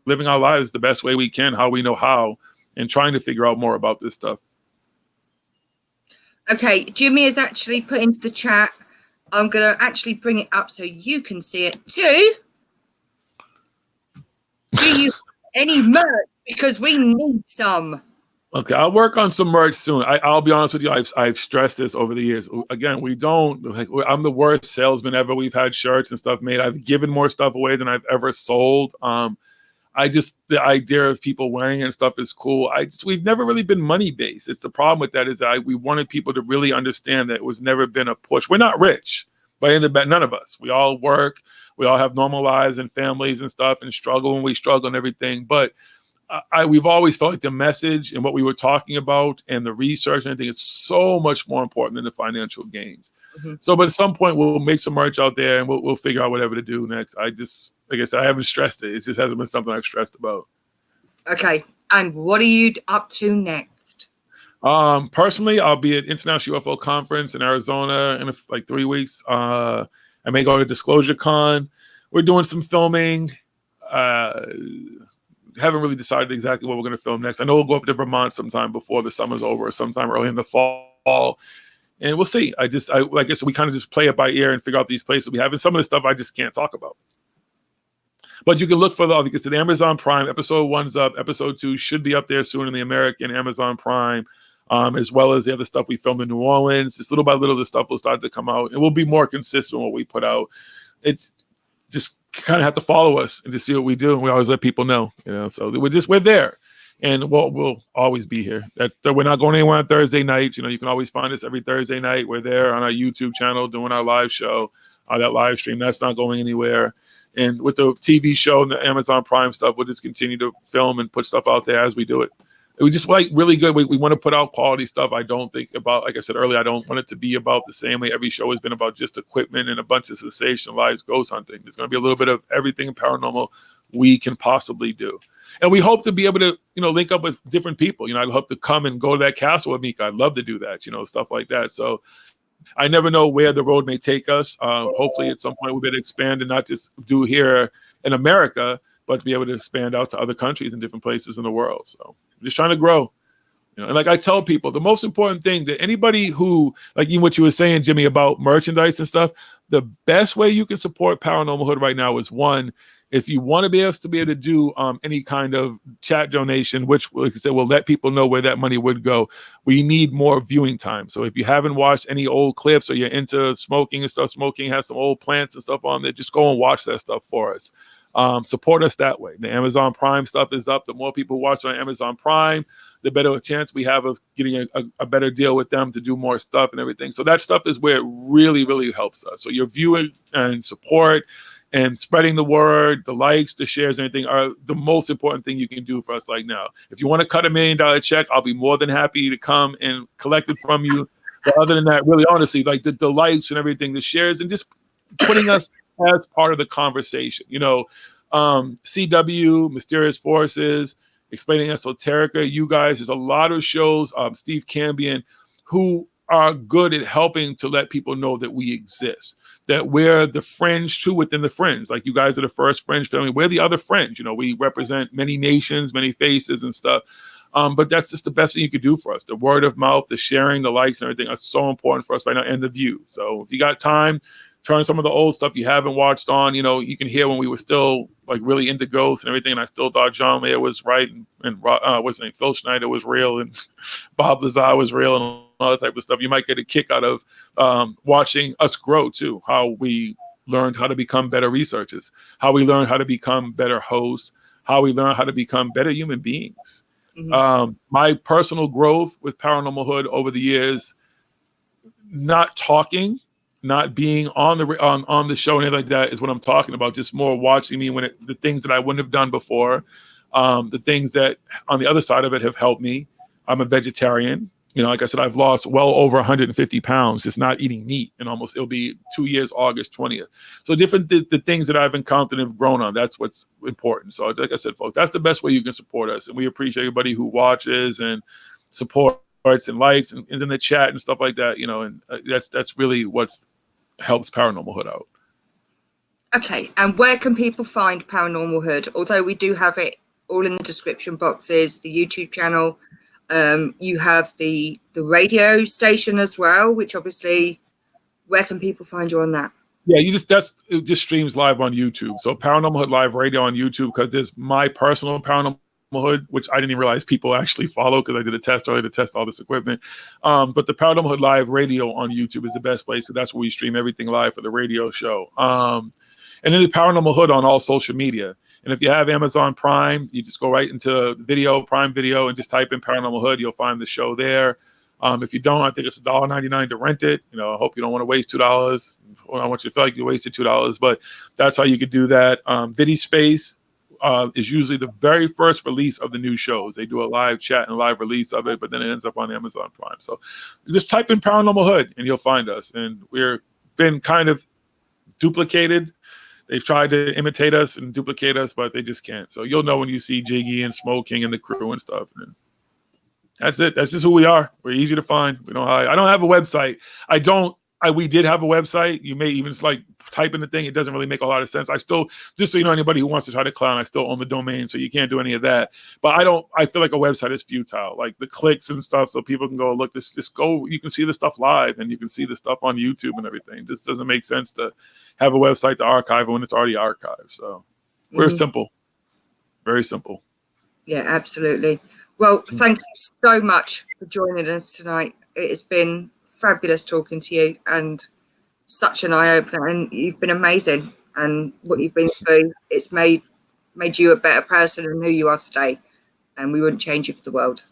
living our lives the best way we can, how we know how, and trying to figure out more about this stuff. Okay, Jimmy has actually put into the chat. I'm going to actually bring it up so you can see it too. Do you have any merch? Because we need some. Okay, I'll work on some merch soon. I'll be honest with you. I've stressed this over the years. Again, I'm the worst salesman ever. We've had shirts and stuff made. I've given more stuff away than I've ever sold. The idea of people wearing it and stuff is cool. We've never really been money based. It's the problem with that is that we wanted people to really understand that it was never been a push. We're not rich, but none of us. We all work. We all have normal lives and families and stuff, and struggle when we struggle and everything. But we've always felt like the message and what we were talking about and the research and everything is so much more important than the financial gains. Mm-hmm. So, but at some point we'll make some merch out there and we'll figure out whatever to do next. Like I said, I haven't stressed it. It just hasn't been something I've stressed about. Okay. And what are you up to next? Personally, I'll be at International UFO Conference in Arizona in like 3 weeks. I may go to Disclosure Con. We're doing some filming. Haven't really decided exactly what we're going to film next. I know we'll go up to Vermont sometime before the summer's over, or sometime early in the fall, and we'll see. Like I said, we kind of just play it by ear and figure out these places we have. And some of the stuff I just can't talk about. But you can look for the Amazon Prime. Episode 1's up. Episode 2 should be up there soon in the American Amazon Prime, as well as the other stuff we filmed in New Orleans. Just little by little, the stuff will start to come out, and we'll be more consistent with what we put out. It's just kind of have to follow us and to see what we do, and we always let people know, so we're there, and we'll always be here. That we're not going anywhere on Thursday nights. You can always find us every Thursday night. We're there on our YouTube channel doing our live show, that live stream. That's not going anywhere. And with the TV show and the Amazon Prime stuff, we'll just continue to film and put stuff out there as we do it. We just like really good. We want to put out quality stuff. I don't think about, like I said earlier, I don't want it to be about the same way every show has been about just equipment and a bunch of sensationalized ghost hunting. There's going to be a little bit of everything paranormal we can possibly do. And we hope to be able to, link up with different people. I'd hope to come and go to that castle with Mika. I'd love to do that, stuff like that. So I never know where the road may take us. Hopefully at some point we'll be able to expand and not just do here in America, but to be able to expand out to other countries and different places in the world. So just trying to grow. And like I tell people, the most important thing that anybody who, like even what you were saying, Jimmy, about merchandise and stuff, the best way you can support Paranormal Hood right now is, one, if you want to be able to do any kind of chat donation, which, like I said, will let people know where that money would go, we need more viewing time. So if you haven't watched any old clips or you're into smoking and stuff, smoking has some old plants and stuff on there, just go and watch that stuff for us. Support us that way. The Amazon Prime stuff is up. The more people watch on Amazon Prime, the better a chance we have of getting a better deal with them to do more stuff and everything. So that stuff is where it really, really helps us. So your viewing and support and spreading the word, the likes, the shares, anything are the most important thing you can do for us right now. If you want to cut $1 million check, I'll be more than happy to come and collect it from you. But other than that, really honestly, like the likes and everything, the shares, and just putting us as part of the conversation. CW, Mysterious Forces, Explaining Esoterica, you guys, there's a lot of shows, Steve Cambion, who are good at helping to let people know that we exist, that we're the fringe too within the fringe. Like you guys are the first fringe family. We're the other fringe. You know, we represent many nations, many faces and stuff. But that's just the best thing you could do for us. The word of mouth, the sharing, the likes and everything are so important for us right now, and the views. So if you got time, turn some of the old stuff you haven't watched on. You know, you can hear when we were still like really into ghosts and everything. And I still thought John Mayer was right. And what's his name? Phil Schneider was real. And Bob Lazar was real and all that type of stuff. You might get a kick out of watching us grow too, how we learned how to become better researchers, how we learned how to become better hosts, how we learn how to become better human beings. My personal growth with Paranormal Hood over the years, not talking, not being on the show and anything like that is what I'm talking about. Just more watching me the things that I wouldn't have done before, the things that on the other side of it have helped me. I'm a vegetarian. You know, like I said, I've lost well over 150 pounds just not eating meat, and it'll be 2 years, August 20th. So the things that I've encountered and have grown on, that's what's important. So like I said, folks, that's the best way you can support us. And we appreciate everybody who watches and supports and likes and in the chat and stuff like that, you know, and that's really what's helps Paranormal Hood out. Okay, and where can people find Paranormal Hood? Although we do have it all in the description boxes, the YouTube channel, you have the radio station as well, which obviously, where can people find you on that? Yeah, it just streams live on YouTube. So Paranormal Hood Live Radio on YouTube, because there's my personal Paranormal Hood, which I didn't even realize people actually follow because I did a test earlier to test all this equipment. But the Paranormal Hood Live Radio on YouTube is the best place, because that's where we stream everything live for the radio show. And then the Paranormal Hood on all social media. And if you have Amazon Prime, you just go right into Prime Video, and just type in Paranormal Hood. You'll find the show there. If you don't, I think it's $1.99 to rent it. You know, I hope you don't want to waste $2. I want you to feel like you wasted $2, but that's how you could do that. VidiSpace is usually the very first release of the new shows. They do a live chat and live release of it, but then it ends up on Amazon Prime. So just type in Paranormal Hood and you'll find us. And we're been kind of duplicated. They've tried to imitate us and duplicate us, but they just can't. So you'll know when you see Jiggy and Smoking and the crew and stuff. And that's it. That's just who we are. We're easy to find. We don't hide. I don't have a website. We did have a website. You may even just like type in the thing. It doesn't really make a lot of sense. I still, just so you know, anybody who wants to try to clown, I still own the domain, so you can't do any of that. But I feel like a website is futile, like the clicks and stuff, so people can go, look, just go, you can see the stuff live and you can see the stuff on YouTube and everything. This doesn't make sense to have a website to archive when it's already archived. So we're simple, very simple. Yeah, absolutely. Well, thank you so much for joining us tonight. It has been fabulous talking to you and such an eye-opener, and you've been amazing, and what you've been through, it's made you a better person than who you are today, and we wouldn't change you for the world.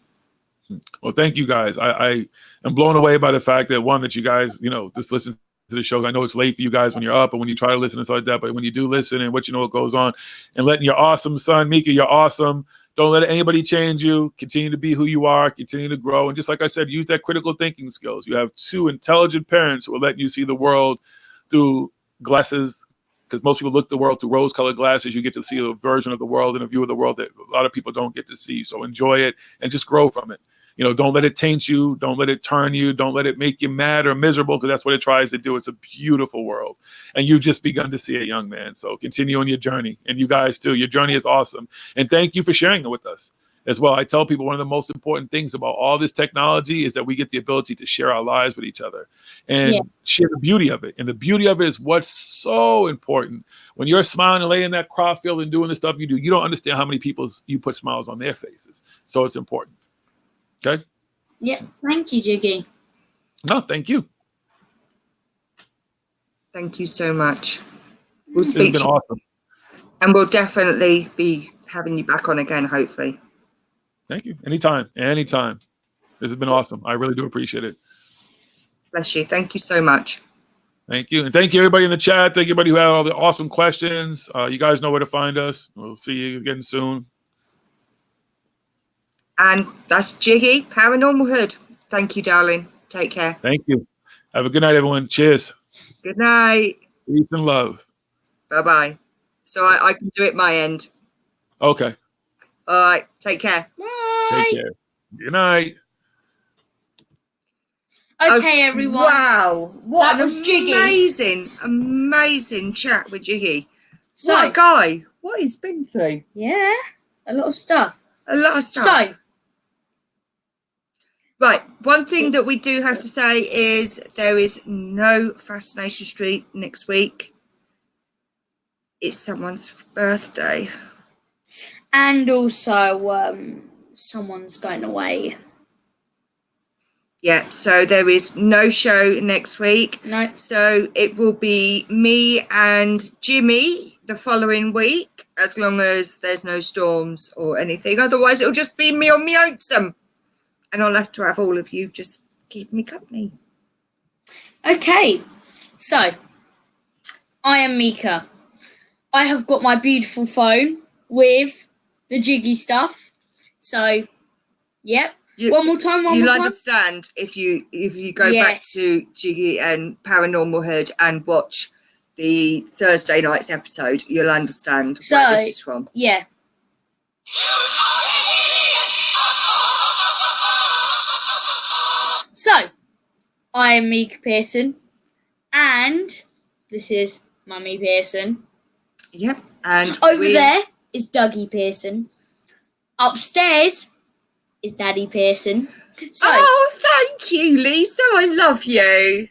Well, thank you guys. I am blown away by the fact that that you guys, just listen to the shows. I know it's late for you guys when you're up and when you try to listen and stuff like that, but when you do listen and what goes on, and letting your awesome son, Mika, you're awesome. Don't let anybody change you. Continue to be who you are. Continue to grow. And just like I said, use that critical thinking skills. You have two intelligent parents who are letting you see the world through glasses, because most people look at the world through rose-colored glasses. You get to see a version of the world and a view of the world that a lot of people don't get to see. So enjoy it and just grow from it. Don't let it taint you. Don't let it turn you. Don't let it make you mad or miserable, because that's what it tries to do. It's a beautiful world. And you've just begun to see it, young man. So continue on your journey. And you guys too. Your journey is awesome. And thank you for sharing it with us as well. I tell people one of the most important things about all this technology is that we get the ability to share our lives with each other and share the beauty of it. And the beauty of it is what's so important. When you're smiling and laying in that crop field and doing the stuff you do, you don't understand how many people you put smiles on their faces. So it's important. Okay. Yeah. Thank you, Jiggy. No, thank you. Thank you so much. We'll speak. It's been awesome. And we'll definitely be having you back on again, hopefully. Thank you. Anytime. Anytime. This has been awesome. I really do appreciate it. Bless you. Thank you so much. Thank you. And thank you, everybody in the chat. Thank you, everybody who had all the awesome questions. You guys know where to find us. We'll see you again soon. And that's Jiggy, Paranormal Hood. Thank you, darling. Take care. Thank you. Have a good night, everyone. Cheers. Good night. Peace and love. Bye-bye. So I can do it my end. Okay. All right. Take care. Bye. Take care. Good night. Okay, everyone. Wow. What That an was Jiggy. amazing chat with Jiggy. So, What a guy. What he's been through. yeah, a lot of stuff. A lot of stuff. So, right, one thing that we do have to say is there is no Fascination Street next week. It's someone's birthday. and also, someone's going away. Yeah, so there is no show next week. No. So it will be me and Jimmy the following week, as long as there's no storms or anything. Otherwise, it'll just be me on my lonesome. And I'll have to have all of you just keep me company. Okay, so I am Mika. I have got my beautiful phone with the Jiggy stuff. So, yep. One more time. You'll understand if you go back to Jiggy and Paranormal Hood and watch the Thursday night's episode. You'll understand where this is from. Yeah. So, I am Mika Pearson, and this is Mummy Pearson. Yep. And over there is Dougie Pearson. Upstairs is Daddy Pearson. So, oh, thank you, Lisa. I love you.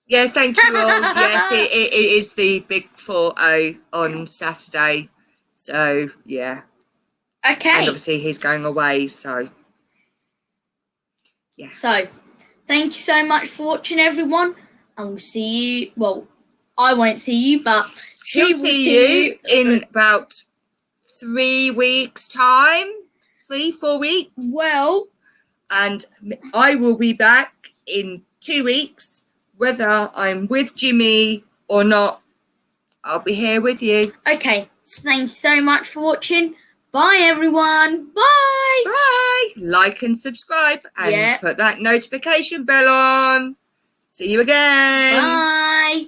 Yeah, thank you all. Yes, it is the big 4-0 on Saturday. So, yeah. Okay. And obviously he's going away, so. Yeah. So, thank you so much for watching, everyone. And we'll see you. Well, I won't see you, but she'll see you in about 3 weeks' time. 3-4 weeks. Well. And I will be back in 2 weeks. Whether I'm with Jimmy or not, I'll be here with you. Okay. So thank you so much for watching. Bye, everyone. Bye. Bye. Like and subscribe and put that notification bell on. See you again. Bye.